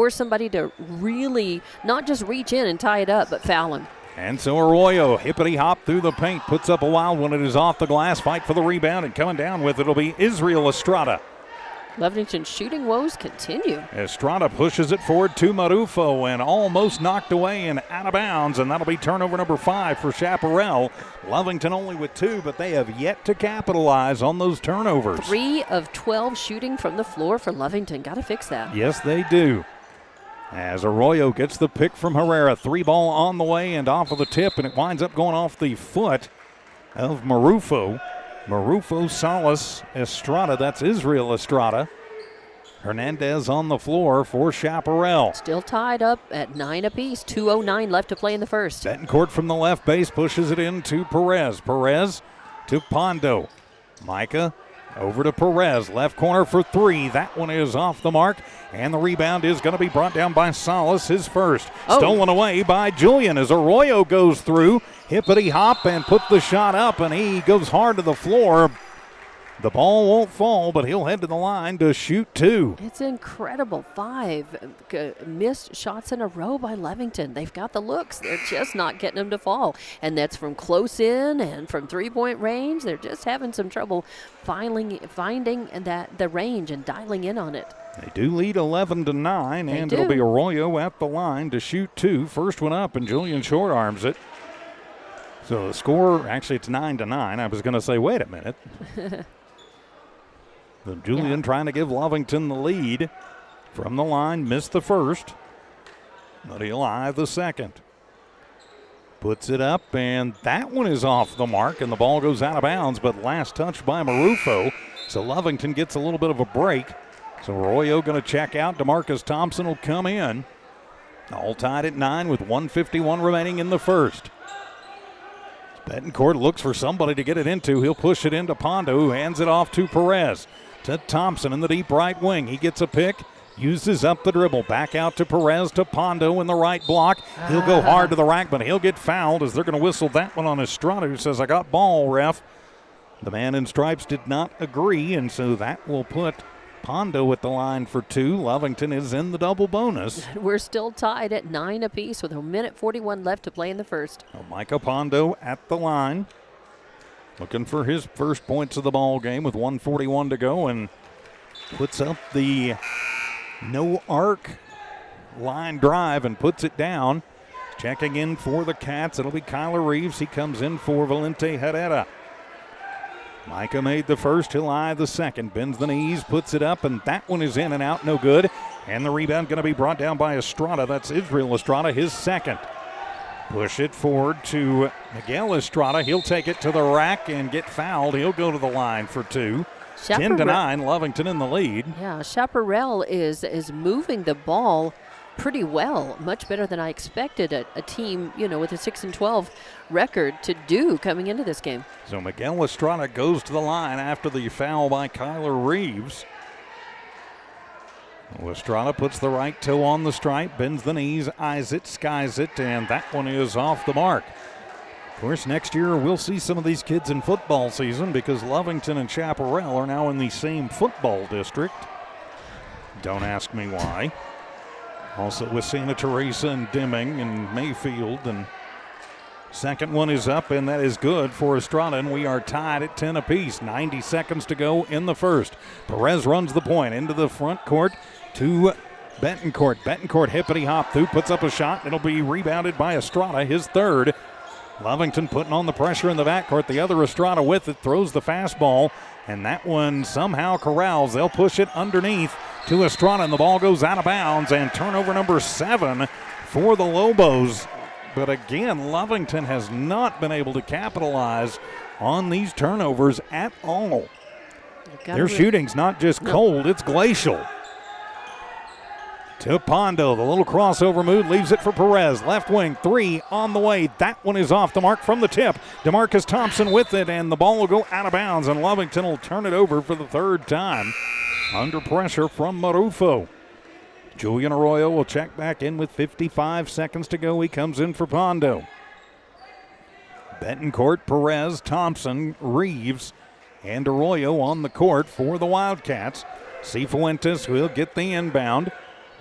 Speaker 1: somebody to really not just reach in and tie it up, but foul him.
Speaker 2: And so Arroyo, hippity hop through the paint, puts up a wild one. It is off the glass. Fight for the rebound, and coming down with it will be Israel Estrada.
Speaker 1: Lovington's shooting woes continue.
Speaker 2: Estrada pushes it forward to Marufo and almost knocked away and out of bounds, and that'll be turnover number 5 for Chaparral. Lovington only with 2, but they have yet to capitalize on those turnovers.
Speaker 1: 3 of 12 shooting from the floor for Lovington. Got to fix that.
Speaker 2: Yes, they do. As Arroyo gets the pick from Herrera. 3 ball on the way and off of the tip, and it winds up going off the foot of Marufo. Marufo, Salas, Estrada. That's Israel Estrada. Hernandez on the floor for Chaparral.
Speaker 1: Still tied up at 9 apiece. 2:09 left to play in the first.
Speaker 2: Betancourt from the left base pushes it in to Perez. Perez to Pondo. Micah over to Perez. Left corner for 3. That one is off the mark. And the rebound is going to be brought down by Salas, his first. Stolen away by Julian as Arroyo goes through. Hippity hop and put the shot up, and he goes hard to the floor. The ball won't fall, but he'll head to the line to shoot 2.
Speaker 1: It's incredible. 5 missed shots in a row by Lovington. They've got the looks. They're just not getting them to fall. And that's from close in and from 3-point range. They're just having some trouble finding the range and dialing in on it.
Speaker 2: They do lead 11-9, and it'll be Arroyo at the line to shoot 2. First one up, and Julian short arms it. So the score, actually it's 9-9. I was going to say, wait a minute. Julian trying to give Lovington the lead from the line. Missed the first, but he'll eye the second. Puts it up, and that one is off the mark, and the ball goes out of bounds, but last touch by Marufo. So Lovington gets a little bit of a break. So Arroyo going to check out. DeMarcus Thompson will come in. All tied at 9 with 1:51 remaining in the first. Betancourt looks for somebody to get it into. He'll push it into Pondo, who hands it off to Perez. To Thompson in the deep right wing. He gets a pick, uses up the dribble. Back out to Perez to Pondo in the right block. He'll go hard to the rack, but he'll get fouled as they're going to whistle that one on Estrada, who says, I got ball, ref. The man in stripes did not agree, and so that will put Pondo at the line for 2. Lovington is in the double bonus.
Speaker 1: We're still tied at 9 apiece with 1:41 left to play in the first.
Speaker 2: Micah Pondo at the line, looking for his first points of the ball game with 1:41 to go, and puts up the no arc line drive and puts it down. Checking in for the Cats, it'll be Kyler Reeves. He comes in for Valente Herrera. Micah made the first, he'll eye the second. Bends the knees, puts it up, and that one is in and out, no good. And the rebound going to be brought down by Estrada. That's Israel Estrada, his second. Push it forward to Miguel Estrada. He'll take it to the rack and get fouled. He'll go to the line for 2. 10-9, Lovington in the lead.
Speaker 1: Yeah, Chaparral is moving the ball pretty well, much better than I expected a team, with a 6-12 record to do coming into this game.
Speaker 2: So Miguel Estrada goes to the line after the foul by Kyler Reeves. Estrada puts the right toe on the stripe, bends the knees, eyes it, skies it, and that one is off the mark. Of course, next year we'll see some of these kids in football season because Lovington and Chaparral are now in the same football district. Don't ask me why. Also with Santa Teresa and Deming and Mayfield. And second one is up, and that is good for Estrada, and we are tied at 10 apiece. 90 seconds to go in the first. Perez runs the point into the front court to Betancourt. Betancourt hippity hop through, puts up a shot. It'll be rebounded by Estrada, his third. Lovington putting on the pressure in the backcourt. The other Estrada with it, throws the fastball, and that one somehow corrals. They'll push it underneath to Estrada, and the ball goes out of bounds, and turnover number 7 for the Lobos. But again, Lovington has not been able to capitalize on these turnovers at all. Their shooting's not just cold, it's glacial. to Pondo. The little crossover move leaves it for Perez. Left wing, 3 on the way. That one is off the mark from the tip. DeMarcus Thompson with it, and the ball will go out of bounds, and Lovington will turn it over for the third time. Under pressure from Marufo. Julian Arroyo will check back in with 55 seconds to go. He comes in for Pondo. Betancourt, Perez, Thompson, Reeves, and Arroyo on the court for the Wildcats. Cifuentes will get the inbound.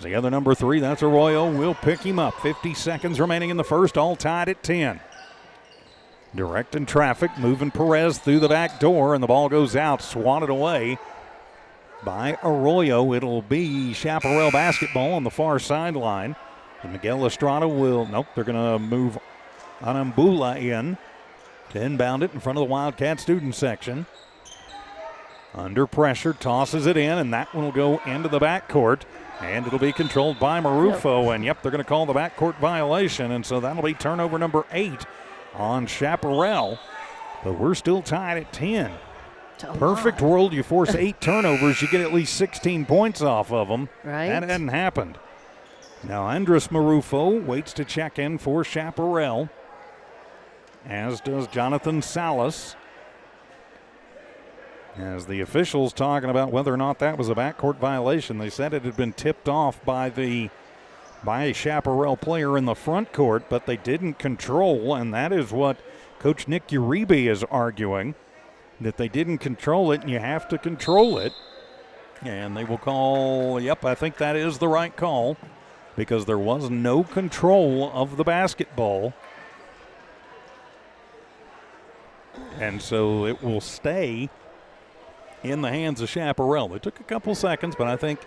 Speaker 2: The other number 3, that's Arroyo, will pick him up. 50 seconds remaining in the first, all tied at 10. Directing traffic, moving Perez through the back door, and the ball goes out, swatted away by Arroyo. It'll be Chaparral basketball on the far sideline. And Miguel Estrada will, they're going to move Anambula in to inbound it in front of the Wildcat student section. Under pressure, tosses it in, and that one will go into the backcourt. And it'll be controlled by Marufo. And, they're going to call the backcourt violation. And so that'll be turnover number 8 on Chaparral. But we're still tied at 10. Perfect world, you force 8 turnovers, you get at least 16 points off of them.
Speaker 1: Right.
Speaker 2: That hasn't happened. Now Andres Marufo waits to check in for Chaparral, as does Jonathan Salas. As the officials talking about whether or not that was a backcourt violation. They said it had been tipped off by a Chaparral player in the front court, but they didn't control, and that is what Coach Nick Uribe is arguing, that they didn't control it, and you have to control it. And they will call, I think that is the right call, because there was no control of the basketball. And so it will stay in the hands of Chaparral. It took a couple seconds, but I think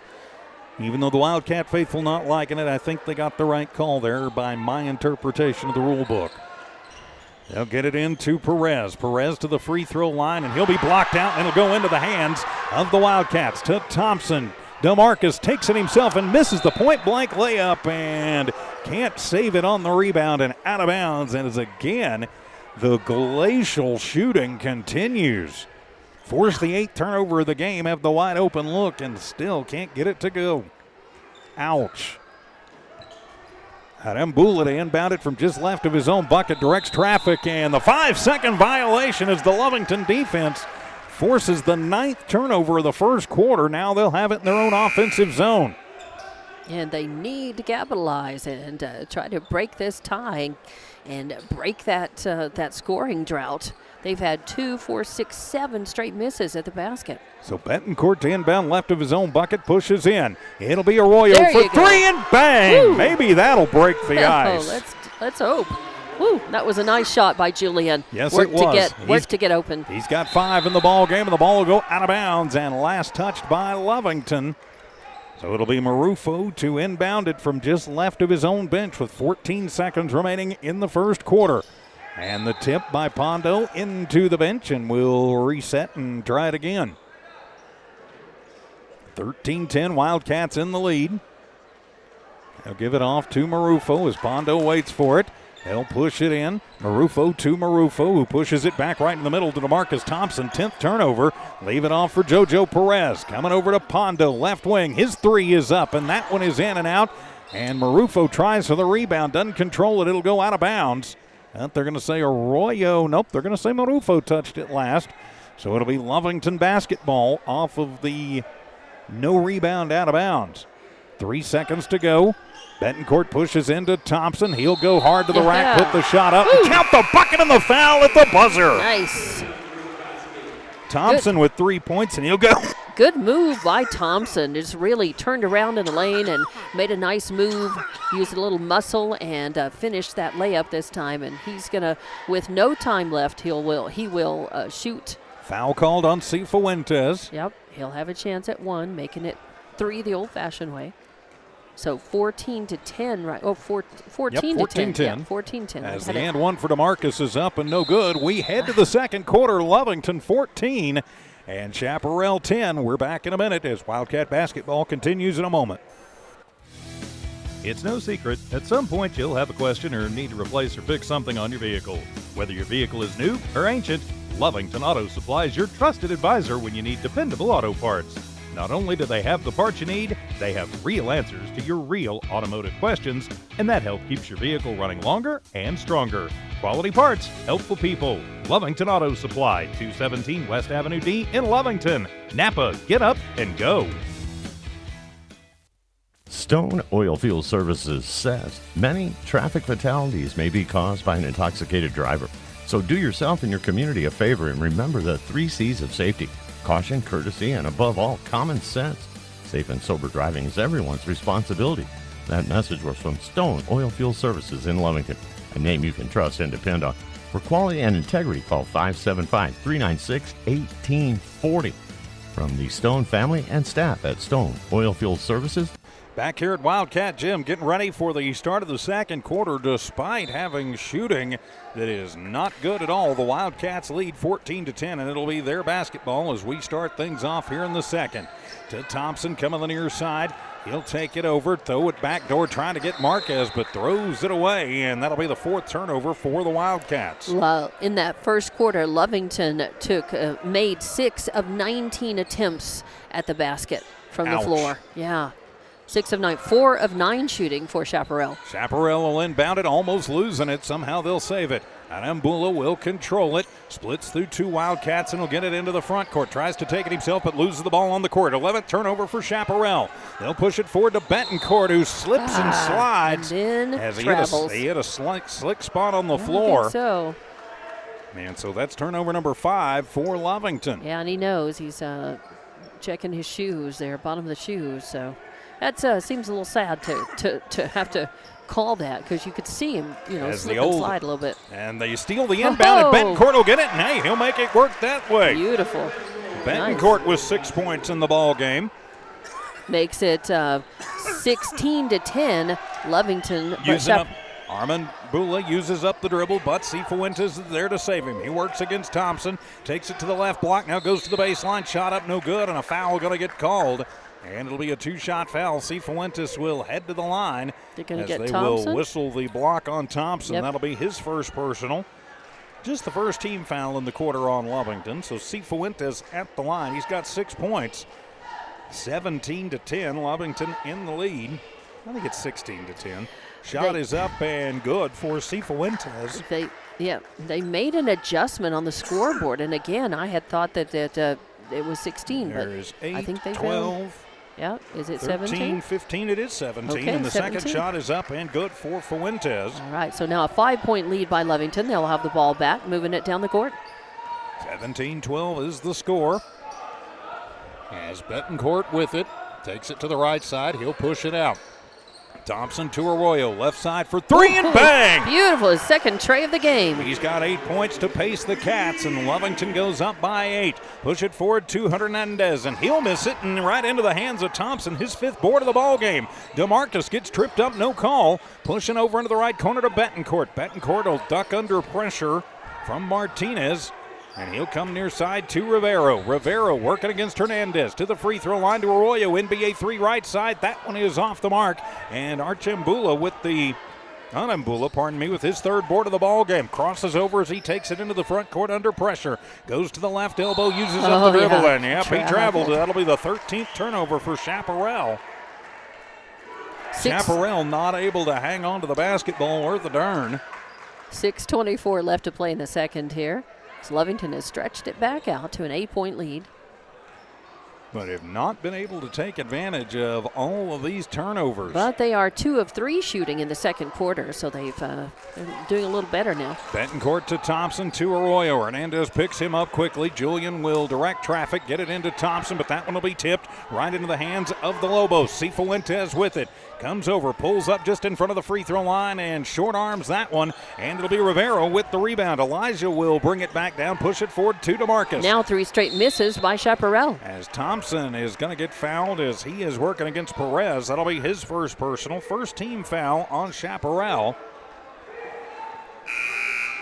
Speaker 2: even though the Wildcat faithful not liking it, I think they got the right call there by my interpretation of the rule book. They'll get it into Perez. Perez to the free throw line, and he'll be blocked out, and it'll go into the hands of the Wildcats. To Thompson. DeMarcus takes it himself and misses the point-blank layup and can't save it on the rebound and out of bounds. And as again, the glacial shooting continues. Force the 8th turnover of the game, have the wide open look, and still can't get it to go. Ouch. Arambula to inbound it from just left of his own bucket, directs traffic, and the 5-second violation as the Lovington defense forces the 9th turnover of the first quarter. Now they'll have it in their own offensive zone.
Speaker 1: And they need to capitalize and try to break this tie and break that scoring drought. They've had 2, 4, 6, 7 straight misses at the basket.
Speaker 2: So Betancourt to inbound left of his own bucket, pushes in. It'll be Arroyo
Speaker 1: there
Speaker 2: for 3 and bang!
Speaker 1: Woo.
Speaker 2: Maybe that'll break the ice.
Speaker 1: Let's hope. Woo, that was a nice shot by Julian.
Speaker 2: Yes, it was.
Speaker 1: Worked to get open.
Speaker 2: He's got 5 in the ball game, and the ball will go out of bounds, and last touched by Lovington. So it'll be Marufo to inbound it from just left of his own bench with 14 seconds remaining in the first quarter. And the tip by Pondo into the bench, and we'll reset and try it again. 13-10, Wildcats in the lead. They'll give it off to Marufo as Pondo waits for it. They'll push it in. Marufo to Marufo, who pushes it back right in the middle to DeMarcus Thompson. 10th turnover. Leave it off for JoJo Perez. Coming over to Pondo, left wing. His 3 is up, and that one is in and out. And Marufo tries for the rebound. Doesn't control it. It'll go out of bounds. They're going to say Arroyo. Nope, they're going to say Marufo touched it last. So it'll be Lovington basketball off of the no rebound out of bounds. 3 seconds to go. Betancourt pushes into Thompson. He'll go hard to the rack, put the shot up, and count the bucket and the foul at the buzzer.
Speaker 1: Nice.
Speaker 2: Thompson with 3 points, and he'll go.
Speaker 1: Good move by Thompson. Just really turned around in the lane and made a nice move. Used a little muscle and finished that layup this time. And he's going to, with no time left, he will shoot.
Speaker 2: Foul called on Cifuentes.
Speaker 1: Yep, he'll have a chance at 1, making it 3 the old-fashioned way. So 14-10, right? Oh, 14-10.
Speaker 2: 14-10.
Speaker 1: Yeah, 14-10.
Speaker 2: As the and 1 for DeMarcus is up and no good. We head to the second quarter. Lovington 14 and Chaparral 10. We're back in a minute as Wildcat basketball continues in a moment.
Speaker 7: It's no secret, at some point you'll have a question or need to replace or fix something on your vehicle. Whether your vehicle is new or ancient, Lovington Auto Supply is your trusted advisor when you need dependable auto parts. Not only do they have the parts you need, they have real answers to your real automotive questions, and that help keeps your vehicle running longer and stronger. Quality parts, helpful people. Lovington Auto Supply, 217 West Avenue D in Lovington. Napa, get up and go.
Speaker 9: Stone Oilfield Services says many traffic fatalities may be caused by an intoxicated driver. So do yourself and your community a favor and remember the 3 C's of safety: caution, courtesy, and above all, common sense. Safe and sober driving is everyone's responsibility. That message was from Stone Oilfield Services in Lovington, a name you can trust and depend on. For quality and integrity, call 575-396-1840. From the Stone family and staff at Stone Oilfield Services.
Speaker 2: Back here at Wildcat Gym, getting ready for the start of the second quarter, despite having shooting that is not good at all. The Wildcats lead 14-10, and it'll be their basketball as we start things off here in the second. To Thompson, coming the near side. He'll take it over, throw it backdoor, trying to get Marquez, but throws it away, and that'll be the 4th turnover for the Wildcats.
Speaker 1: Well, in that first quarter, Lovington made 6 of 19 attempts at the basket from the floor. Yeah. 6 of 9, 4 of 9 shooting for Chaparral.
Speaker 2: Chaparral will inbound it, almost losing it. Somehow they'll save it. Anambula will control it. Splits through 2 Wildcats and will get it into the front court. Tries to take it himself, but loses the ball on the court. 11th turnover for Chaparral. They'll push it forward to Betancourt, who slips and slides.
Speaker 1: And then
Speaker 2: as he hit a slick spot on the floor.
Speaker 1: I think so.
Speaker 2: And so that's turnover number 5 for Lovington.
Speaker 1: Yeah, and he knows. He's checking his shoes there, bottom of the shoes. So that seems a little sad to have to call that, because you could see him, slip and slide a little bit.
Speaker 2: And they steal the inbound, and Betancourt will get it, and hey, he'll make it work that way.
Speaker 1: Beautiful.
Speaker 2: Betancourt with 6 points in the ball game.
Speaker 1: Makes it 16-10, Lovington.
Speaker 2: Armand Bula uses up the dribble, but Cifuentes is there to save him. He works against Thompson, takes it to the left block, now goes to the baseline, shot up no good, and a foul going to get called. And it'll be a 2-shot foul. Cifuentes will head to the line as they will whistle the block on Thompson.
Speaker 1: Yep.
Speaker 2: That'll be his first personal. Just the first team foul in the quarter on Lovington. So Cifuentes at the line. He's got 6 points. 17-10. Lovington in the lead. I think it's 16-10. Shot is up and good for Cifuentes.
Speaker 1: They made an adjustment on the scoreboard. And again, I had thought that it was 16.
Speaker 2: There's 8,
Speaker 1: I think they
Speaker 2: 12.
Speaker 1: Yeah, is it
Speaker 2: 13,
Speaker 1: 17?
Speaker 2: 15, it is 17.
Speaker 1: Okay,
Speaker 2: and the
Speaker 1: 17.
Speaker 2: second shot is up and good for Fuentes.
Speaker 1: All right, so now a 5-point lead by Lovington. They'll have the ball back, moving it down the court.
Speaker 2: 17-12 is the score. As Betancourt with it, takes it to the right side. He'll push it out. Thompson to Arroyo, left side for 3 and bang!
Speaker 1: Beautiful, his second tray of the game.
Speaker 2: He's got 8 points to pace the Cats, and Lovington goes up by 8. Push it forward to Hernandez, and he'll miss it, and right into the hands of Thompson, his 5th board of the ball game. DeMarcus gets tripped up, no call. Pushing over into the right corner to Betancourt. Betancourt will duck under pressure from Martinez. And he'll come near side to Rivero. Rivero working against Hernandez to the free throw line to Arroyo. NBA 3 right side. That one is off the mark. And Anambula with his 3rd board of the ball game. Crosses over as he takes it into the front court under pressure. Goes to the left elbow, uses up the dribble. And he traveled. That'll be the 13th turnover for Chaparral. Chaparral not able to hang on to the basketball worth a darn.
Speaker 1: 6:24 left to play in the second here. So Lovington has stretched it back out to an 8-point lead.
Speaker 2: But have not been able to take advantage of all of these turnovers.
Speaker 1: But they are 2 of 3 shooting in the second quarter, so they're doing a little better now.
Speaker 2: Betancourt to Thompson to Arroyo. Hernandez picks him up quickly. Julian will direct traffic, get it into Thompson, but that one will be tipped right into the hands of the Lobos. Cifuentes with it. Comes over, pulls up just in front of the free throw line, and short arms that one. And it'll be Rivero with the rebound. Elijah will bring it back down, push it forward to DeMarcus.
Speaker 1: Now 3 straight misses by Chaparral.
Speaker 2: As Thompson is going to get fouled as he is working against Perez. That'll be his first personal. First team foul on Chaparral.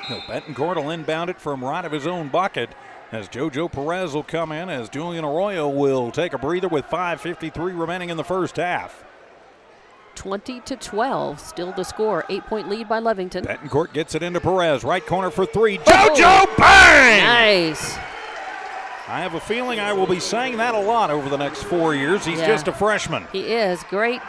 Speaker 2: Betancourt will inbound it from right of his own bucket as JoJo Perez will come in, as Julian Arroyo will take a breather with 5:53 remaining in the first half.
Speaker 1: 20-12, still the score. 8-point lead by Lovington.
Speaker 2: Betancourt gets it into Perez, right corner for 3. JoJo, bang!
Speaker 1: Nice.
Speaker 2: I have a feeling I will be saying that a lot over the next 4 years. He's just a freshman.
Speaker 1: He is. Great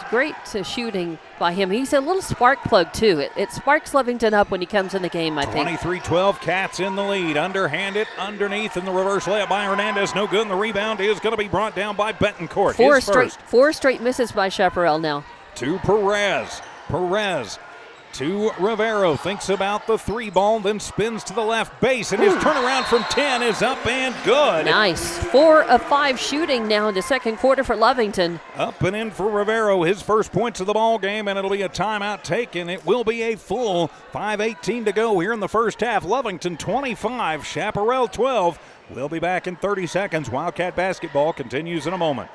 Speaker 1: shooting by him. He's a little spark plug, too. It sparks Lovington up when he comes in the game, I think.
Speaker 2: 23-12, Cats in the lead. Underhanded, underneath, and the reverse layup by Hernandez. No good, and the rebound is going to be brought down by Betancourt.
Speaker 1: Four straight misses by Chaparral now.
Speaker 2: To Perez. Perez to Rivero, thinks about the three ball, then spins to the left base, and his turnaround from 10 is up and good.
Speaker 1: Nice. 4 of 5 shooting now in the second quarter for Lovington.
Speaker 2: Up and in for Rivero, his first points of the ball game, and it'll be a timeout taken. It will be a full 5:18 to go here in the first half. Lovington 25, Chaparral 12. We'll be back in 30 seconds. Wildcat basketball continues in a moment.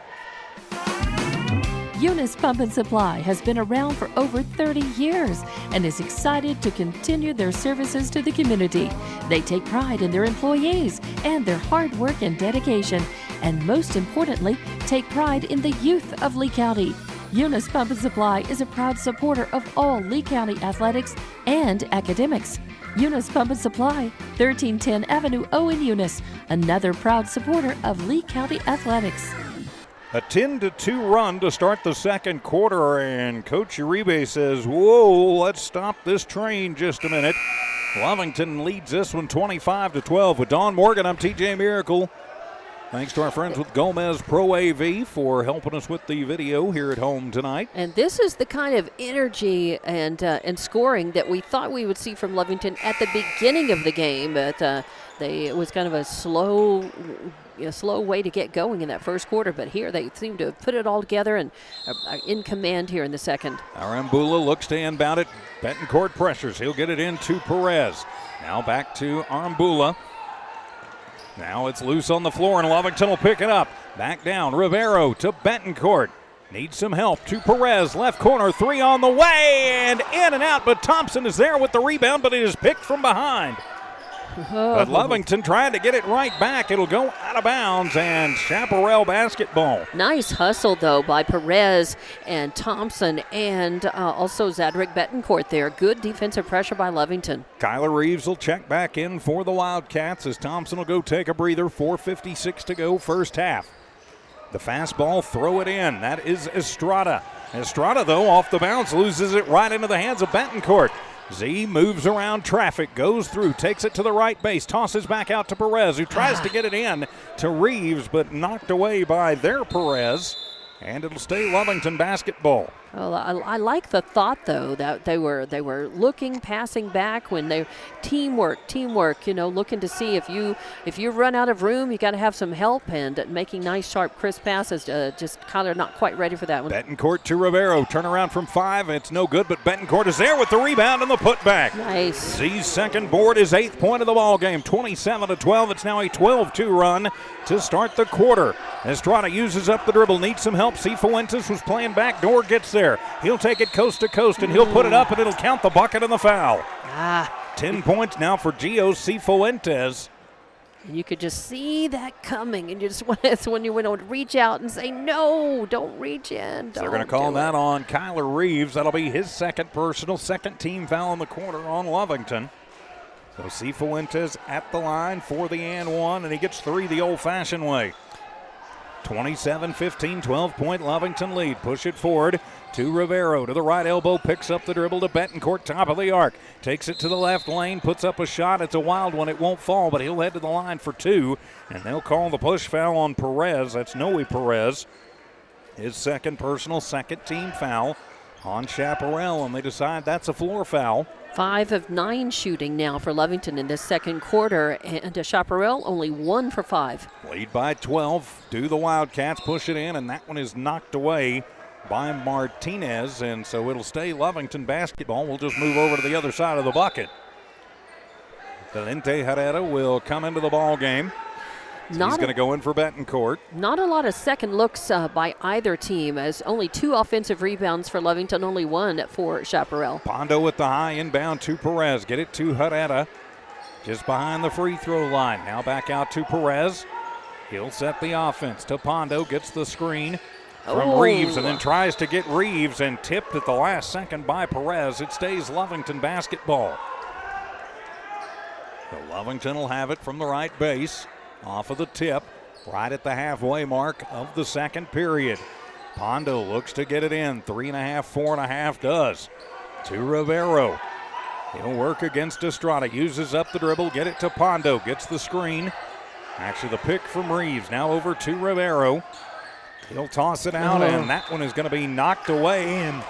Speaker 3: Eunice Pump and Supply has been around for over 30 years and is excited to continue their services to the community. They take pride in their employees and their hard work and dedication, and most importantly, take pride in the youth of Lee County. Eunice Pump and Supply is a proud supporter of all Lee County athletics and academics. Eunice Pump and Supply, 1310 Avenue O in Eunice, another proud supporter of Lee County athletics.
Speaker 2: A 10-2 run to start the second quarter, and Coach Uribe says, whoa, let's stop this train just a minute. Lovington leads this one 25-12. With Don Morgan, I'm TJ Miracle. Thanks to our friends with Gomez Pro AV for helping us with the video here at home tonight.
Speaker 1: And this is the kind of energy and scoring that we thought we would see from Lovington at the beginning of the game, but it was kind of a slow way to get going in that first quarter, but here they seem to put it all together and are in command here in the second.
Speaker 2: Arambula looks to inbound it. Betancourt pressures. He'll get it into Perez. Now back to Arambula. Now it's loose on the floor, and Lovington will pick it up. Back down, Rivero to Betancourt. Needs some help to Perez. Left corner, three on the way, and in and out, but Thompson is there with the rebound, but it is picked from behind. But Lovington trying to get it right back. It'll go out of bounds, and Chaparral basketball.
Speaker 1: Nice hustle, though, by Perez and Thompson and also Zadrick Betancourt there. Good defensive pressure by Lovington.
Speaker 2: Kyler Reeves will check back in for the Wildcats as Thompson will go take a breather. 4:56 to go first half. The fastball, throw it in. That is Estrada. Estrada, though, off the bounce, loses it right into the hands of Betancourt. Z moves around traffic, goes through, takes it to the right base, tosses back out to Perez, who tries to get it in to Reeves, but knocked away by their Perez, and it'll stay Lovington basketball.
Speaker 1: Well, I like the thought, though, that they were looking, passing back when they teamwork, looking to see if you run out of room, you got to have some help, and making nice, sharp, crisp passes. Just Kyler not quite ready for that one.
Speaker 2: Betancourt to Rivero, turnaround from 5, it's no good, but Betancourt is there with the rebound and the putback.
Speaker 1: Nice.
Speaker 2: Z's second board, his 8th point of the ball game, 27-12. It's now a 12-2 run to start the quarter. Estrada uses up the dribble, needs some help. C. Fuentes was playing backdoor, gets there. He'll take it coast to coast, and he'll put it up, and it'll count the bucket and the foul. 10 points now for Gio Cifuentes.
Speaker 1: You could just see that coming, and you just it's when you want to reach out and say, no, don't reach in.
Speaker 2: They're going to call that on Kyler Reeves. That'll be his second team foul in the quarter on Lovington. So Cifuentes at the line for the and one, and he gets 3 the old-fashioned way. 27-15, 12-point Lovington lead. Push it forward to Rivero. To the right elbow, picks up the dribble to Betancourt, top of the arc. Takes it to the left lane, puts up a shot. It's a wild one. It won't fall, but he'll head to the line for 2. And they'll call the push foul on Perez. That's Noe Perez. His second personal, second team foul on Chaparral, and they decide that's a floor foul.
Speaker 1: 5 of 9 shooting now for Lovington in this second quarter, and Chaparral only 1 for 5.
Speaker 2: Lead by 12. Do the Wildcats push it in, and that one is knocked away by Martinez, and so it'll stay Lovington basketball. We'll just move over to the other side of the bucket. Valente Herrera will come into the ball game. He's going to go in for Betancourt.
Speaker 1: Not a lot of second looks by either team, as only 2 offensive rebounds for Lovington, only 1 for Chaparral.
Speaker 2: Pondo with the high inbound to Perez. Get it to Herrera just behind the free throw line. Now back out to Perez. He'll set the offense to Pondo. Gets the screen from Reeves and then tries to get Reeves, and tipped at the last second by Perez. It stays Lovington basketball. So Lovington will have it from the right base. off of the tip right at the halfway mark of the second period. Pondo looks to get it in. 3.5, 4.5 does. To Rivero. He'll work against Estrada. Uses up the dribble. Get it to Pondo. Gets the screen. Actually, the pick from Reeves. Now over to Rivero. He'll toss it out, and that one is going to be knocked away. And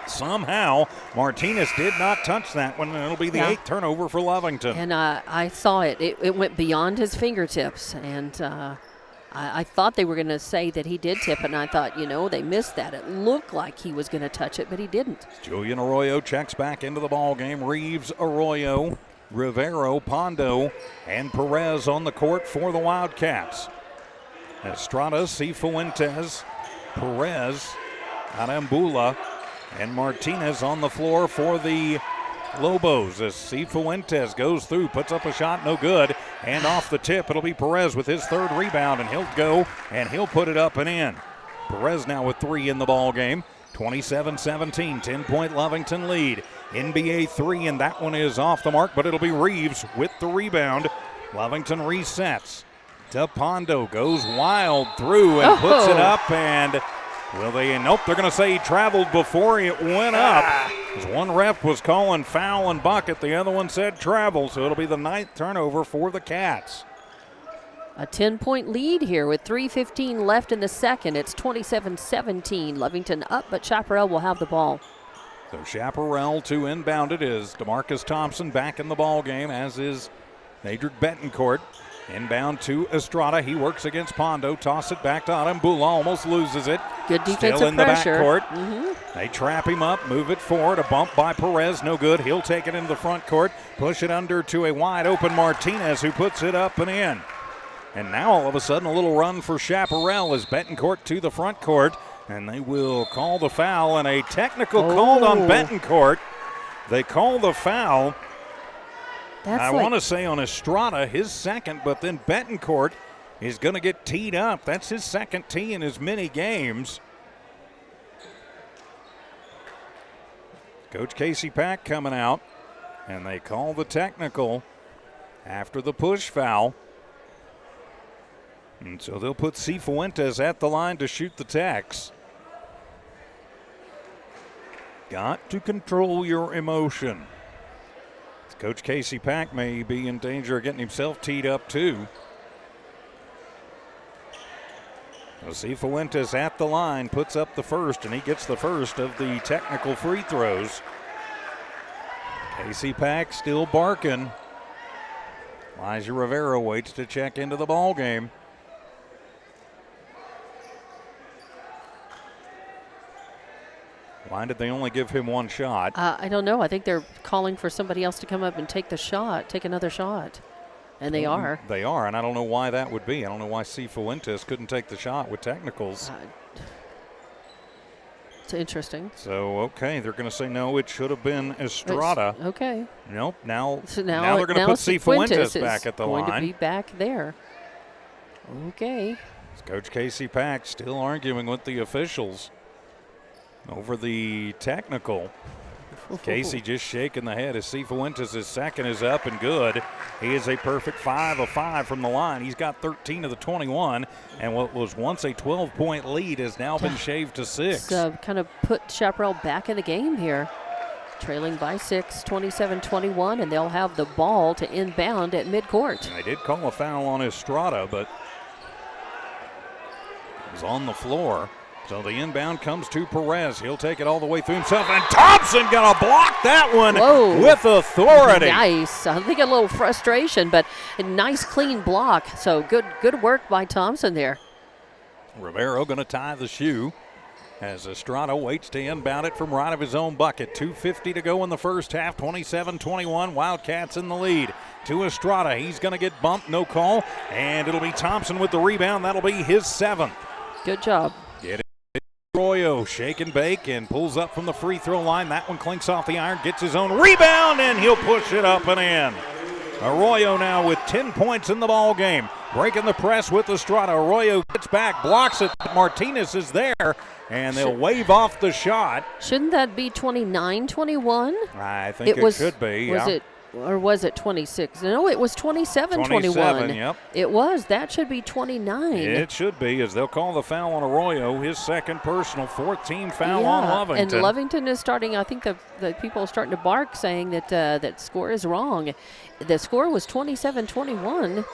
Speaker 2: somehow Martinez did not touch that one, and it'll be the 8th turnover for Lovington.
Speaker 1: And I saw it. It went beyond his fingertips, and I thought they were going to say that he did tip it, and I thought, they missed that. It looked like he was going to touch it, but he didn't.
Speaker 2: Julian Arroyo checks back into the ball game. Reeves, Arroyo, Rivero, Pondo, and Perez on the court for the Wildcats. Estrada, Cifuentes, Perez, Arambula, and Martinez on the floor for the Lobos as Cifuentes goes through, puts up a shot, no good, and off the tip it'll be Perez with his 3rd rebound, and he'll go and he'll put it up and in. Perez now with 3 in the ball game. 27-17, 10-point Lovington lead. NBA 3, and that one is off the mark, but it'll be Reeves with the rebound. Lovington resets to Pondo, goes wild through and puts it up, and will they? Nope, they're going to say he traveled before it went up. As one ref was calling foul and bucket, the other one said travel, so it'll be the 9th turnover for the Cats.
Speaker 1: A 10-point lead here with 3:15 left in the second. It's 27-17. Lovington up, but Chaparral will have the ball.
Speaker 2: So Chaparral to inbound it is DeMarcus Thompson back in the ball game, as is Nadric Betancourt. Inbound to Estrada. He works against Pondo. Toss it back to Arambula. Almost loses it.
Speaker 1: Good defensive
Speaker 2: Still in the
Speaker 1: pressure.
Speaker 2: backcourt. They trap him up, move it forward. A bump by Perez. No good. He'll take it into the front court. Push it under to a wide open Martinez, who puts it up and in. And now all of a sudden a little run for Chaparral as Betancourt to the front court. And they will call the foul, and a technical called on Betancourt. They call the foul. I want to say on Estrada, his second, but then Betancourt is going to get teed up. That's his second tee in as many games. Coach Casey Pack coming out, and they call the technical after the push foul. And so they'll put Cifuentes at the line to shoot the Tex. Got to control your emotion. Coach Casey Pack may be in danger of getting himself teed up too. Cifuentes at the line, puts up the first, and he gets the first of the technical free throws. Casey Pack still barking. Elijah Rivera waits to check into the ball game. Why did they only give him one shot?
Speaker 1: I don't know. I think they're calling for somebody else to come up and take the shot, take another shot. And they are.
Speaker 2: They are, and I don't know why that would be. I don't know why Cifuentes couldn't take the shot with technicals.
Speaker 1: It's interesting.
Speaker 2: So, okay, they're going to say no, it should have been Estrada.
Speaker 1: Okay.
Speaker 2: Nope, now they're
Speaker 1: now
Speaker 2: going to put Cifuentes back at the line.
Speaker 1: Going to be back there. Okay.
Speaker 2: Coach Casey Pack still arguing with the officials over the technical. Casey just shaking the head as Cifuentes' second is up and good. He is a perfect 5 of 5 from the line. He's got 13 of the 21, and what was once a 12-point lead has now been shaved to 6.
Speaker 1: Kind of put Chaparral back in the game here. Trailing by 6, 27-21, and they'll have the ball to inbound at midcourt.
Speaker 2: And they did call a foul on Estrada, but it was on the floor. So the inbound comes to Perez. He'll take it all the way through himself, and Thompson gonna block that one with authority.
Speaker 1: Nice. I think a little frustration, but a nice clean block. So good work by Thompson there.
Speaker 2: Rivero gonna tie the shoe as Estrada waits to inbound it from right of his own bucket. 2:50 to go in the first half. 27-21. Wildcats in the lead. To Estrada. He's gonna get bumped. No call, and it'll be Thompson with the rebound. That'll be his 7th.
Speaker 1: Good job.
Speaker 2: Arroyo shake and bake and pulls up from the free throw line. That one clinks off the iron, gets his own rebound, and he'll push it up and in. Arroyo now with 10 points in the ball game. Breaking the press with Estrada. Arroyo gets back, blocks it. Martinez is there, and they'll wave off the shot.
Speaker 1: Shouldn't that be 29-21?
Speaker 2: I think it should be.
Speaker 1: Was it Or was it 26? No, it was 27-21.
Speaker 2: 27, yep.
Speaker 1: It was. That should be 29.
Speaker 2: It should be, as they'll call the foul on Arroyo, his second personal, 14 foul on Lovington.
Speaker 1: And Lovington is starting, I think the people are starting to bark saying that that score is wrong. The score was 27-21.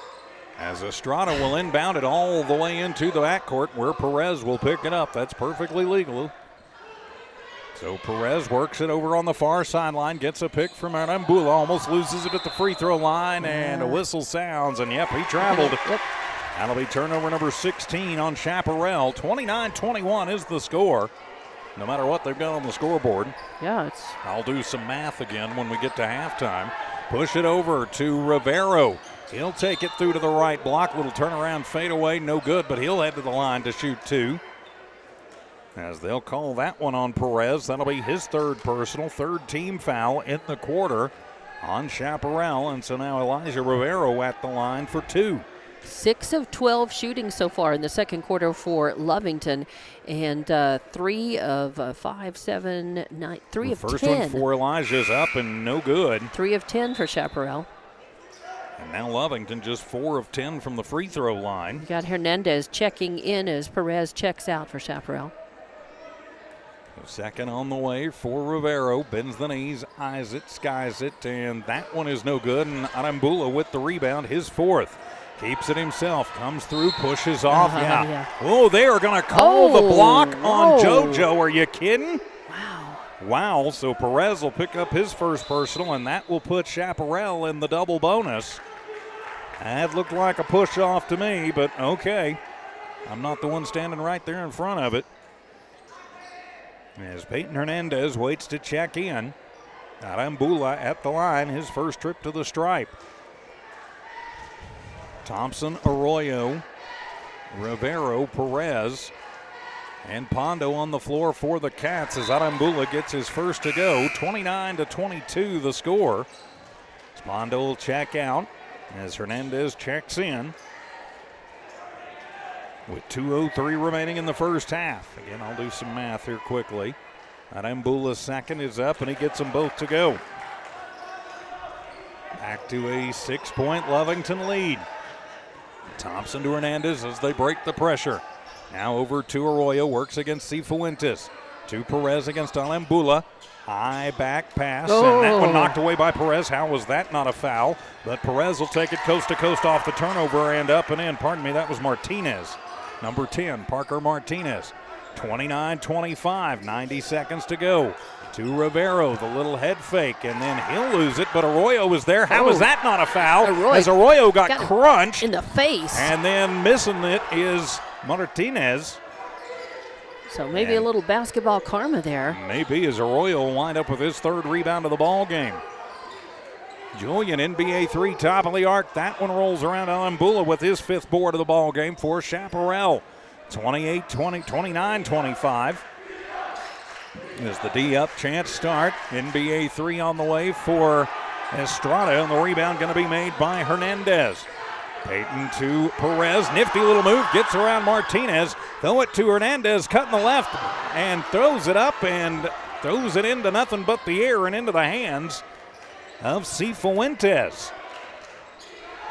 Speaker 2: As Estrada will inbound it all the way into the backcourt where Perez will pick it up. That's perfectly legal. So Perez works it over on the far sideline, gets a pick from Arambula, almost loses it at the free throw line, and a whistle sounds, and yep, he traveled.
Speaker 1: Yep.
Speaker 2: That'll be turnover number 16 on Chaparral. 29-21 is the score, no matter what they've got on the scoreboard.
Speaker 1: Yeah,
Speaker 2: I'll do some math again when we get to halftime. Push it over to Rivero. He'll take it through to the right block. Little turnaround fadeaway, no good, but he'll head to the line to shoot two. As they'll call that one on Perez. That'll be his third personal, third team foul in the quarter on Chaparral. And so now Elijah Rivero at the line for two.
Speaker 1: 6 of 12 shooting so far in the second quarter for Lovington, and 3 of 5, 7, 9, 3 of 10.
Speaker 2: First one for Elijah's up and no good.
Speaker 1: 3 of 10 for Chaparral.
Speaker 2: And now Lovington just 4 of 10 from the free throw line.
Speaker 1: You got Hernandez checking in as Perez checks out for Chaparral.
Speaker 2: Second on the way for Rivero. Bends the knees, eyes it, skies it, and that one is no good. And Arambula with the rebound, his fourth. Keeps it himself, comes through, pushes off. Yeah. Oh, they are going to call the block on JoJo. Are you kidding? Wow, so Perez will pick up his first personal, and that will put Chaparral in the double bonus. That looked like a push off to me, but okay. I'm not the one standing right there in front of it. As Peyton Hernandez waits to check in. Arambula at the line, his first trip to the stripe. Thompson, Arroyo, Rivero, Perez, and Pondo on the floor for the Cats as Arambula gets his first to go. 29-22 the score. Pondo will check out as Hernandez checks in. With 2:03 remaining in the first half. Again, I'll do some math here quickly. Arambula's second is up, and he gets them both to go. Back to a 6-point Lovington lead. Thompson to Hernandez as they break the pressure. Now over to Arroyo, works against Cifuentes. To Perez against Arambula. High back pass, and that one knocked away by Perez. How was that not a foul? But Perez will take it coast to coast off the turnover and up and in. Pardon me, that was Martinez. Number 10, Parker Martinez. 29-25, 90 seconds to go. To Rivero, the little head fake, and then he'll lose it, but Arroyo was there. How is that not a foul? As Arroyo got crunched.
Speaker 1: In the face.
Speaker 2: And then missing it is Martinez.
Speaker 1: So maybe a little basketball karma there.
Speaker 2: Maybe, as Arroyo will wind up with his third rebound of the ball game. Julian, NBA 3, top of the arc. That one rolls around Arambula with his fifth board of the ball game for Chaparral. 29-25. As the D up, chance start. NBA 3 on the way for Estrada, and the rebound going to be made by Hernandez. Peyton to Perez, nifty little move, gets around Martinez, throw it to Hernandez, cutting the left, and throws it up and throws it into nothing but the air and into the hands of Cifuentes.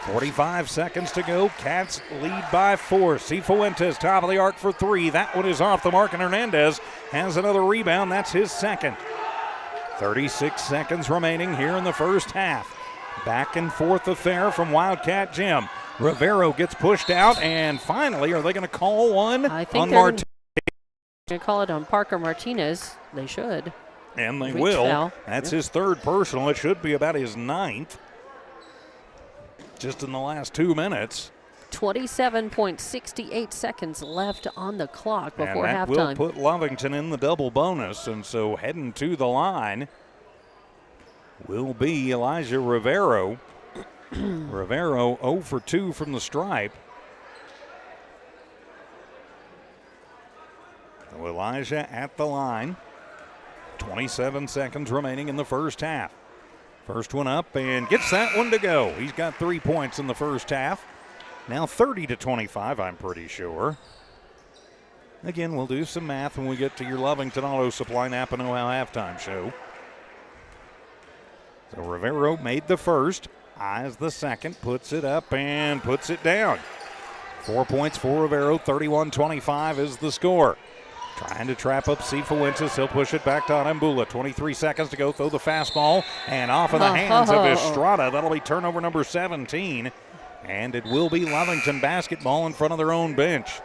Speaker 2: 45 seconds to go. Cats lead by 4. Cifuentes, top of the arc for 3. That one is off the mark, and Hernandez has another rebound. That's his second. 36 seconds remaining here in the first half. Back and forth affair from Wildcat Gym. Rivero gets pushed out, and finally, are they going to call one on Martinez?
Speaker 1: Going to call it on Parker Martinez. They should.
Speaker 2: And they will. Foul. That's his third personal. It should be about his ninth. Just in the last 2 minutes.
Speaker 1: 27.68 seconds left on the clock before halftime.
Speaker 2: And that will put Lovington in the double bonus, and so heading to the line will be Elijah Rivero. Rivero 0 for 2 from the stripe. So Elijah at the line. 27 seconds remaining in the first half. First one up and gets that one to go. He's got 3 points in the first half. Now 30-25, I'm pretty sure. Again, we'll do some math when we get to your Lovington Auto Supply Napa Know How halftime show. So Rivero made the first, eyes the second, puts it up and puts it down. 4 points for Rivero, 31-25 is the score. Trying to trap up Cifuentes. He'll push it back to Anambula. 23 seconds to go. Throw the fastball and off in the hands of Estrada. That'll be turnover number 17. And it will be Lovington basketball in front of their own bench.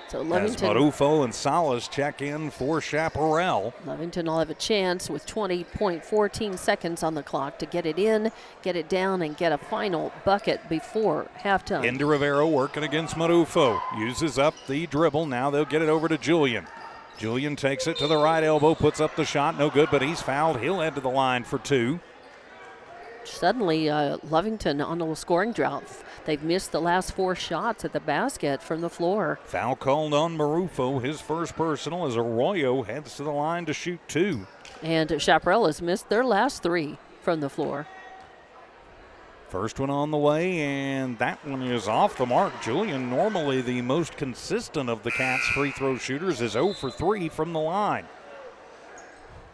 Speaker 1: So
Speaker 2: As
Speaker 1: Lovington,
Speaker 2: Marufo and Salas check in for Chaparral.
Speaker 1: Lovington will have a chance with 20.14 seconds on the clock to get it in, get it down, and get a final bucket before halftime.
Speaker 2: Into Rivero working against Marufo. Uses up the dribble. Now they'll get it over to Julian. Julian takes it to the right elbow, puts up the shot. No good, but he's fouled. He'll head to the line for two.
Speaker 1: Suddenly, Lovington on a scoring drought. They've missed the last 4 shots at the basket from the floor.
Speaker 2: Foul called on Marufo. His first personal as Arroyo heads to the line to shoot 2.
Speaker 1: And Chaparral has missed their last 3 from the floor.
Speaker 2: First one on the way, and that one is off the mark. Julian, normally the most consistent of the Cats' free throw shooters, is 0 for 3 from the line.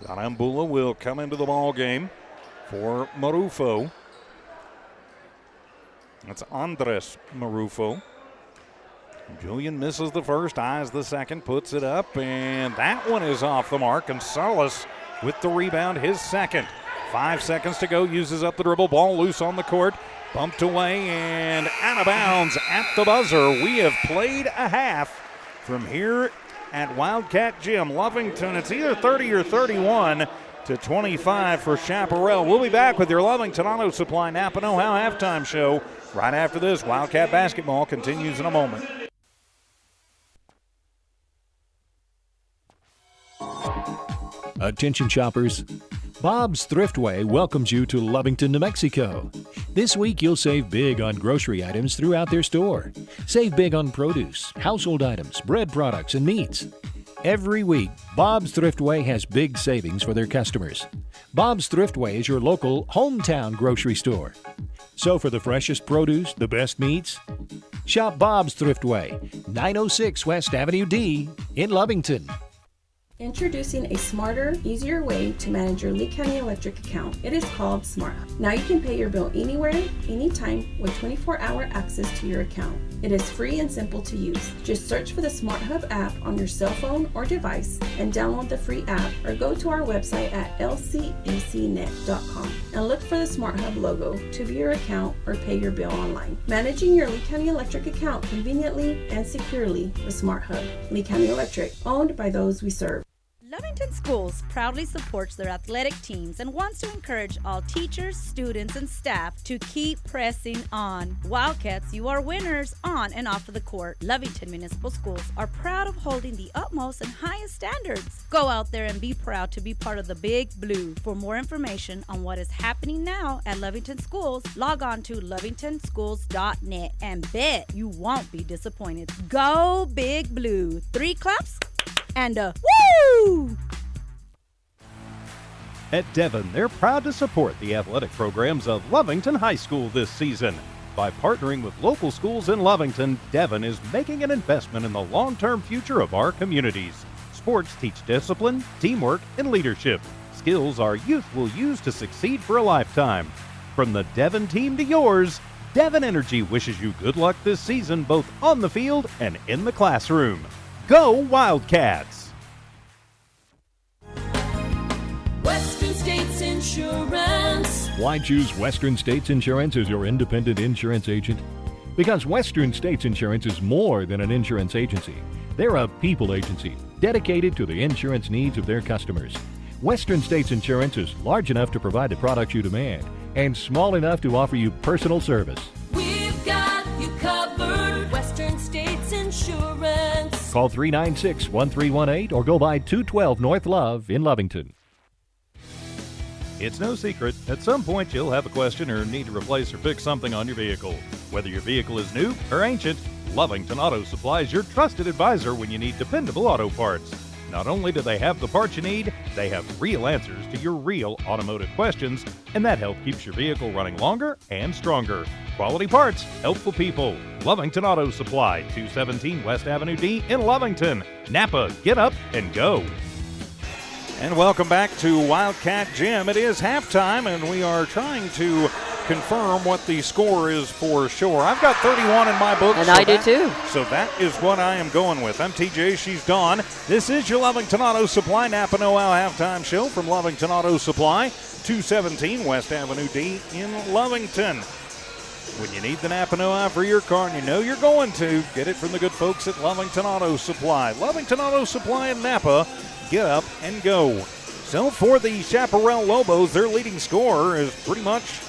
Speaker 2: Anambula will come into the ball game for Marufo. That's Andres Marufo. Julian misses the first, eyes the second, puts it up, and that one is off the mark. And Salas with the rebound, his second. 5 seconds to go, uses up the dribble, ball loose on the court, bumped away and out of bounds at the buzzer. We have played a half from here at Wildcat Gym. Lovington, it's either 30 or 31 to 25 for Chaparral. We'll be back with your Lovington Auto Supply Napa Know-How halftime show right after this. Wildcat basketball continues in a moment.
Speaker 4: Attention shoppers. Bob's Thriftway welcomes you to Lovington, New Mexico. This week you'll save big on grocery items throughout their store. Save big on produce, household items, bread products, and meats. Every week, Bob's Thriftway has big savings for their customers. Bob's Thriftway is your local hometown grocery store. So for the freshest produce, the best meats, shop Bob's Thriftway, 906 West Avenue D in Lovington.
Speaker 5: Introducing a smarter, easier way to manage your Lee County Electric account. It is called SmartHub. Now you can pay your bill anywhere, anytime with 24-hour access to your account. It is free and simple to use. Just search for the SmartHub app on your cell phone or device and download the free app, or go to our website at lcecnet.com and look for the SmartHub logo to view your account or pay your bill online. Managing your Lee County Electric account conveniently and securely with SmartHub. Lee County Electric, owned by those we serve.
Speaker 6: Lovington Schools proudly supports their athletic teams and wants to encourage all teachers, students, and staff to keep pressing on. Wildcats, you are winners on and off of the court. Lovington Municipal Schools are proud of holding the utmost and highest standards. Go out there and be proud to be part of the Big Blue. For more information on what is happening now at Lovington Schools, log on to lovingtonschools.net and bet you won't be disappointed. Go Big Blue. 3 claps and a woo!
Speaker 7: At Devon, they're proud to support the athletic programs of Lovington High School this season. By partnering with local schools in Lovington, Devon is making an investment in the long-term future of our communities. Sports teach discipline, teamwork, and leadership. Skills our youth will use to succeed for a lifetime. From the Devon team to yours, Devon Energy wishes you good luck this season, both on the field and in the classroom. Go Wildcats!
Speaker 8: Western States Insurance.
Speaker 4: Why choose Western States Insurance as your independent insurance agent? Because Western States Insurance is more than an insurance agency. They're a people agency dedicated to the insurance needs of their customers. Western States Insurance is large enough to provide the products you demand and small enough to offer you personal service.
Speaker 8: We've got you covered. Western States Insurance.
Speaker 4: Call 396-1318 or go by 212 North Love in Lovington.
Speaker 7: It's no secret, at some point you'll have a question or need to replace or fix something on your vehicle. Whether your vehicle is new or ancient, Lovington Auto Supply is your trusted advisor when you need dependable auto parts. Not only do they have the parts you need, they have real answers to your real automotive questions, and that help keeps your vehicle running longer and stronger. Quality parts, helpful people. Lovington Auto Supply, 217 West Avenue D in Lovington. Napa, get up and go.
Speaker 2: And welcome back to Wildcat Gym. It is halftime, and we are trying to confirm what the score is for sure. I've got 31 in my book.
Speaker 1: And I do too.
Speaker 2: So that is what I am going with. I'm TJ, she's Dawn. This is your Lovington Auto Supply Napa Know-How halftime show from Lovington Auto Supply, 217 West Avenue D in Lovington. When you need the Napa Know-How for your car, and you know you're going to, get it from the good folks at Lovington Auto Supply. Lovington Auto Supply in Napa. Get up and go. So for the Chaparral Lobos, their leading scorer is pretty much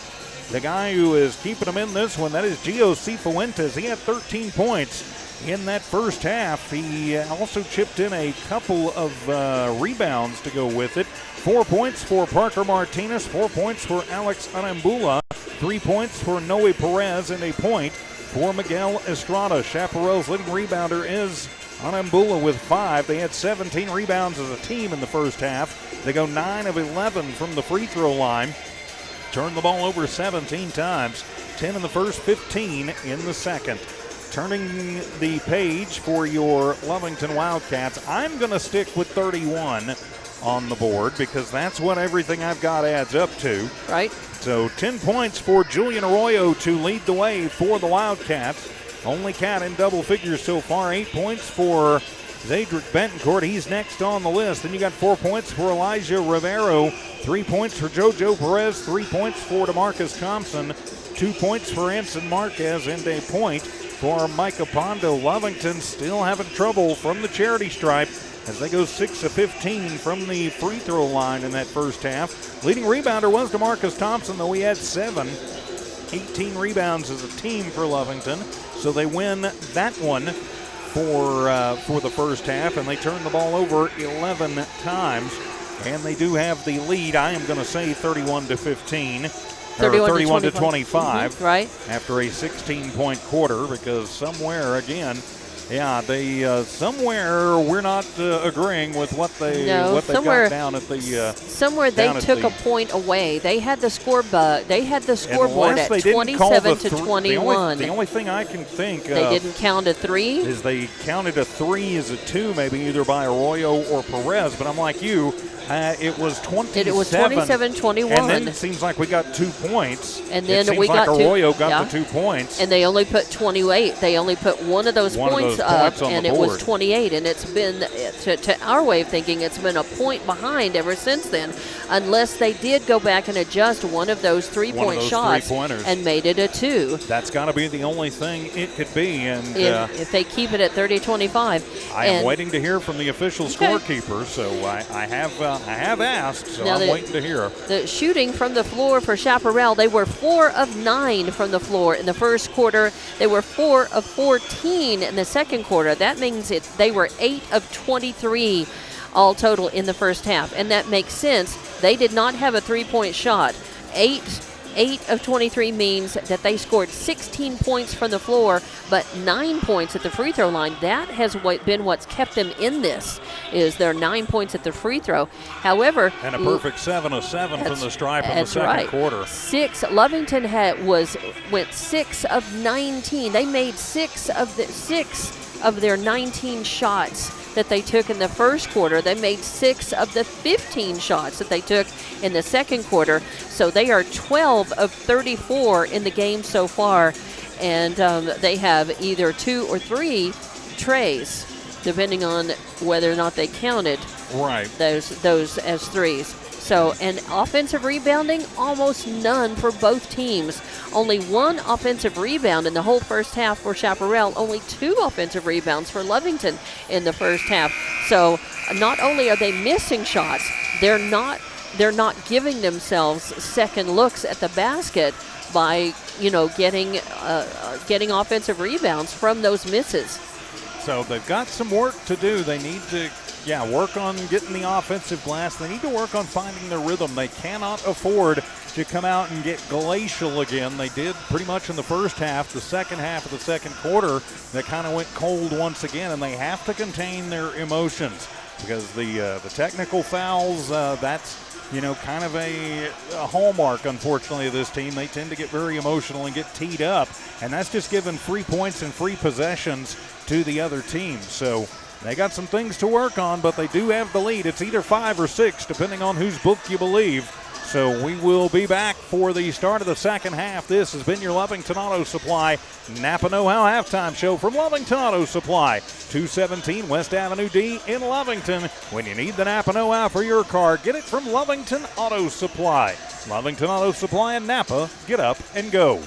Speaker 2: the guy who is keeping them in this one. That is Gio Cifuentes. He had 13 points in that first half. He also chipped in a couple of rebounds to go with it. 4 points for Parker Martinez, 4 points for Alex Anambula, 3 points for Noe Perez, and a point for Miguel Estrada. Chaparral's leading rebounder is Anambula with 5. They had 17 rebounds as a team in the first half. They go 9 of 11 from the free throw line. Turned the ball over 17 times. 10 in the first, 15 in the second. Turning the page for your Lovington Wildcats, I'm going to stick with 31 on the board because that's what everything I've got adds up to.
Speaker 1: Right.
Speaker 2: So 10 points for Julian Arroyo to lead the way for the Wildcats. Only cat in double figures so far. 8 points for Zadrick Bentoncourt. He's next on the list. Then you got 4 points for Elijah Rivero. 3 points for JoJo Perez. 3 points for DeMarcus Thompson. 2 points for Anson Marquez. And a point for Micah Pondo. Lovington still having trouble from the charity stripe as they go 6 of 15 from the free throw line in that first half. Leading rebounder was DeMarcus Thompson, though he had 7. 18 rebounds as a team for Lovington. So they win that one for the first half, and they turn the ball over 11 times. And they do have the lead. I am going to say 31-15. 31 to 25.
Speaker 1: Mm-hmm, right.
Speaker 2: After a 16-point quarter, because somewhere again, they somewhere we're not agreeing with what they got down at the.
Speaker 1: Somewhere they took a point away. They had the scoreboard. They had the scoreboard at 27 to 21.
Speaker 2: The only thing I can think
Speaker 1: they didn't count a 3.
Speaker 2: Is they counted a 3 as a 2, maybe either by Arroyo or Perez. But I'm like you. It was 27.
Speaker 1: It was 27-21.
Speaker 2: And then it seems like we got 2 points.
Speaker 1: And then
Speaker 2: we got Arroyo got the 2 points.
Speaker 1: And they only put 28. They only put one of those points up, and it was 28. And it's been, to our way of thinking, it's been a point behind ever since then, unless they did go back and adjust one of those three-point shots and made it a 2.
Speaker 2: That's got to be the only thing it could be. And
Speaker 1: if they keep it at 30-25.
Speaker 2: I am waiting to hear from the official scorekeeper, so I have asked, so I'm waiting to hear.
Speaker 1: The shooting from the floor for Chaparral, they were 4 of 9 from the floor in the first quarter. They were 4 of 14 in the second quarter. That means they were 8 of 23 all total in the first half, and that makes sense. They did not have a three-point shot. 8 of 23 means that they scored 16 points from the floor, but 9 points at the free throw line. That has been what's kept them in this, is their 9 points at the free throw. However,
Speaker 2: and a perfect 7 of 7 from the stripe in the second quarter.
Speaker 1: Lovington went 6 of 19. They made 6 of their 19 shots that they took in the first quarter. They made 6 of the 15 shots that they took in the second quarter. So they are 12 of 34 in the game so far. And they have either 2 or 3 trays, depending on whether or not they counted those as threes. So, and offensive rebounding, almost none for both teams. Only 1 offensive rebound in the whole first half for Chaparral. Only 2 offensive rebounds for Lovington in the first half. So, not only are they missing shots, they're not giving themselves second looks at the basket by getting offensive rebounds from those misses.
Speaker 2: So they've got some work to do. They need to work on getting the offensive glass. They need to work on finding their rhythm. They cannot afford to come out and get glacial again. They did pretty much in the first half. The second half of the second quarter, they kind of went cold once again, and they have to contain their emotions because the technical fouls, that's kind of a hallmark, unfortunately, of this team. They tend to get very emotional and get teed up, and that's just giving free points and free possessions to the other team. So They got some things to work on, but they do have the lead. It's either 5 or 6, depending on whose book you believe. So we will be back for the start of the second half. This has been your Lovington Auto Supply Napa Know-How halftime show from Lovington Auto Supply, 217 West Avenue D in Lovington. When you need the Napa Know-How for your car, get it from Lovington Auto Supply. Lovington Auto Supply in Napa. Get up and go.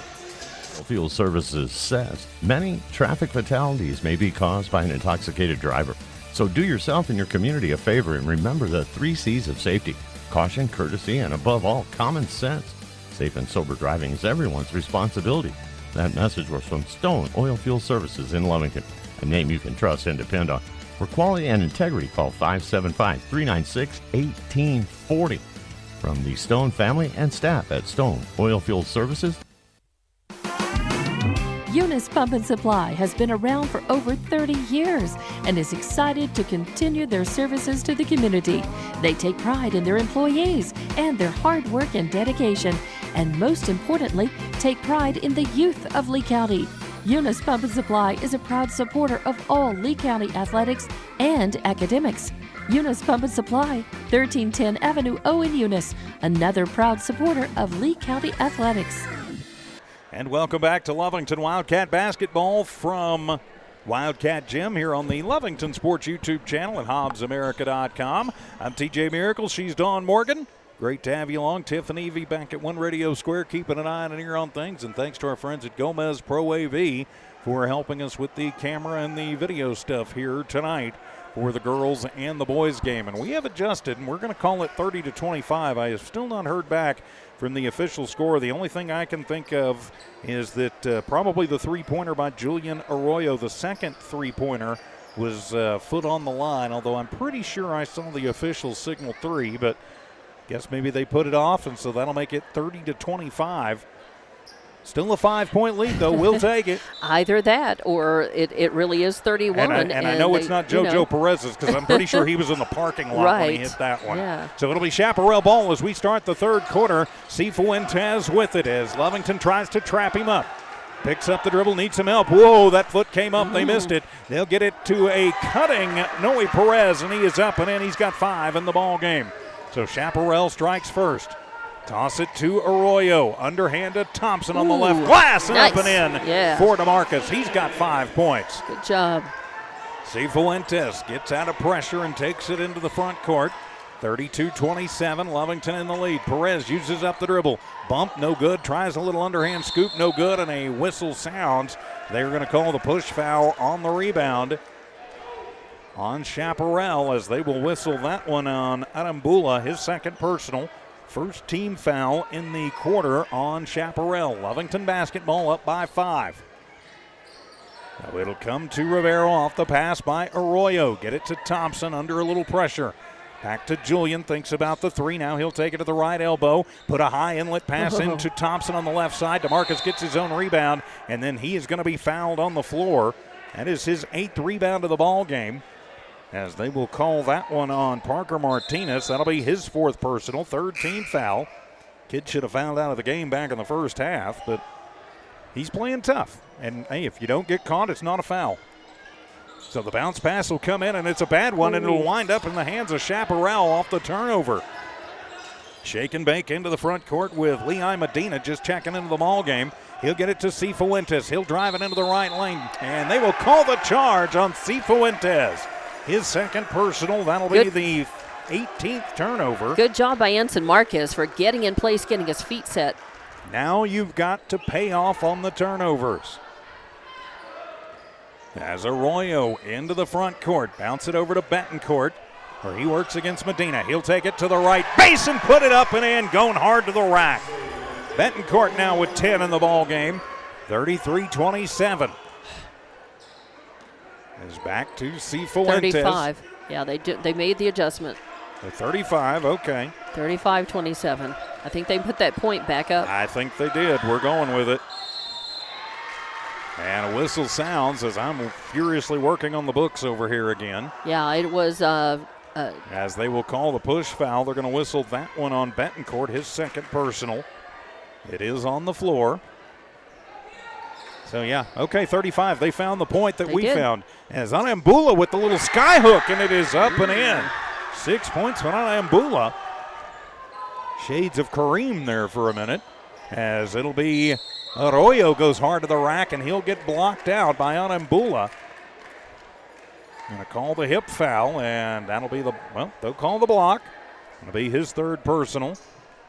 Speaker 9: Fuel Services says many traffic fatalities may be caused by an intoxicated driver. So do yourself and your community a favor and remember the 3 C's of safety: caution, courtesy, and above all, common sense. Safe and sober driving is everyone's responsibility. That message was from Stone Oil Fuel Services in Lovington, a name you can trust and depend on. For quality and integrity, call 575-396-1840. From the Stone family and staff at Stone Oil Fuel Services.
Speaker 3: Eunice Pump and Supply has been around for over 30 years and is excited to continue their services to the community. They take pride in their employees and their hard work and dedication, and most importantly, take pride in the youth of Lee County. Eunice Pump and Supply is a proud supporter of all Lee County athletics and academics. Eunice Pump and Supply, 1310 Avenue O in Eunice, another proud supporter of Lee County athletics.
Speaker 2: And welcome back to Lovington Wildcat basketball from Wildcat Gym here on the Lovington Sports YouTube channel at HobbsAmerica.com. I'm TJ Miracle. She's Dawn Morgan. Great to have you along. Tiff and Evie back at One Radio Square, keeping an eye and an ear on things. And thanks to our friends at Gomez Pro AV for helping us with the camera and the video stuff here tonight for the girls and the boys game. And we have adjusted, and we're going to call it 30-25. I have still not heard back from the official score. The only thing I can think of is that probably the three-pointer by Julian Arroyo, the second three-pointer, was foot on the line, although I'm pretty sure I saw the official signal 3, but guess maybe they put it off, and so that'll make it 30-25. Still a 5-point lead, though. We'll take it.
Speaker 1: Either that or it really is 31.
Speaker 2: And I know it's not JoJo Perez's because I'm pretty sure he was in the parking lot when he hit that one.
Speaker 1: Yeah.
Speaker 2: So it'll be Chaparral ball as we start the third quarter. Cifuentes with it as Lovington tries to trap him up. Picks up the dribble, needs some help. Whoa, that foot came up. They missed it. They'll get it to a cutting Noe Perez, and he is up and in. He's got 5 in the ball game. So Chaparral strikes first. Toss it to Arroyo. Underhand to Thompson on the left glass and up and in for DeMarcus. He's got 5 points.
Speaker 1: Good job.
Speaker 2: Cifuentes gets out of pressure and takes it into the front court. 32-27, Lovington in the lead. Perez uses up the dribble. Bump, no good. Tries a little underhand scoop, no good, and a whistle sounds. They're going to call the push foul on the rebound on Chaparral as they will whistle that one on Arambula, his second personal. First team foul in the quarter on Chaparral. Lovington basketball up by 5. Now it'll come to Rivero off the pass by Arroyo. Get it to Thompson under a little pressure. Back to Julian, thinks about the 3. Now he'll take it to the right elbow. Put a high inlet pass into Thompson on the left side. DeMarcus gets his own rebound, and then he is going to be fouled on the floor. That is his 8th rebound of the ball game, as they will call that one on Parker Martinez. That'll be his 4th personal, 3rd team foul. Kid should have fouled out of the game back in the first half, but he's playing tough. And, hey, if you don't get caught, it's not a foul. So the bounce pass will come in, and it's a bad one, and it'll wind up in the hands of Chaparral off the turnover. Shake and bake into the front court with Lehigh Medina just checking into the ball game. He'll get it to Cifuentes. He'll drive it into the right lane, and they will call the charge on Cifuentes. His second personal, that'll be the 18th turnover.
Speaker 1: Good job by Ensign Marquez for getting in place, getting his feet set.
Speaker 2: Now you've got to pay off on the turnovers. As Arroyo into the front court, bounce it over to Betancourt, where he works against Medina. He'll take it to the right base and put it up and in, going hard to the rack. Betancourt now with 10 in the ball game, 33-27. Is back to Cifuentes.
Speaker 1: 35. Yeah, they made the adjustment.
Speaker 2: 35, okay.
Speaker 1: 35-27. I think they put that point back up.
Speaker 2: I think they did. We're going with it. And a whistle sounds as I'm furiously working on the books over here again.
Speaker 1: Yeah, it was.
Speaker 2: As they will call the push foul, they're going to whistle that one on Betancourt, his second personal. It is on the floor. So, yeah, okay, 35. They found the point that
Speaker 1: They
Speaker 2: we
Speaker 1: did.
Speaker 2: found. As Anambula with the little sky hook, and it is up and in. 6 points for Anambula. Shades of Kareem there for a minute, as it'll be Arroyo goes hard to the rack, and he'll get blocked out by Anambula. Going to call the hip foul, and that'll be they'll call the block. It'll be his third personal,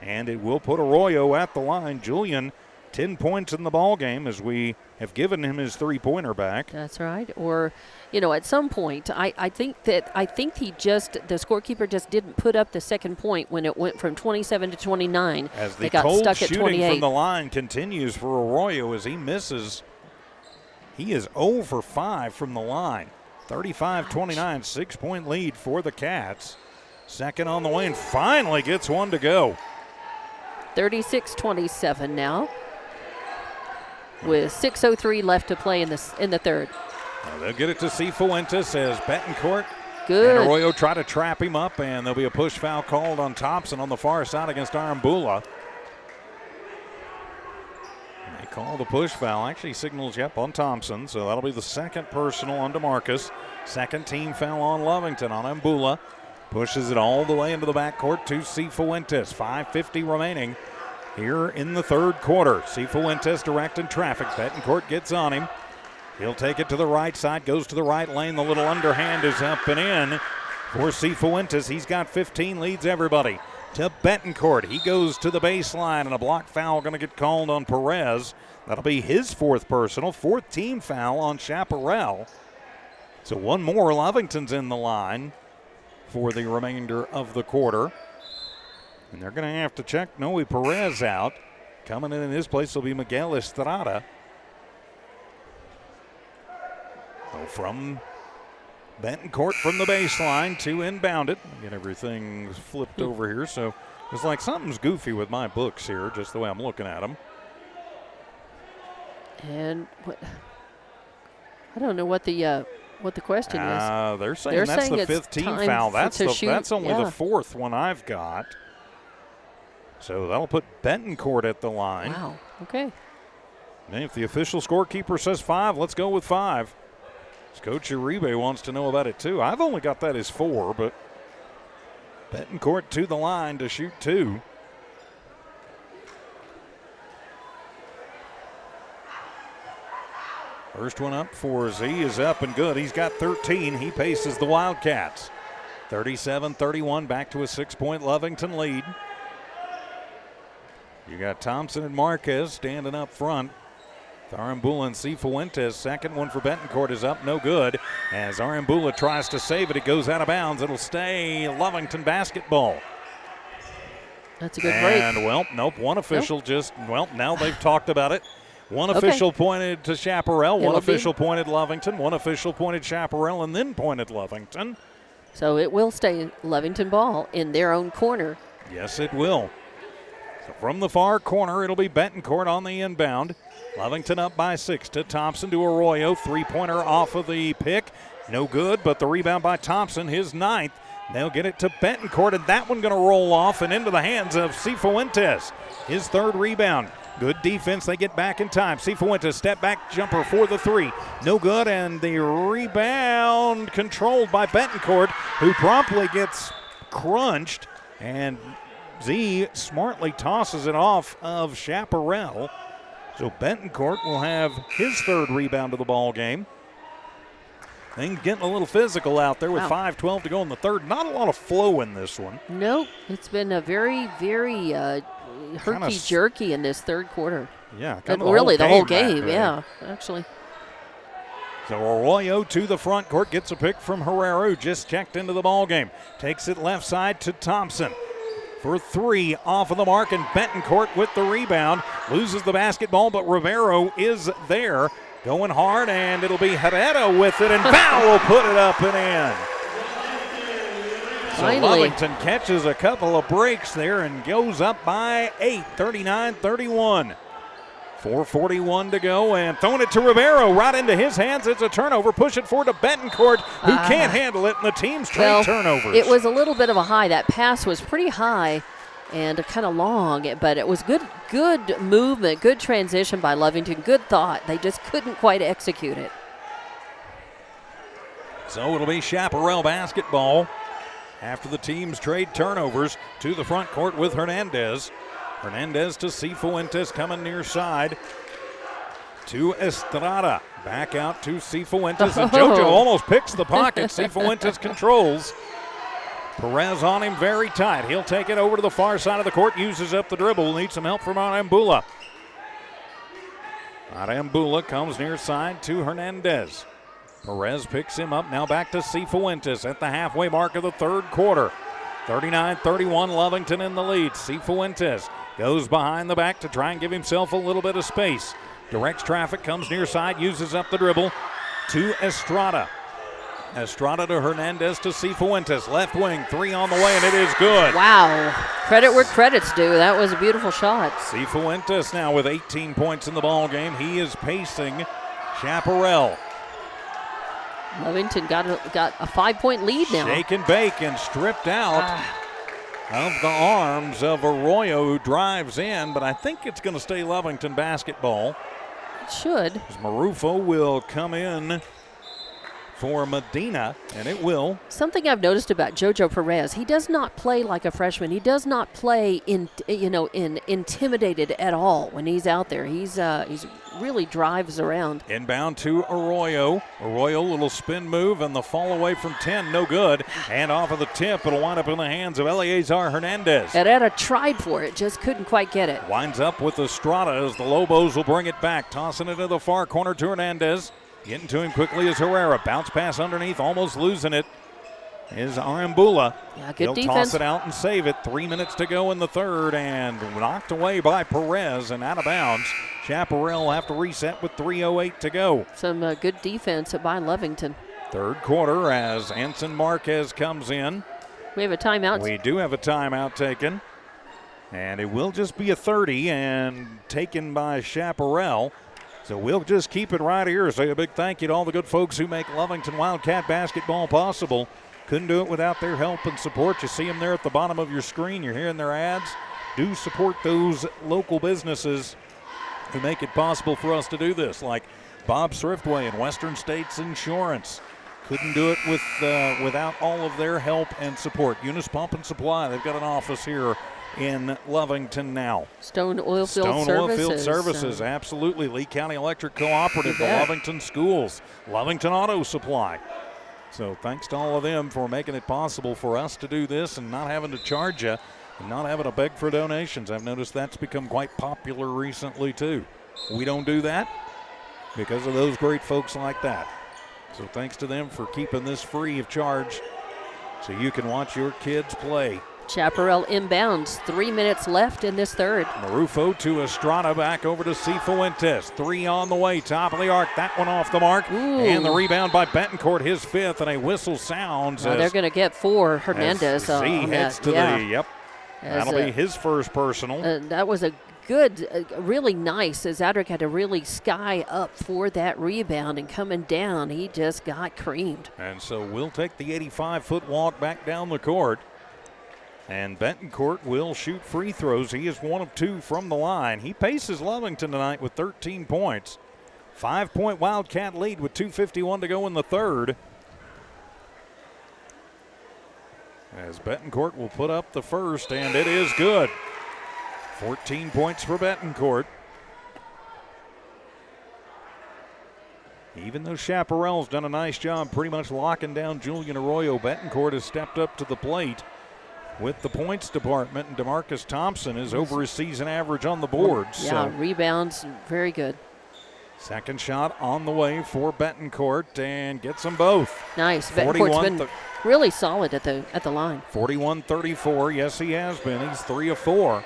Speaker 2: and it will put Arroyo at the line. Julian, 10 points in the ball game, as we have given him his three-pointer back.
Speaker 1: That's right. Or, at some point, I think the scorekeeper just didn't put up the second point when it went from 27 to 29.
Speaker 2: As
Speaker 1: they
Speaker 2: the
Speaker 1: got
Speaker 2: cold
Speaker 1: stuck at
Speaker 2: shooting
Speaker 1: 28.
Speaker 2: from the line continues for Arroyo as he misses. He is 0 for 5 from the line. 35-29, 6-point lead for the Cats. Second on the way, and finally gets one to go.
Speaker 1: 36-27 now, with 6:03 left to play in the third.
Speaker 2: Now they'll get it to Cifuentes as Betancourt
Speaker 1: Good.
Speaker 2: and Arroyo try to trap him up, and there'll be a push foul called on Thompson on the far side against Arambula. They call the push foul. Actually signals, on Thompson, so that'll be the second personal on DeMarcus. Second team foul on Lovington on Ambula. Pushes it all the way into the backcourt to Cifuentes. 5:50 remaining here in the third quarter. Cifuentes directing traffic. Betancourt gets on him. He'll take it to the right side, goes to the right lane. The little underhand is up and in for Cifuentes. He's got 15, leads everybody. To Betancourt. He goes to the baseline, and a block foul going to get called on Perez. That'll be his fourth personal. Fourth team foul on Chaparral. So one more. Lovington's in the line for the remainder of the quarter. And they're going to have to check Noe Perez out. Coming in his place will be Miguel Estrada. So from Betancourt from the baseline to inbound it. Get everything flipped over here. So it's like something's goofy with my books here, just the way I'm looking at them.
Speaker 1: And I don't know what the question is.
Speaker 2: They're saying that's the fifth team foul. That's only the fourth one I've got. So that'll put Betancourt at the line.
Speaker 1: Wow. Okay.
Speaker 2: And if the official scorekeeper says 5, let's go with 5. Coach Uribe wants to know about it too. I've only got that as 4, but Betancourt to the line to shoot 2. First one up for Z is up and good. He's got 13. He paces the Wildcats. 37-31, back to a 6-point Lovington lead. You got Thompson and Marquez standing up front. Arambula and Cifuentes. Second one for Betancourt is up, no good. As Arambula tries to save it, it goes out of bounds. It'll stay Lovington basketball.
Speaker 1: That's a good break.
Speaker 2: And, nope, one official now they've talked about it. One official pointed to Chaparral, one official pointed Lovington, one official pointed Chaparral, and then pointed Lovington.
Speaker 1: So it will stay Lovington ball in their own corner.
Speaker 2: Yes, it will. So from the far corner, it'll be Betancourt on the inbound. Lovington up by 6 to Thompson to Arroyo. Three-pointer off of the pick. No good, but the rebound by Thompson, his 9th. They'll get it to Betancourt, and that one going to roll off and into the hands of Cifuentes. His 3rd rebound. Good defense. They get back in time. Cifuentes step back jumper for the 3. No good, and the rebound controlled by Betancourt, who promptly gets crunched, and Z smartly tosses it off of Chaparral. So Betancourt will have his 3rd rebound of the ball game. Things getting a little physical out there with 5:12 to go in the third. Not a lot of flow in this one.
Speaker 1: Nope. It's been a very, very herky-jerky in this third quarter.
Speaker 2: Yeah.
Speaker 1: The whole game, actually.
Speaker 2: So Arroyo to the front court, gets a pick from Herrera, who just checked into the ball game. Takes it left side to Thompson for 3 off of the mark, and Betancourt with the rebound. Loses the basketball, but Rivero is there. Going hard, and it'll be Herrera with it, and Val will put it up and in. So Lovington catches a couple of breaks there and goes up by 8, 39-31. 4:41 to go, and throwing it to Rivero right into his hands. It's a turnover. Push it forward to Betancourt, who can't handle it, and the team's straight turnovers.
Speaker 1: It was a little bit of a high. That pass was pretty high, and kind of long, but it was good movement, good transition by Lovington, good thought. They just couldn't quite execute it.
Speaker 2: So it'll be Chaparral basketball after the teams trade turnovers to the front court with Hernandez. Hernandez to Cifuentes coming near side to Estrada. Back out to Cifuentes, and JoJo almost picks the pocket. Cifuentes controls. Perez on him very tight. He'll take it over to the far side of the court, uses up the dribble, needs some help from Arambula. Arambula comes near side to Hernandez. Perez picks him up, now back to Cifuentes at the halfway mark of the third quarter. 39-31, Lovington in the lead. Cifuentes goes behind the back to try and give himself a little bit of space. Directs traffic, comes near side, uses up the dribble to Estrada. Estrada to Hernandez to Cifuentes. Left wing, 3 on the way, and it is good.
Speaker 1: Wow. Credit where credit's due. That was a beautiful shot.
Speaker 2: Cifuentes now with 18 points in the ball game. He is pacing Chaparral.
Speaker 1: Lovington got a 5-point lead now.
Speaker 2: Shake and bake and stripped out of the arms of Arroyo, who drives in, but I think it's going to stay Lovington basketball.
Speaker 1: It should.
Speaker 2: As Marufo will come in for Medina, and it will.
Speaker 1: Something I've noticed about JoJo Perez, he does not play like a freshman. He does not play intimidated at all when he's out there. He's really drives around.
Speaker 2: Inbound to Arroyo. Arroyo, little spin move, and the fall away from 10, no good. And off of the tip, it'll wind up in the hands of Eleazar Hernandez.
Speaker 1: Herrera tried for it, just couldn't quite get it.
Speaker 2: Winds up with Estrada as the Lobos will bring it back, tossing it to the far corner to Hernandez. Getting to him quickly is Herrera. Bounce pass underneath, almost losing it is Arambula.
Speaker 1: Yeah, good
Speaker 2: He'll
Speaker 1: defense.
Speaker 2: toss it out and save it. 3 minutes to go in the third, and knocked away by Perez and out of bounds. Chaparral will have to reset with 3:08 to go.
Speaker 1: Some good defense by Lovington.
Speaker 2: Third quarter as Anson Marquez comes in.
Speaker 1: We have a timeout.
Speaker 2: We do have a timeout taken, and it will just be a 30 and taken by Chaparral. So we'll just keep it right here. Say a big thank you to all the good folks who make Lovington Wildcat basketball possible. Couldn't do it without their help and support. You see them there at the bottom of your screen. You're hearing their ads. Do support those local businesses who make it possible for us to do this, like Bob's Thriftway and Western States Insurance. Couldn't do it without all of their help and support. Eunice Pump and Supply, they've got an office here in Lovington now.
Speaker 1: Stone Oilfield
Speaker 2: Services, absolutely. Lee County Electric Cooperative, the Lovington Schools, Lovington Auto Supply. So thanks to all of them for making it possible for us to do this and not having to charge you and not having to beg for donations. I've noticed that's become quite popular recently too. We don't do that because of those great folks like that. So thanks to them for keeping this free of charge so you can watch your kids play.
Speaker 1: Chaparral inbounds. 3 minutes left in this third.
Speaker 2: Marufo to Estrada, back over to Cifuentes. 3 on the way, top of the arc. That one off the mark.
Speaker 1: Ooh.
Speaker 2: And the rebound by Betancourt, his 5th, and a whistle sounds.
Speaker 1: They're going to get 4. Hernandez
Speaker 2: Z heads to that'll be his first personal.
Speaker 1: That was a good, really nice, as Adric had to really sky up for that rebound, and coming down, he just got creamed.
Speaker 2: And so we'll take the 85-foot walk back down the court. And Betancourt will shoot free throws. He is 1 of 2 from the line. He paces Lovington tonight with 13 points. 5-point Wildcat lead with 2:51 to go in the third. As Betancourt will put up the first, and it is good. 14 points for Betancourt. Even though Chaparral's done a nice job pretty much locking down Julian Arroyo, Betancourt has stepped up to the plate with the points department, and DeMarcus Thompson is over his season average on the boards.
Speaker 1: Yeah,
Speaker 2: so
Speaker 1: rebounds, very good.
Speaker 2: second shot on the way for Betancourt, and gets them both.
Speaker 1: Nice. Betancourt's been really solid at the line.
Speaker 2: 41-34. Yes, he has been. He's 3 of 4.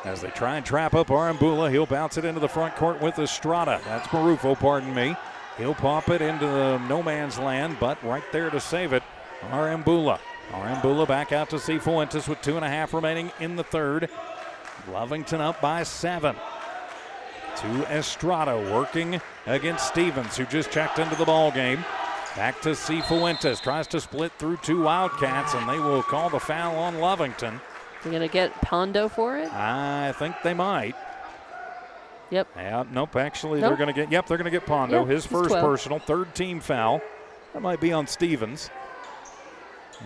Speaker 2: As they try and trap up Arambula, he'll bounce it into the front court with Estrada. That's Marufo, pardon me. He'll pop it into the no man's land, but right there to save it, Arambula. Arambula back out to Cifuentes with 2.5 remaining in the third. Lovington up by 7. To Estrada, working against Stevens, who just checked into the ball game. Back to Cifuentes, tries to split through 2 Wildcats, and they will call the foul on Lovington.
Speaker 1: You're going to get Pondo for it?
Speaker 2: I think they might.
Speaker 1: Yep.
Speaker 2: Yeah, nope, actually
Speaker 1: Nope.
Speaker 2: they're going to get, they're going to get Pondo.
Speaker 1: Yep,
Speaker 2: His
Speaker 1: he's
Speaker 2: first
Speaker 1: 12.
Speaker 2: personal, third team foul. That might be on Stevens.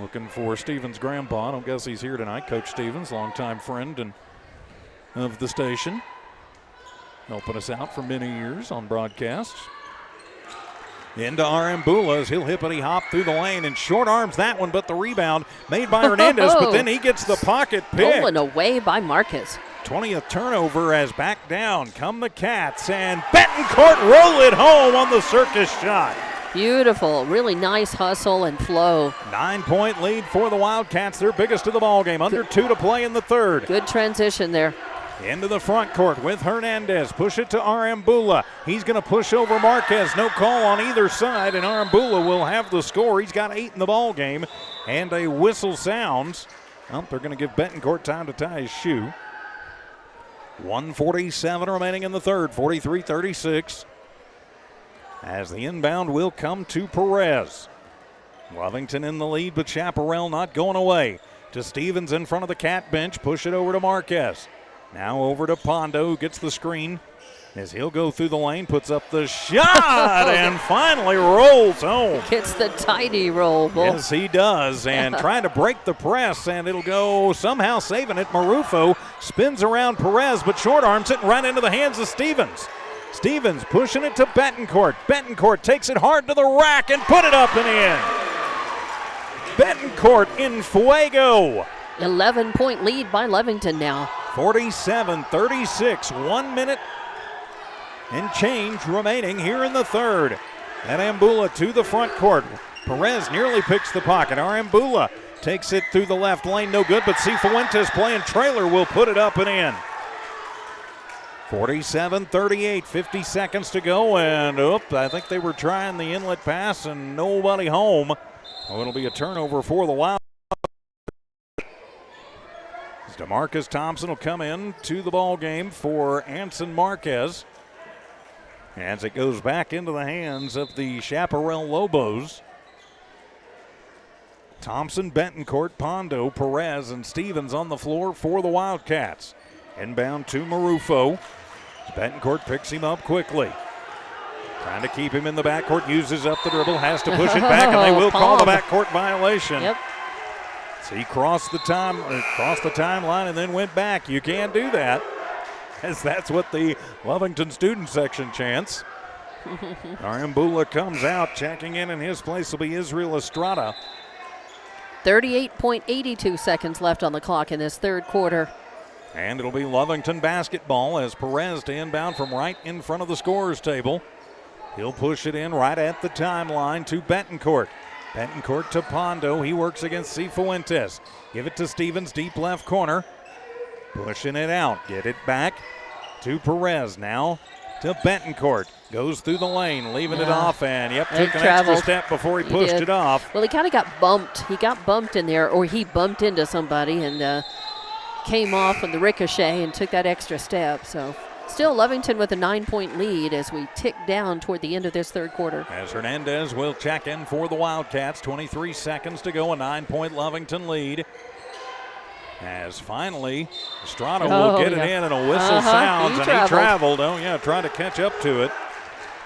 Speaker 2: Looking for Stevens' grandpa. I don't guess he's here tonight. Coach Stevens, longtime friend and of the station. Helping us out for many years on broadcasts. Into Arambula as he'll hippity-hop through the lane and short arms that one, but the rebound made by Hernandez, but then he gets the pocket pick.
Speaker 1: Stolen away by Marcus.
Speaker 2: 20th turnover as back down come the Cats, and Betancourt roll it home on the circus shot.
Speaker 1: Beautiful. Really nice hustle and flow.
Speaker 2: 9-point lead for the Wildcats, their biggest of the ball game. Under 2 to play in the third.
Speaker 1: Good transition there.
Speaker 2: Into the front court with Hernandez. Push it to Arambula. He's going to push over Marquez. No call on either side, and Arambula will have the score. He's got 8 in the ball game, and a whistle sounds. Well, they're going to give Betancourt time to tie his shoe. 1:47 remaining in the third, 43-36. As the inbound will come to Perez. Lovington in the lead, but Chaparral not going away. To Stevens in front of the Cat bench. Push it over to Marquez. Now over to Pondo, who gets the screen as he'll go through the lane, puts up the shot, and finally rolls home.
Speaker 1: Gets the tidy roll, Bull.
Speaker 2: Yes, he does, and trying to break the press, and it'll go somehow saving it. Marufo spins around Perez, but short arms it right into the hands of Stevens. Stevens pushing it to Betancourt. Betancourt takes it hard to the rack and put it up and in. Betancourt in fuego.
Speaker 1: 11-point lead by Lovington now.
Speaker 2: 47-36, 1 minute and change remaining here in the third. Arambula to the front court. Perez nearly picks the pocket. Arambula takes it through the left lane, no good, but Cifuentes playing trailer will put it up and in. 47-38, 50 seconds to go, and I think they were trying the inlet pass and nobody home. Oh, it'll be a turnover for the Wild. DeMarcus Thompson will come in to the ball game for Anson Marquez as it goes back into the hands of the Chaparral Lobos. Thompson, Betancourt, Pondo, Perez, and Stevens on the floor for the Wildcats. Inbound to Marufo. Betancourt picks him up quickly. Trying to keep him in the backcourt, uses up the dribble, has to push it back, and they will call the backcourt violation.
Speaker 1: Yep.
Speaker 2: So he crossed the timeline and then went back. You can't do that, as that's what the Lovington student section chants. Arambula comes out, checking in his place will be Israel Estrada.
Speaker 1: 38.82 seconds left on the clock in this third quarter.
Speaker 2: And it'll be Lovington basketball as Perez to inbound from right in front of the scorer's table. He'll push it in right at the timeline to Betancourt. Betancourt to Pondo. He works against Cifuentes. Give it to Stevens, deep left corner. Pushing it out. Get it back to Perez. Now to Betancourt. Goes through the lane, leaving it off, and took an extra step before he pushed it off.
Speaker 1: Well, he kind of got bumped. He got bumped in there, or he bumped into somebody and came off on the ricochet and took that extra step. So still Lovington with a 9-point lead as we tick down toward the end of this third quarter.
Speaker 2: As Hernandez will check in for the Wildcats. 23 seconds to go, a 9-point Lovington lead. As finally, Estrada will get it in and a whistle sounds, and he traveled. Trying to catch up to it.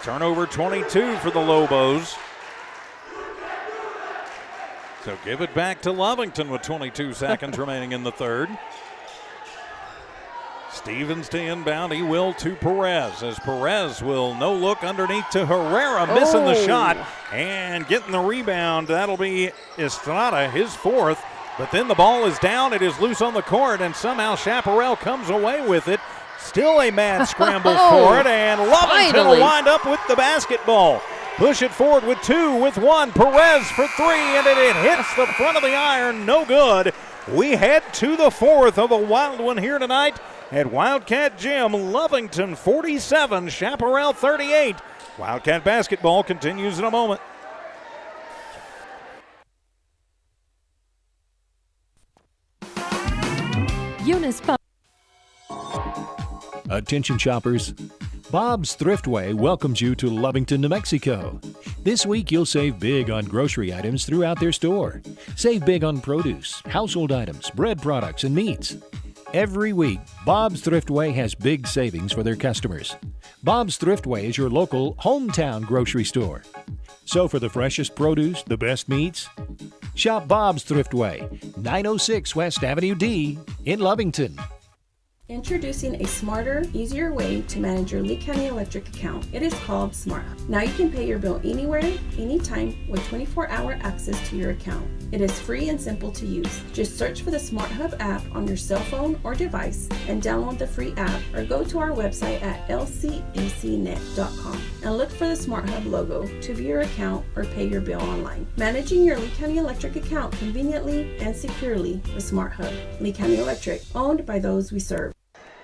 Speaker 2: Turnover 22 for the Lobos. So give it back to Lovington with 22 seconds remaining in the third. Stevens to inbound. He will to Perez as Perez will no look underneath to Herrera, missing the shot and getting the rebound. That'll be Estrada, his fourth. But then the ball is down. It is loose on the court, and somehow Chaparral comes away with it. Still a mad scramble for it, and Lovington will wind up with the basketball. Push it forward with 2, with 1. Perez for 3, and it hits the front of the iron. No good. We head to the fourth of a wild one here tonight at Wildcat Gym. Lovington 47, Chaparral 38. Wildcat basketball continues in a moment.
Speaker 3: Eunice Pump.
Speaker 4: Attention shoppers. Bob's Thriftway welcomes you to Lovington, New Mexico. This week you'll save big on grocery items throughout their store. Save big on produce, household items, bread products, and meats. Every week, Bob's Thriftway has big savings for their customers. Bob's Thriftway is your local hometown grocery store. So for the freshest produce, the best meats, shop Bob's Thriftway, 906 West Avenue D in Lovington.
Speaker 5: Introducing a smarter, easier way to manage your Lee County Electric account. It is called SmartHub. Now you can pay your bill anywhere, anytime with 24-hour access to your account. It is free and simple to use. Just search for the SmartHub app on your cell phone or device and download the free app, or go to our website at lcecnet.com and look for the SmartHub logo to view your account or pay your bill online. Managing your Lee County Electric account conveniently and securely with SmartHub. Lee County Electric, owned by those we serve.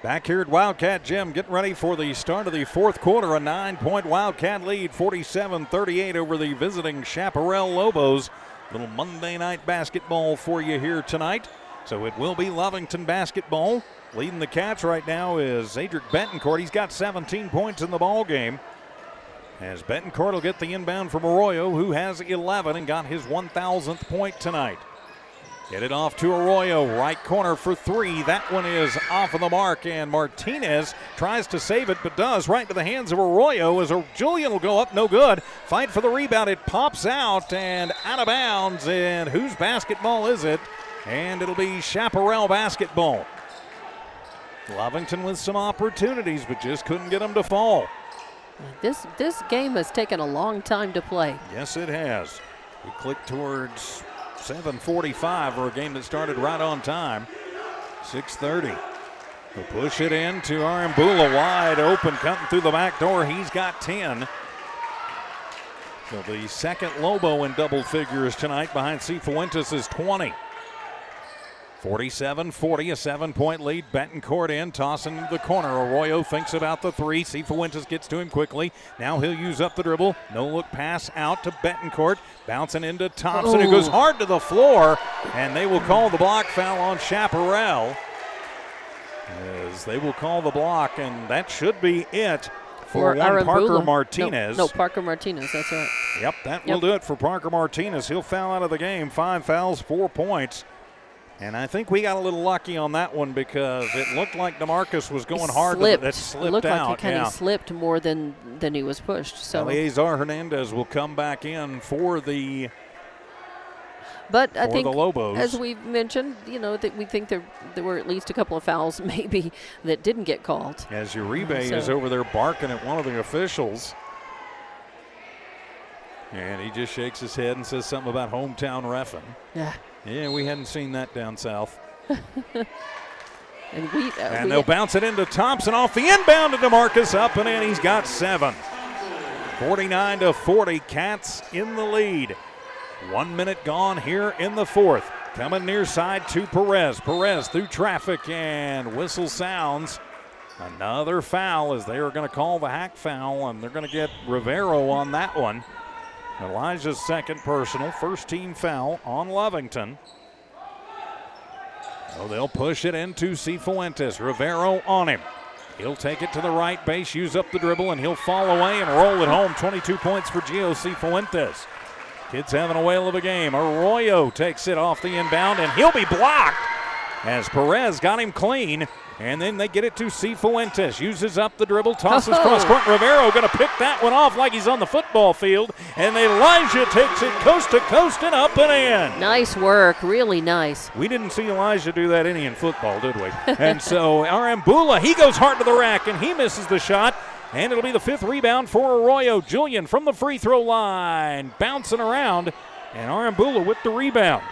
Speaker 2: Back here at Wildcat Gym, getting ready for the start of the fourth quarter. A 9-point Wildcat lead, 47-38 over the visiting Chaparral Lobos. Little Monday night basketball for you here tonight. So it will be Lovington basketball. Leading the Cats right now is Adric Betancourt. He's got 17 points in the ball game. As Betancourt will get the inbound from Arroyo, who has 11 and got his 1,000th point tonight. Get it off to Arroyo, right corner for three. That one is off of the mark, and Martinez tries to save it, but does right into the hands of Arroyo as Julian will go up, no good. Fight for the rebound, it pops out and out of bounds, and whose basketball is it? And it'll be Chaparral basketball. Lovington with some opportunities, but just couldn't get them to fall.
Speaker 1: This game has taken a long time to play.
Speaker 2: Yes, it has. We click towards 7:45 for a game that started right on time. 6:30. We'll push it in to Arambula, wide open, cutting through the back door. He's got 10. So the second Lobo in double figures tonight behind Cifuentes is 20. 47-40, a 7-point lead. Betancourt in, tossing to the corner. Arroyo thinks about the three. Cifuentes gets to him quickly. Now he'll use up the dribble. No look pass out to Betancourt. Bouncing into Thompson, who goes hard to the floor. And they will call the block foul on Chaparral. As they will call the block, and that should be it for one Parker Martinez.
Speaker 1: No, Parker Martinez, that's right.
Speaker 2: Yep, that will do it for Parker Martinez. He'll foul out of the game. 5 fouls, 4 points. And I think we got a little lucky on that one because it looked like DeMarcus was going hard. It slipped
Speaker 1: it looked
Speaker 2: out.
Speaker 1: Like he kind of slipped more than he was pushed. So
Speaker 2: Eleazar Hernandez will come back in for the
Speaker 1: I think
Speaker 2: the Lobos.
Speaker 1: As we've mentioned, that we think there were at least a couple of fouls maybe that didn't get called.
Speaker 2: As Uribe is over there barking at one of the officials. And he just shakes his head and says something about hometown reffing. Yeah, we hadn't seen that down south. and they'll bounce it into Thompson off the inbound to DeMarcus, up and in. He's got 7. 49-40, Cats in the lead. 1 minute gone here in the fourth. Coming near side to Perez. Perez through traffic, and whistle sounds. Another foul as they are going to call the hack foul, and they're going to get Rivero on that one. Elijah's second personal, first team foul on Lovington. So they'll push it into Cifuentes. Rivero on him. He'll take it to the right base, use up the dribble, and he'll fall away and roll it home. 22 points for Gio Cifuentes. Kids having a whale of a game. Arroyo takes it off the inbound, and he'll be blocked as Perez got him clean. And then they get it to Cifuentes. Uses up the dribble, tosses cross court. Rivero going to pick that one off like he's on the football field. And Elijah takes it coast to coast and up and in.
Speaker 1: Nice work, really nice.
Speaker 2: We didn't see Elijah do that any in football, did we? And so Arambula, he goes hard to the rack and he misses the shot. And it'll be the 5th rebound for Arroyo. Julian from the free throw line, bouncing around. And Arambula with the rebound.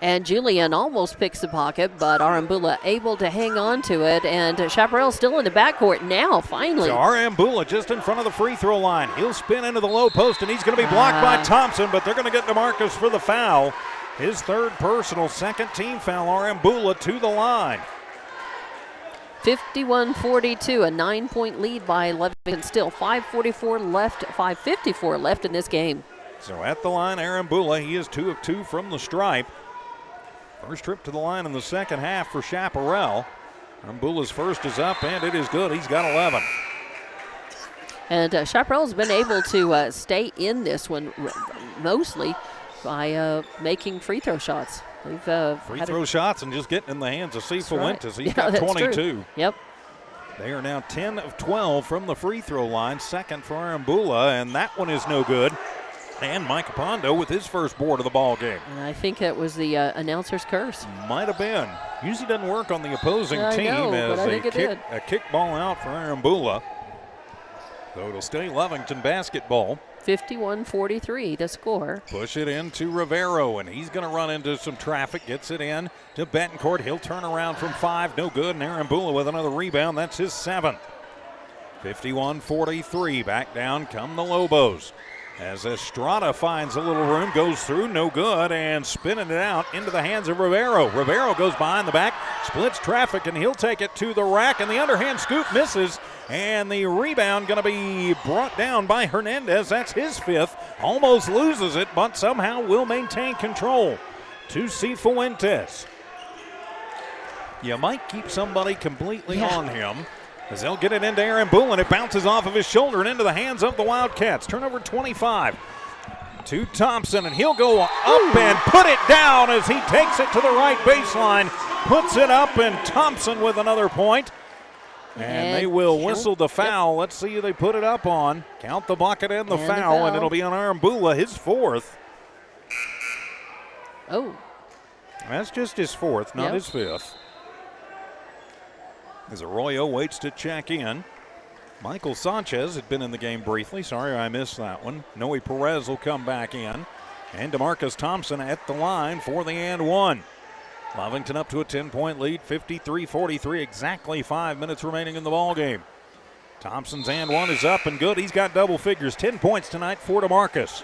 Speaker 1: And Julian almost picks the pocket, but Arambula able to hang on to it. And Chaparral still in the backcourt now, finally.
Speaker 2: So Arambula just in front of the free throw line. He'll spin into the low post, and he's going to be blocked by Thompson, but they're going to get DeMarcus for the foul. His third personal, second team foul. Arambula to the line.
Speaker 1: 51-42, a 9-point lead by Lovington. Still 5:54 left in this game.
Speaker 2: So at the line, Arambula, he is 2 of 2 from the stripe. First trip to the line in the second half for Chaparral. Arambula's first is up, and it is good. He's got 11.
Speaker 1: And Chaparral's been able to stay in this one mostly by making free throw shots. They've
Speaker 2: Free throw shots and just getting in the hands of Fuentes.
Speaker 1: Right.
Speaker 2: He's got 22.
Speaker 1: True. Yep.
Speaker 2: They are now 10 of 12 from the free throw line. Second for Arambula, and that one is no good. And Mike Pondo with his first board of the ball game.
Speaker 1: And I think that was the announcer's curse.
Speaker 2: Might have been. Usually doesn't work on the opposing
Speaker 1: I
Speaker 2: team
Speaker 1: know,
Speaker 2: as
Speaker 1: but I think it did.
Speaker 2: a kick ball out for Arambula. So it'll stay Lovington basketball.
Speaker 1: 51-43 to score.
Speaker 2: Push it into Rivero, and he's going to run into some traffic. Gets it in to Betancourt. He'll turn around from 5. No good. And Arambula with another rebound. That's his 7th. 51-43. Back down come the Lobos. As Estrada finds a little room, goes through, no good, and spinning it out into the hands of Rivero. Rivero goes behind the back, splits traffic, and he'll take it to the rack, and the underhand scoop misses, and the rebound going to be brought down by Hernandez. That's his 5th. Almost loses it, but somehow will maintain control. To Fuentes. You might keep somebody completely on him, as they'll get it into Arambula, and it bounces off of his shoulder and into the hands of the Wildcats. Turnover 25 to Thompson, and he'll go up and put it down as he takes it to the right baseline, puts it up, and Thompson with another point. And they will whistle the foul. Let's see who they put it up on. Count the bucket and the foul, and it'll be on Arambula, his 4th.
Speaker 1: Oh.
Speaker 2: That's just his 4th, not his 5th. As Arroyo waits to check in. Michael Sanchez had been in the game briefly. Sorry I missed that one. Noe Perez will come back in. And DeMarcus Thompson at the line for the and one. Lovington up to a 10-point lead, 53-43, exactly 5 minutes remaining in the ball game. Thompson's and one is up and good. He's got double figures. 10 points tonight for DeMarcus.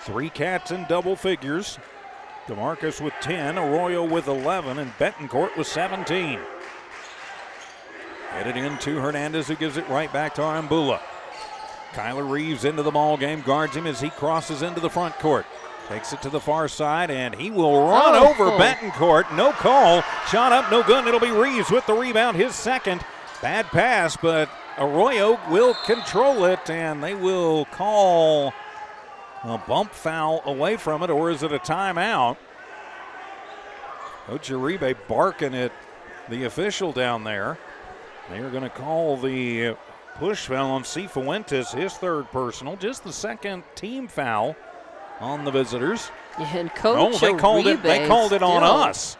Speaker 2: 3 Cats in double figures. DeMarcus with 10, Arroyo with 11, and Betancourt with 17. Headed into Hernandez, who gives it right back to Arambula. Kyler Reeves into the ball game, guards him as he crosses into the front court. Takes it to the far side, and he will run over Betancourt. No call. Shot up, no good, and it'll be Reeves with the rebound, his 2nd. Bad pass, but Arroyo will control it, and they will call a bump foul away from it, or is it a timeout? Coach Uribe barking at the official down there. They are going to call the push foul on Fuentes, his 3rd personal, just the 2nd team foul on the visitors.
Speaker 1: And Coach
Speaker 2: they called it on
Speaker 1: still.
Speaker 2: us.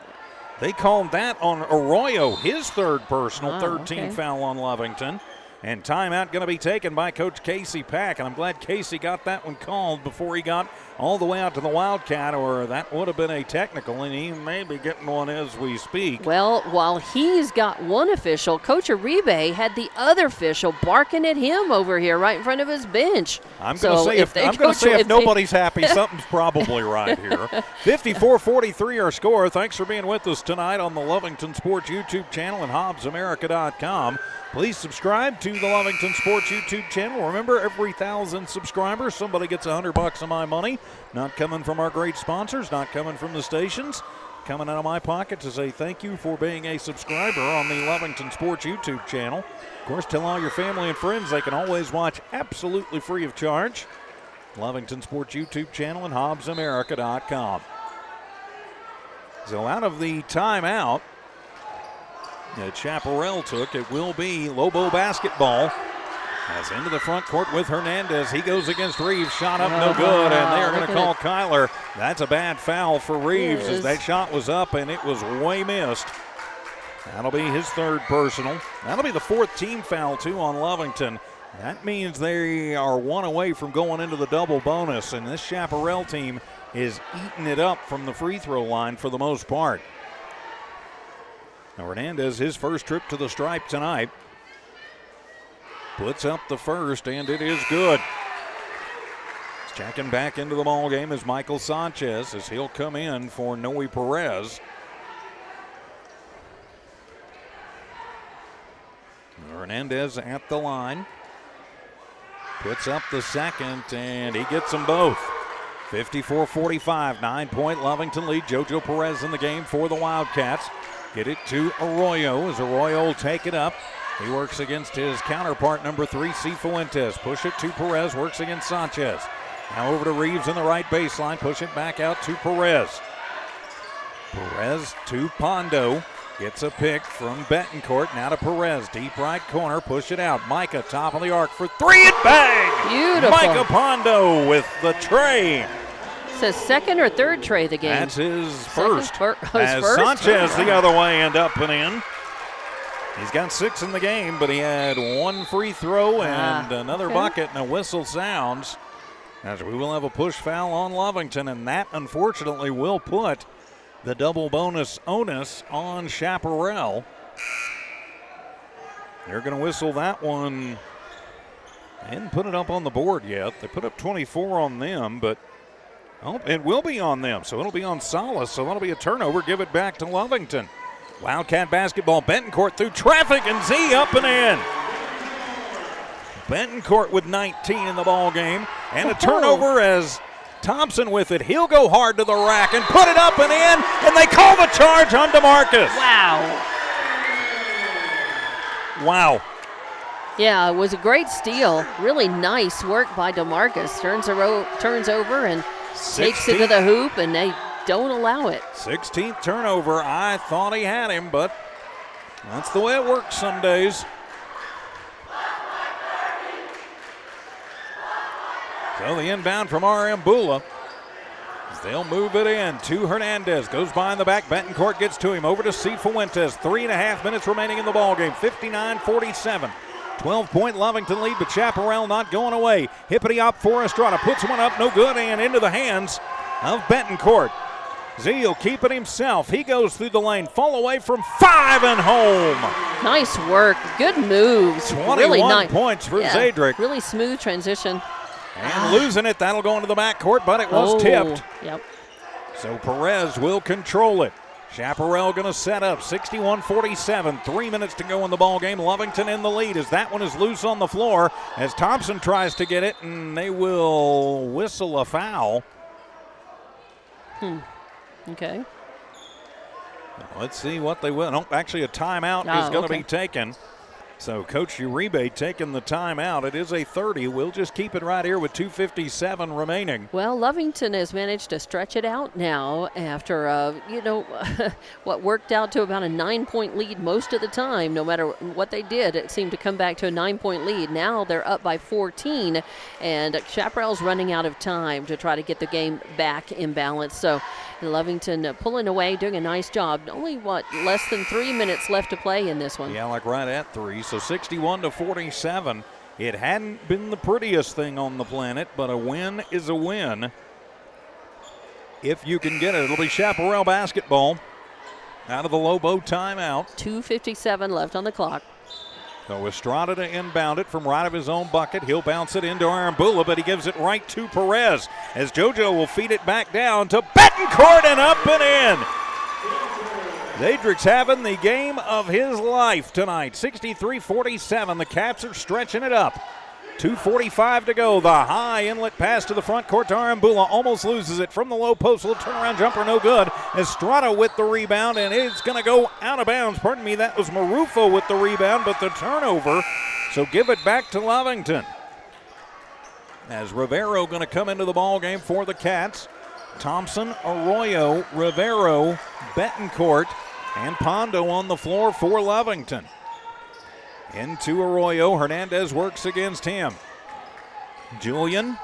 Speaker 2: They called that on Arroyo, his 3rd personal, 3rd team foul on Lovington. And timeout going to be taken by Coach Casey Pack, and I'm glad Casey got that one called before he got all the way out to the Wildcat, or that would have been a technical, and he may be getting one as we speak.
Speaker 1: Well, while he's got one official, Coach Uribe had the other official barking at him over here right in front of his bench.
Speaker 2: I'm going to say if nobody's happy, something's probably right here. 54-43 our score. Thanks for being with us tonight on the Lovington Sports YouTube channel and HobbsAmerica.com. Please subscribe to the Lovington Sports YouTube channel. Remember, every 1,000 subscribers, somebody gets $100 of my money. Not coming from our great sponsors, not coming from the stations. Coming out of my pocket to say thank you for being a subscriber on the Lovington Sports YouTube channel. Of course, tell all your family and friends they can always watch absolutely free of charge. Lovington Sports YouTube channel and HobbsAmerica.com. So out of the timeout that Chaparral took, it will be Lobo basketball. As into the front court with Hernandez. He goes against Reeves. Shot up, no good, and they are going to call Kyler. That's a bad foul for Reeves as that shot was up and it was way missed. That'll be his 3rd personal. That'll be the 4th team foul, too, on Lovington. That means they are 1 away from going into the double bonus, and this Chaparral team is eating it up from the free throw line for the most part. Now Hernandez, his first trip to the stripe tonight. Puts up the first, and it is good. Checking back into the ball game is Michael Sanchez as he'll come in for Noe Perez. Hernandez at the line. Puts up the 2nd, and he gets them both. 54-45, 9-point Lovington lead. JoJo Perez in the game for the Wildcats. Get it to Arroyo as Arroyo will take it up. He works against his counterpart, number 3, Cifuentes. Push it to Perez, works against Sanchez. Now over to Reeves in the right baseline. Push it back out to Perez. Perez to Pondo. Gets a pick from Betancourt. Now to Perez. Deep right corner. Push it out. Micah top of the arc for 3 and bang!
Speaker 1: Beautiful.
Speaker 2: Micah Pondo with the tray.
Speaker 1: It's his second or third tray of the game.
Speaker 2: That's his first. As
Speaker 1: first?
Speaker 2: Sanchez the other way and up and in. He's got 6 in the game, but he had 1 free throw and another bucket, and a whistle sounds. As we will have a push foul on Lovington, and that unfortunately will put the double bonus onus on Chaparral. They're going to whistle that one. They didn't put it up on the board yet. They put up 24 on them, but it will be on them, so it'll be on Salas, so that'll be a turnover. Give it back to Lovington. Wildcat basketball, Betancourt through traffic, and Z up and in. Betancourt with 19 in the ball game, and a turnover as Thompson with it. He'll go hard to the rack and put it up and in, and they call the charge on DeMarcus. Wow.
Speaker 1: Yeah, it was a great steal. Really nice work by DeMarcus. Turns over and takes it to the hoop, and they don't allow it.
Speaker 2: 16th turnover. I thought he had him, but that's the way it works some days. So the inbound from Arambula. They'll move it in to Hernandez. Goes behind the back. Betancourt gets to him. Over to Cifuentes. 3.5 minutes remaining in the ballgame. 59-47. 12-point Lovington lead, but Chaparral not going away. Hippity-hop for Estrada. Puts one up, no good, and into the hands of Betancourt. Zeal keeping himself. He goes through the lane. Fall away from 5 and home.
Speaker 1: Nice work. Good moves.
Speaker 2: 21
Speaker 1: really nice
Speaker 2: points for Zadrick.
Speaker 1: Really smooth transition.
Speaker 2: And losing it. That'll go into the backcourt, but it was tipped.
Speaker 1: Yep.
Speaker 2: So Perez will control it. Chaparral going to set up. 61-47. 3 minutes to go in the ball game. Lovington in the lead as that one is loose on the floor as Thompson tries to get it, and they will whistle a foul.
Speaker 1: Okay.
Speaker 2: Let's see what they will. No, actually, a timeout is going to be taken. So Coach Uribe taking the timeout. It is a 30. We'll just keep it right here with 2:57 remaining.
Speaker 1: Well, Lovington has managed to stretch it out now after, what worked out to about a 9-point lead most of the time. No matter what they did, it seemed to come back to a 9-point lead. Now they're up by 14, and Chaparral's running out of time to try to get the game back in balance. So Lovington pulling away, doing a nice job. Only, less than 3 minutes left to play in this one.
Speaker 2: Yeah, like right at 3. So 61-47. It hadn't been the prettiest thing on the planet, but a win is a win. If you can get it, it'll be Chaparral basketball out of the Lobo timeout.
Speaker 1: 2:57 left on the clock.
Speaker 2: So Estrada to inbound it from right of his own bucket. He'll bounce it into Arambula, but he gives it right to Perez as JoJo will feed it back down to Betancourt and up and in. Zadrick's having the game of his life tonight. 63-47. The Cats are stretching it up. 2:45 to go. The high inlet pass to the front court to Arambula. Almost loses it from the low post. Little turnaround jumper, no good. Estrada with the rebound, and it's going to go out of bounds. Pardon me, that was Marufo with the rebound, but the turnover. So give it back to Lovington. As Rivero going to come into the ball game for the Cats. Thompson, Arroyo, Rivero, Betancourt, and Pondo on the floor for Lovington. Into Arroyo. Hernandez works against him. Julian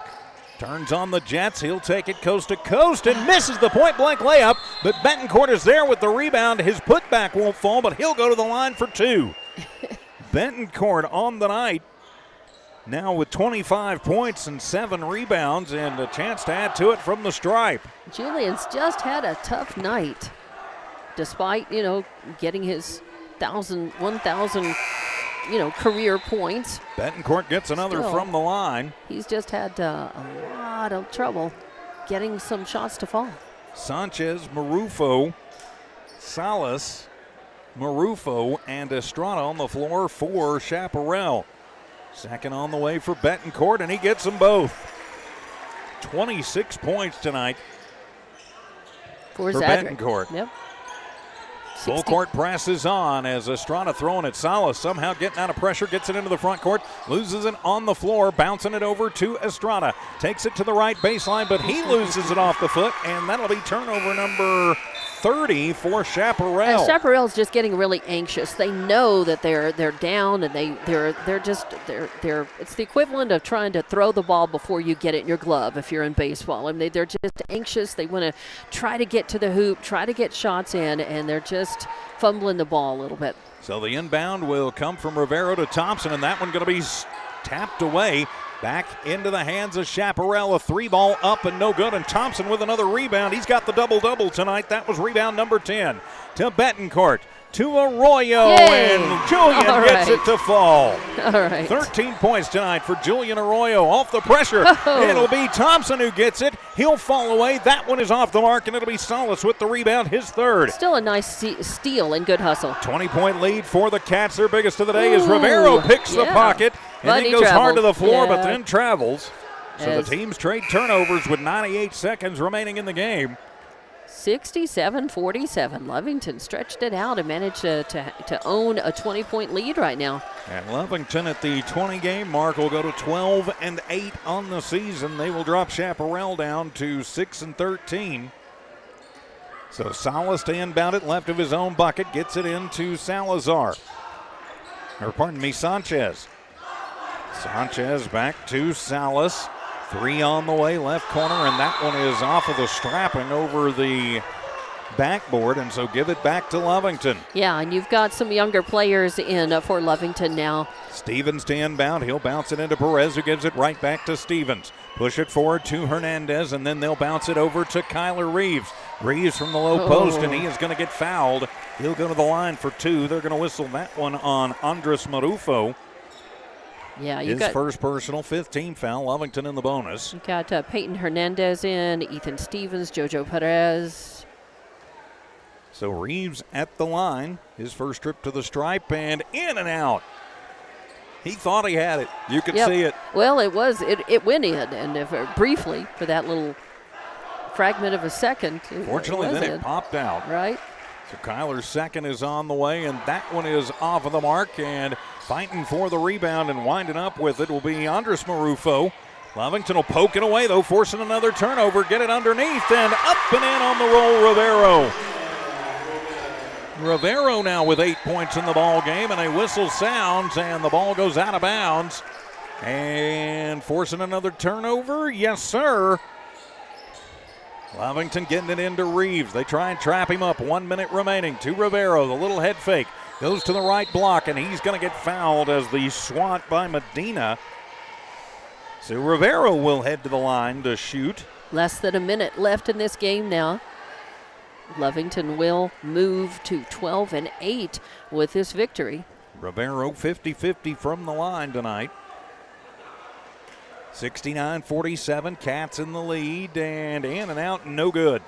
Speaker 2: turns on the Jets. He'll take it coast to coast and misses the point-blank layup, but Betancourt is there with the rebound. His putback won't fall, but he'll go to the line for 2. Betancourt on the night. Now with 25 points and 7 rebounds and a chance to add to it from the stripe.
Speaker 1: Julian's just had a tough night. Despite, getting his 1,000, career points.
Speaker 2: Betancourt gets another from the line.
Speaker 1: He's just had a lot of trouble getting some shots to fall.
Speaker 2: Sanchez, Marufo, Salas, Marufo, and Estrada on the floor for Chaparral. Second on the way for Betancourt, and he gets them both. 26 points tonight for Betancourt.
Speaker 1: Yep.
Speaker 2: Full court press is on as Estrada throwing it. Salas somehow getting out of pressure, gets it into the front court, loses it on the floor, bouncing it over to Estrada. Takes it to the right baseline, but he loses it off the foot, and that'll be turnover number 30 for Chaparral.
Speaker 1: Chaparral's just getting really anxious. They know that they're down, and they're it's the equivalent of trying to throw the ball before you get it in your glove if you're in baseball. I mean, they're just anxious. They want to try to get to the hoop, try to get shots in, and they're just fumbling the ball a little bit.
Speaker 2: So the inbound will come from Rivero to Thompson, and that one going to be tapped away. Back into the hands of Chaparral. A 3-ball up and no good. And Thompson with another rebound. He's got the double-double tonight. That was rebound number 10 to Betancourt. To Arroyo.
Speaker 1: Yay.
Speaker 2: And Julian gets it to fall.
Speaker 1: All right.
Speaker 2: 13 points tonight for Julian Arroyo. Off the pressure.
Speaker 1: Oh.
Speaker 2: It'll be Thompson who gets it. He'll fall away. That one is off the mark, and it'll be Salas with the rebound, his third.
Speaker 1: Still a nice steal and good hustle.
Speaker 2: 20-point lead for the Cats. Their biggest of the day is Rivero picks the pocket. And
Speaker 1: But
Speaker 2: then
Speaker 1: he
Speaker 2: goes hard to the
Speaker 1: traveled.
Speaker 2: floor, but
Speaker 1: Yeah.
Speaker 2: then travels. So
Speaker 1: As
Speaker 2: the teams trade turnovers with 98 seconds remaining in the game.
Speaker 1: 67-47. Lovington stretched it out and managed to own a 20-point lead right now.
Speaker 2: And Lovington at the 20-game mark will go to 12-8 on the season. They will drop Chaparral down to 6-13. So Salas to inbound it, left of his own bucket, gets it into Sanchez. Sanchez back to Salas. 3 on the way, left corner, and that one is off of the strapping over the backboard, and so give it back to Lovington.
Speaker 1: Yeah, and you've got some younger players in for Lovington now.
Speaker 2: Stevens to inbound. He'll bounce it into Perez, who gives it right back to Stevens. Push it forward to Hernandez, and then they'll bounce it over to Kyler Reeves. Reeves from the low post, and he is going to get fouled. He'll go to the line for 2. They're going to whistle that one on Andres Marufo.
Speaker 1: Yeah,
Speaker 2: His first personal, 15 foul. Lovington in the bonus.
Speaker 1: You got Peyton Hernandez in, Ethan Stevens, Jojo Perez.
Speaker 2: So Reeves at the line. His first trip to the stripe, and in and out. He thought he had it. You could see it.
Speaker 1: Well, it went in, and briefly for that little fragment of a second.
Speaker 2: Fortunately, then it popped out.
Speaker 1: Right.
Speaker 2: So Kyler's second is on the way, and that one is off of the mark, and fighting for the rebound and winding up with it will be Andres Marufo. Lovington will poke it away, though, forcing another turnover. Get it underneath, and up and in on the roll, Rivero. Rivero now with 8 points in the ball game, and a whistle sounds, and the ball goes out of bounds. And forcing another turnover, yes, sir. Lovington getting it into Reeves. They try and trap him up. 1 minute remaining to Rivero. The little head fake goes to the right block, and he's going to get fouled as the swat by Medina. So Rivero will head to the line to shoot.
Speaker 1: Less than a minute left in this game now. Lovington will move to 12-8 with this victory.
Speaker 2: Rivero 50-50 from the line tonight. 69-47, Cats in the lead, and in and out, no good.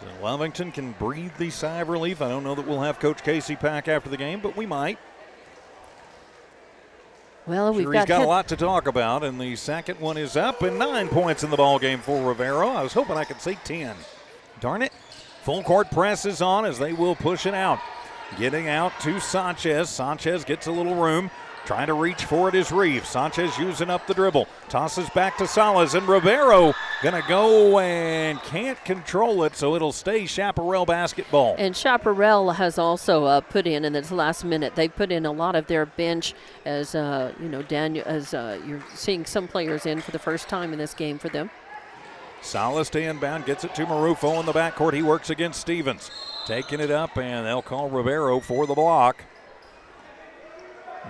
Speaker 2: So Lovington can breathe the sigh of relief. I don't know that we'll have Coach Casey Pack after the game, but we might.
Speaker 1: Well,
Speaker 2: He's got a lot to talk about, and the second one is up, and 9 points in the ball game for Rivero. I was hoping I could say 10. Darn it. Full court press is on as they will push it out. Getting out to Sanchez. Sanchez gets a little room. Trying to reach for it is Reeves. Sanchez using up the dribble. Tosses back to Salas, and Rivero going to go and can't control it, so it'll stay Chaparral basketball.
Speaker 1: And Chaparral has also put in this last minute, they put in a lot of their bench as, Daniel, as you're seeing some players in for the first time in this game for them.
Speaker 2: Salas to inbound, gets it to Marufo in the backcourt. He works against Stevens. Taking it up, and they'll call Rivero for the block.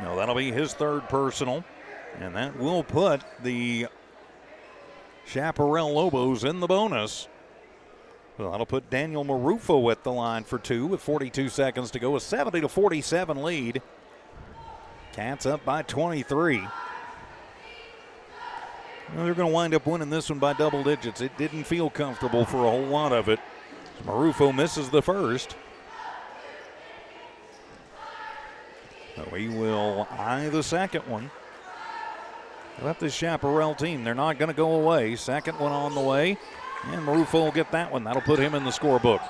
Speaker 2: No, that'll be his third personal, and that will put the Chaparral Lobos in the bonus. Well, that'll put Daniel Marufo at the line for 2 with 42 seconds to go. A 70-47 lead. Cats up by 23. Well, they're going to wind up winning this one by double digits. It didn't feel comfortable for a whole lot of it. Marufo misses the first. We will eye the second one. How about this Chaparral team? They're not going to go away. Second one on the way. And Marufo will get that one. That'll put him in the scorebook.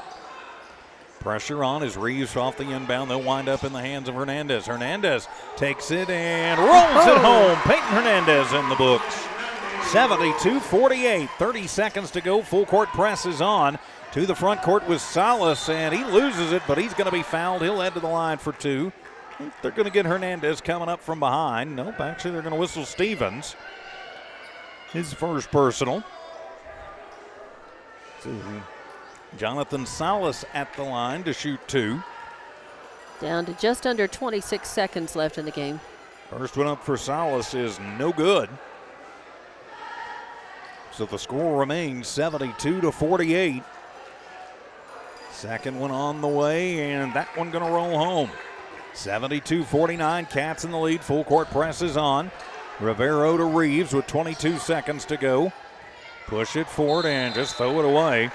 Speaker 2: Pressure on as Reeves off the inbound. They'll wind up in the hands of Hernandez. Hernandez takes it and rolls it home. Peyton Hernandez in the books. 72-48. 30 seconds to go. Full court press is on. To the front court with Salas, and he loses it, but he's going to be fouled. He'll head to the line for two. They're going to get Hernandez coming up from behind. Nope, actually they're going to whistle Stevens. His first personal. So Jonathan Salas at the line to shoot two.
Speaker 1: Down to just under 26 seconds left in the game.
Speaker 2: First one up for Salas is no good. So the score remains 72-48. Second one on the way, and that one going to roll home. 72-49, Cats in the lead. Full court press is on. Rivero to Reeves with 22 seconds to go. Push it forward and just throw it away.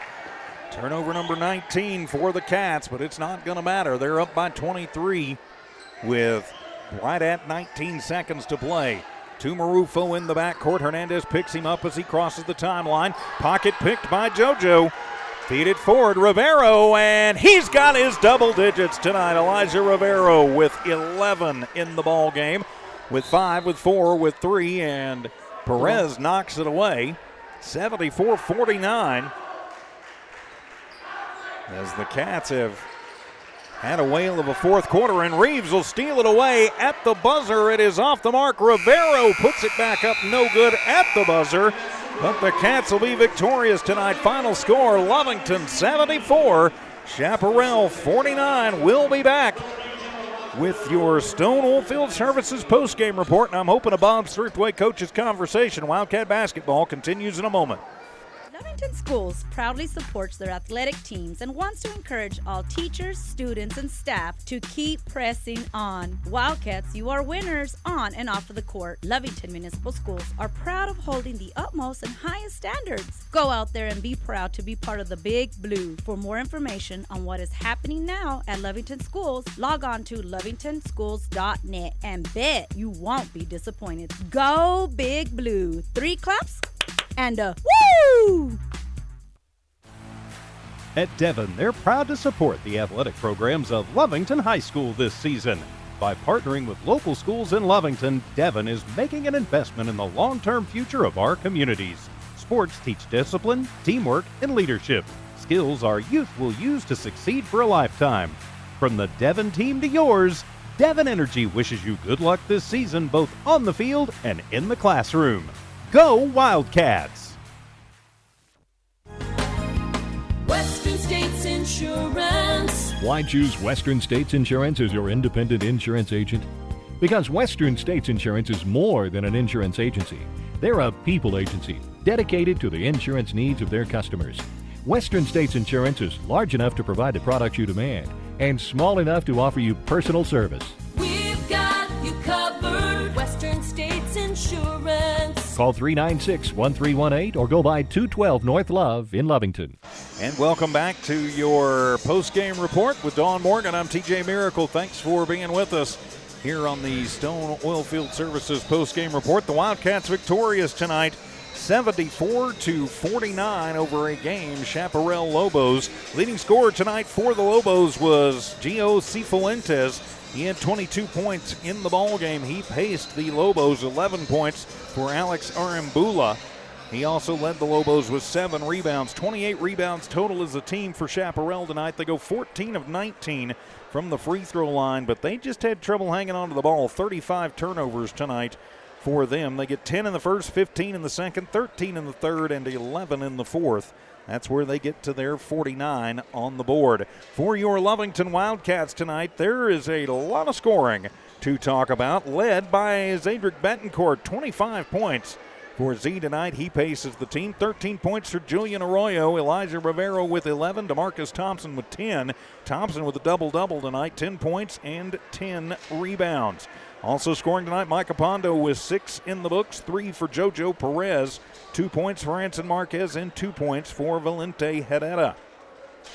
Speaker 2: Turnover number 19 for the Cats, but it's not going to matter. They're up by 23 with right at 19 seconds to play. To Marufo in the backcourt. Hernandez picks him up as he crosses the timeline. Pocket picked by JoJo. Feed it forward, Rivero, and he's got his double digits tonight. Elijah Rivero with 11 in the ball game, with 5, with 4, with 3, and Perez knocks it away. 74-49. As the Cats have had a whale of a fourth quarter, and Reeves will steal it away at the buzzer. It is off the mark. Rivero puts it back up, no good at the buzzer. But the Cats will be victorious tonight. Final score, Lovington 74, Chaparral 49. We'll be back with your Stone Oilfield Services postgame report, and I'm hoping a Bob's Thriftway coaches conversation. Wildcat basketball continues in a moment.
Speaker 6: Lovington Schools proudly supports their athletic teams and wants to encourage all teachers, students, and staff to keep pressing on. Wildcats, you are winners on and off of the court. Lovington Municipal Schools are proud of holding the utmost and highest standards. Go out there and be proud to be part of the Big Blue. For more information on what is happening now at Lovington Schools, log on to lovingtonschools.net and bet you won't be disappointed. Go Big Blue. 3 claps and a woo!
Speaker 7: At Devon, they're proud to support the athletic programs of Lovington High School this season. By partnering with local schools in Lovington, Devon is making an investment in the long-term future of our communities. Sports teach discipline, teamwork, and leadership. Skills our youth will use to succeed for a lifetime. From the Devon team to yours, Devon Energy wishes you good luck this season, both on the field and in the classroom. Go Wildcats!
Speaker 8: Western States Insurance.
Speaker 4: Why choose Western States Insurance as your independent insurance agent? Because Western States Insurance is more than an insurance agency. They're a people agency dedicated to the insurance needs of their customers. Western States Insurance is large enough to provide the products you demand and small enough to offer you personal service.
Speaker 8: We've got you covered. Western States Insurance.
Speaker 4: Call 396-1318 or go by 212 North Love in Lovington.
Speaker 2: And welcome back to your post-game report with Dawn Morgan. I'm TJ Miracle. Thanks for being with us here on the Stone Oilfield Services post-game report. The Wildcats victorious tonight, 74-49 over a game Chaparral Lobos. Leading scorer tonight for the Lobos was Gio Cifuentes. He had 22 points in the ball game. He paced the Lobos. 11 points for Alex Arambula. He also led the Lobos with 7 rebounds. 28 rebounds total as a team for Chaparral tonight. They go 14 of 19 from the free throw line, but they just had trouble hanging on to the ball. 35 turnovers tonight for them. They get 10 in the first, 15 in the second, 13 in the third, and 11 in the fourth. That's where they get to their 49 on the board. For your Lovington Wildcats tonight, there is a lot of scoring to talk about, led by Zadrick Betancourt, 25 points for Z tonight. He paces the team. 13 points for Julian Arroyo. Elijah Rivero with 11. DeMarcus Thompson with 10. Thompson with a double-double tonight, 10 points and 10 rebounds. Also scoring tonight, Micah Pondo with 6 in the books, 3 for JoJo Perez, 2 points for Anson Marquez, and 2 points for Valente Herrera.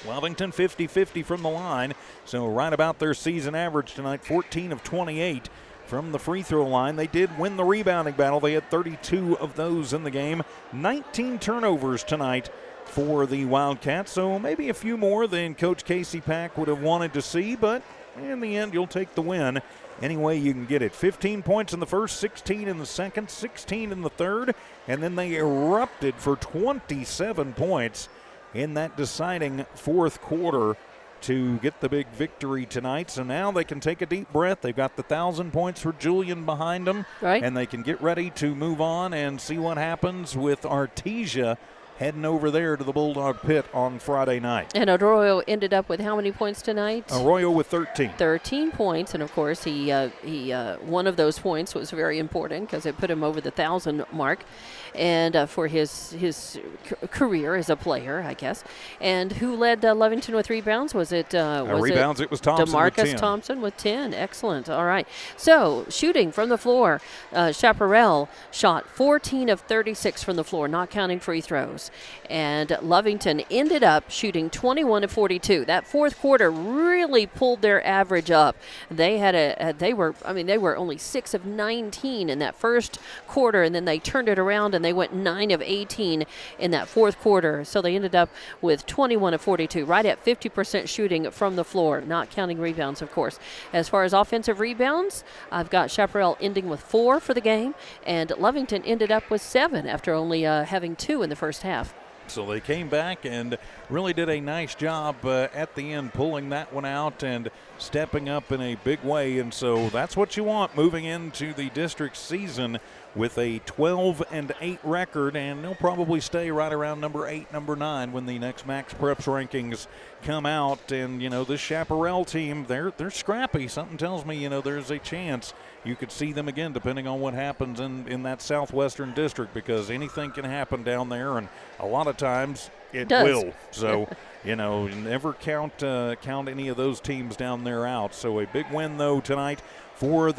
Speaker 2: Lovington 50-50 from the line, so right about their season average tonight, 14 of 28 from the free throw line. They did win the rebounding battle. They had 32 of those in the game. 19 turnovers tonight for the Wildcats. So maybe a few more than Coach Casey Pack would have wanted to see, but in the end, you'll take the win any way you can get it. 15 points in the first, 16 in the second, 16 in the third, and then they erupted for 27 points in that deciding fourth quarter to get the big victory tonight. So now they can take a deep breath. They've got the 1,000 points for Julian behind them,
Speaker 1: right,
Speaker 2: and they can get ready to move on and see what happens with Artesia heading over there to the Bulldog Pit on Friday night.
Speaker 1: And Arroyo ended up with how many points tonight?
Speaker 2: Arroyo with 13. 13
Speaker 1: points, and of course he one of those points was very important because it put him over the 1,000 mark, and for his career as a player, I guess. And who led Lovington with rebounds? Was it
Speaker 2: rebounds? It was Thompson
Speaker 1: DeMarcus
Speaker 2: with 10.
Speaker 1: Thompson with 10. Excellent. All right. So shooting from the floor, Chaparral shot 14 of 36 from the floor, not counting free throws. And Lovington ended up shooting 21 of 42. That fourth quarter really pulled their average up. They were only 6 of 19 in that first quarter, and then they turned it around and they went 9 of 18 in that fourth quarter. So they ended up with 21 of 42, right at 50% shooting from the floor, not counting rebounds, of course. As far as offensive rebounds, I've got Chaparral ending with 4 for the game, and Lovington ended up with 7 after only having 2 in the first half.
Speaker 2: So they came back and really did a nice job at the end, pulling that one out and stepping up in a big way. And so that's what you want moving into the district season with a 12-8 record, and they'll probably stay right around number 8, number 9 when the next Max Preps rankings come out. And, you know, this Chaparral team, they're scrappy. Something tells me, you know, there's a chance you could see them again depending on what happens in that southwestern district, because anything can happen down there, and a lot of times it will. So, you know, never count any of those teams down there out. So a big win, though, tonight for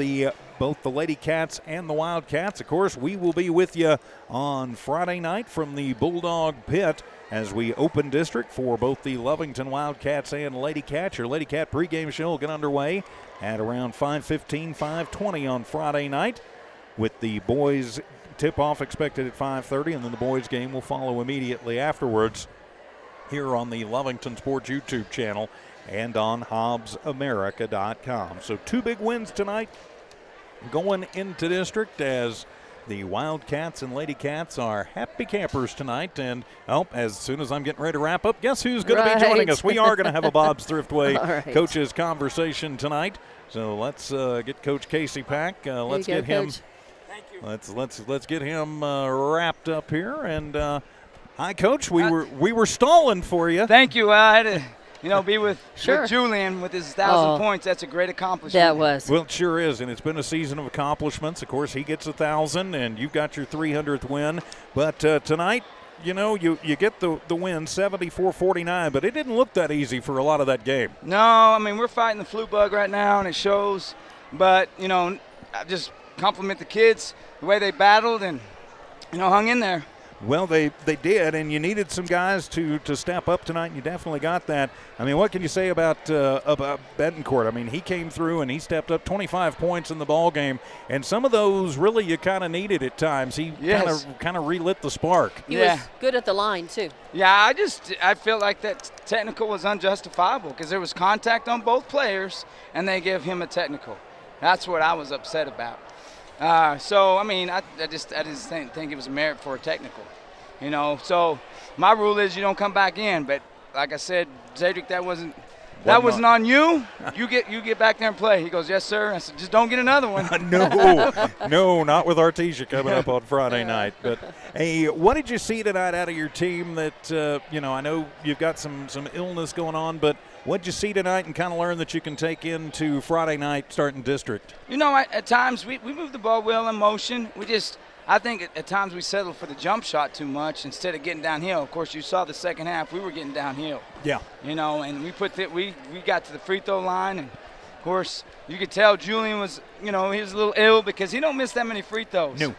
Speaker 2: both the Lady Cats and the Wildcats. Of course, we will be with you on Friday night from the Bulldog Pit as we open district for both the Lovington Wildcats and Lady Cats. Your Lady Cat pregame show will get underway at around 5:15, 5:20 on Friday night, with the boys tip-off expected at 5:30, and then the boys game will follow immediately afterwards here on the Lovington Sports YouTube channel and on HobbsAmerica.com. So 2 big wins tonight going into district, as the Wildcats and Lady Cats are happy campers tonight. And as soon as I'm getting ready to wrap up, guess who's going to be joining us? We are going to have a Bob's Thriftway coaches conversation tonight. So let's get Coach Casey Pack. Let's get him. Coach. Thank you. Let's get him wrapped up here. And hi, Coach. We were stalling for you.
Speaker 10: Thank you. I had to, be with Julian with his 1,000 points. That's a great accomplishment.
Speaker 1: That was.
Speaker 2: Well, it sure is, and it's been a season of accomplishments. Of course, he gets 1,000, and you've got your 300th win. But tonight, you get the win, 74-49, but it didn't look that easy for a lot of that game.
Speaker 10: No, I mean, we're fighting the flu bug right now, and it shows. But, I just compliment the kids, the way they battled and, hung in there.
Speaker 2: Well, they did, and you needed some guys to step up tonight, and you definitely got that. I mean, what can you say about Betancourt? I mean, he came through and he stepped up 25 points in the ball game, and some of those really you kind of needed at times. He kind of relit the spark.
Speaker 1: He was good at the line too.
Speaker 10: Yeah, I feel like that technical was unjustifiable because there was contact on both players, and they give him a technical. That's what I was upset about. So, I mean, I just think it was a merit for a technical, So my rule is you don't come back in. But like I said, Zadrick, that wasn't on you. You get back there and play. He goes, yes, sir. I said, just don't get another one.
Speaker 2: No, not with Artesia coming up on Friday night. But, hey, what did you see tonight out of your team that, I know you've got some illness going on, but what did you see tonight and kind of learn that you can take into Friday night starting district?
Speaker 10: At times we move the ball well in motion. I think at times we settle for the jump shot too much instead of getting downhill. Of course, you saw the second half. We were getting downhill.
Speaker 2: Yeah.
Speaker 10: And we got to the free throw line. And, of course, you could tell Julian was, he was a little ill because he don't miss that many free throws.
Speaker 2: No.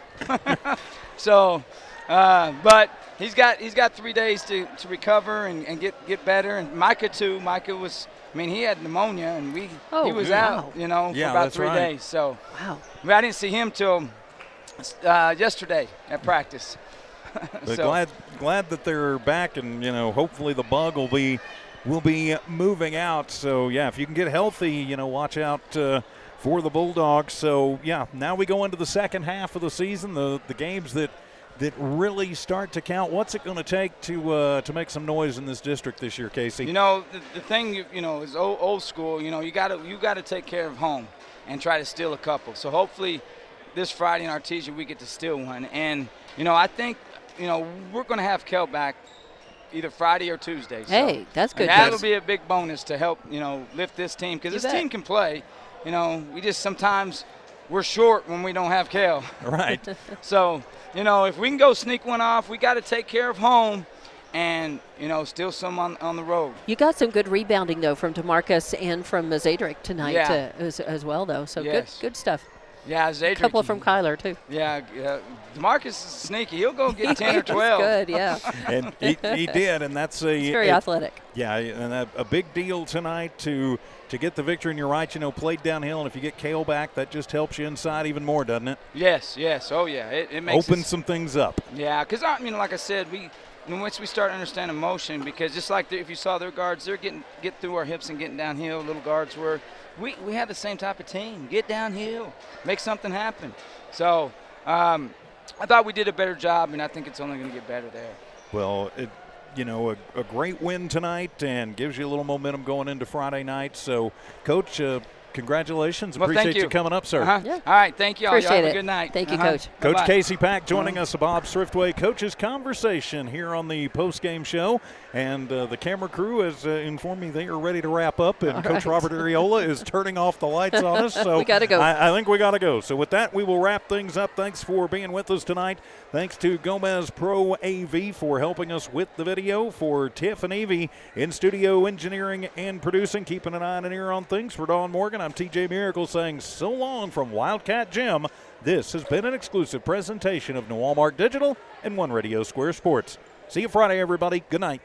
Speaker 10: So, but he's got 3 days to recover and get better. And Micah, too. Micah was – he had pneumonia, and he was out, for about 3 days. So,
Speaker 1: wow.
Speaker 10: I didn't see him till yesterday at practice.
Speaker 2: But
Speaker 10: So-
Speaker 2: glad that they're back, and hopefully the bug will be moving out. So yeah, if you can get healthy, watch out for the Bulldogs. So yeah, now we go into the second half of the season, the games that really start to count. What's it going to take to make some noise in this district this year, Casey?
Speaker 10: The thing is old school. You got to take care of home and try to steal a couple. So hopefully this Friday in Artesia we get to steal one. And I think we're going to have Kel back either Friday or Tuesday. So,
Speaker 1: Hey, that's good.
Speaker 10: That'll be a big bonus to help lift this team, because
Speaker 1: You
Speaker 10: this
Speaker 1: bet.
Speaker 10: team can play. We just sometimes we're short when we don't have Kel.
Speaker 2: Right.
Speaker 10: So if we can go sneak one off, we got to take care of home and steal some on the road.
Speaker 1: You got some good rebounding, though, from DeMarcus and from Zadrick tonight
Speaker 10: Yeah.
Speaker 1: as well, though. So
Speaker 10: Yes.
Speaker 1: good stuff.
Speaker 10: Yeah,
Speaker 1: A
Speaker 10: Zadrick.
Speaker 1: couple from Kyler, too.
Speaker 10: Yeah, DeMarcus is sneaky. He'll go get 10 or 12.
Speaker 1: That's good, yeah.
Speaker 2: And he did, and that's
Speaker 1: He's very athletic.
Speaker 2: Yeah, and a big deal tonight to get the victory. And you're right, played downhill, and if you get Kale back, that just helps you inside even more, doesn't it?
Speaker 10: Yes. Oh, yeah. It makes
Speaker 2: Open some things up.
Speaker 10: Yeah, because, like I said, once we start understanding motion, because just like if you saw their guards, they're get through our hips and getting downhill, little guards were. We have the same type of team. Get downhill. Make something happen. So I thought we did a better job, and I think it's only going to get better there.
Speaker 2: Well, a great win tonight and gives you a little momentum going into Friday night. So, Coach, congratulations.
Speaker 10: Well,
Speaker 2: Appreciate
Speaker 10: thank you.
Speaker 2: Coming up, sir.
Speaker 10: Uh-huh.
Speaker 1: Yeah.
Speaker 10: All right, thank you all.
Speaker 1: Appreciate
Speaker 10: Y'all have
Speaker 1: it.
Speaker 10: a good night.
Speaker 1: Thank you, Coach.
Speaker 2: Coach
Speaker 10: Bye-bye.
Speaker 2: Casey Pack joining us, Bob Thriftway Coach's Conversation here on the postgame show. And the camera crew has informed me they are ready to wrap up. And
Speaker 1: All
Speaker 2: Coach
Speaker 1: right.
Speaker 2: Robert Ariola is turning off the lights on us. So
Speaker 1: We gotta go.
Speaker 2: I think we got to go. So with that, we will wrap things up. Thanks for being with us tonight. Thanks to Gomez Pro AV for helping us with the video. For Tiff and Evie in studio engineering and producing, keeping an eye and an ear on things. For Dawn Morgan, I'm TJ Miracle saying so long from Wildcat Gym. This has been an exclusive presentation of New Walmart Digital and One Radio Square Sports. See you Friday, everybody. Good night.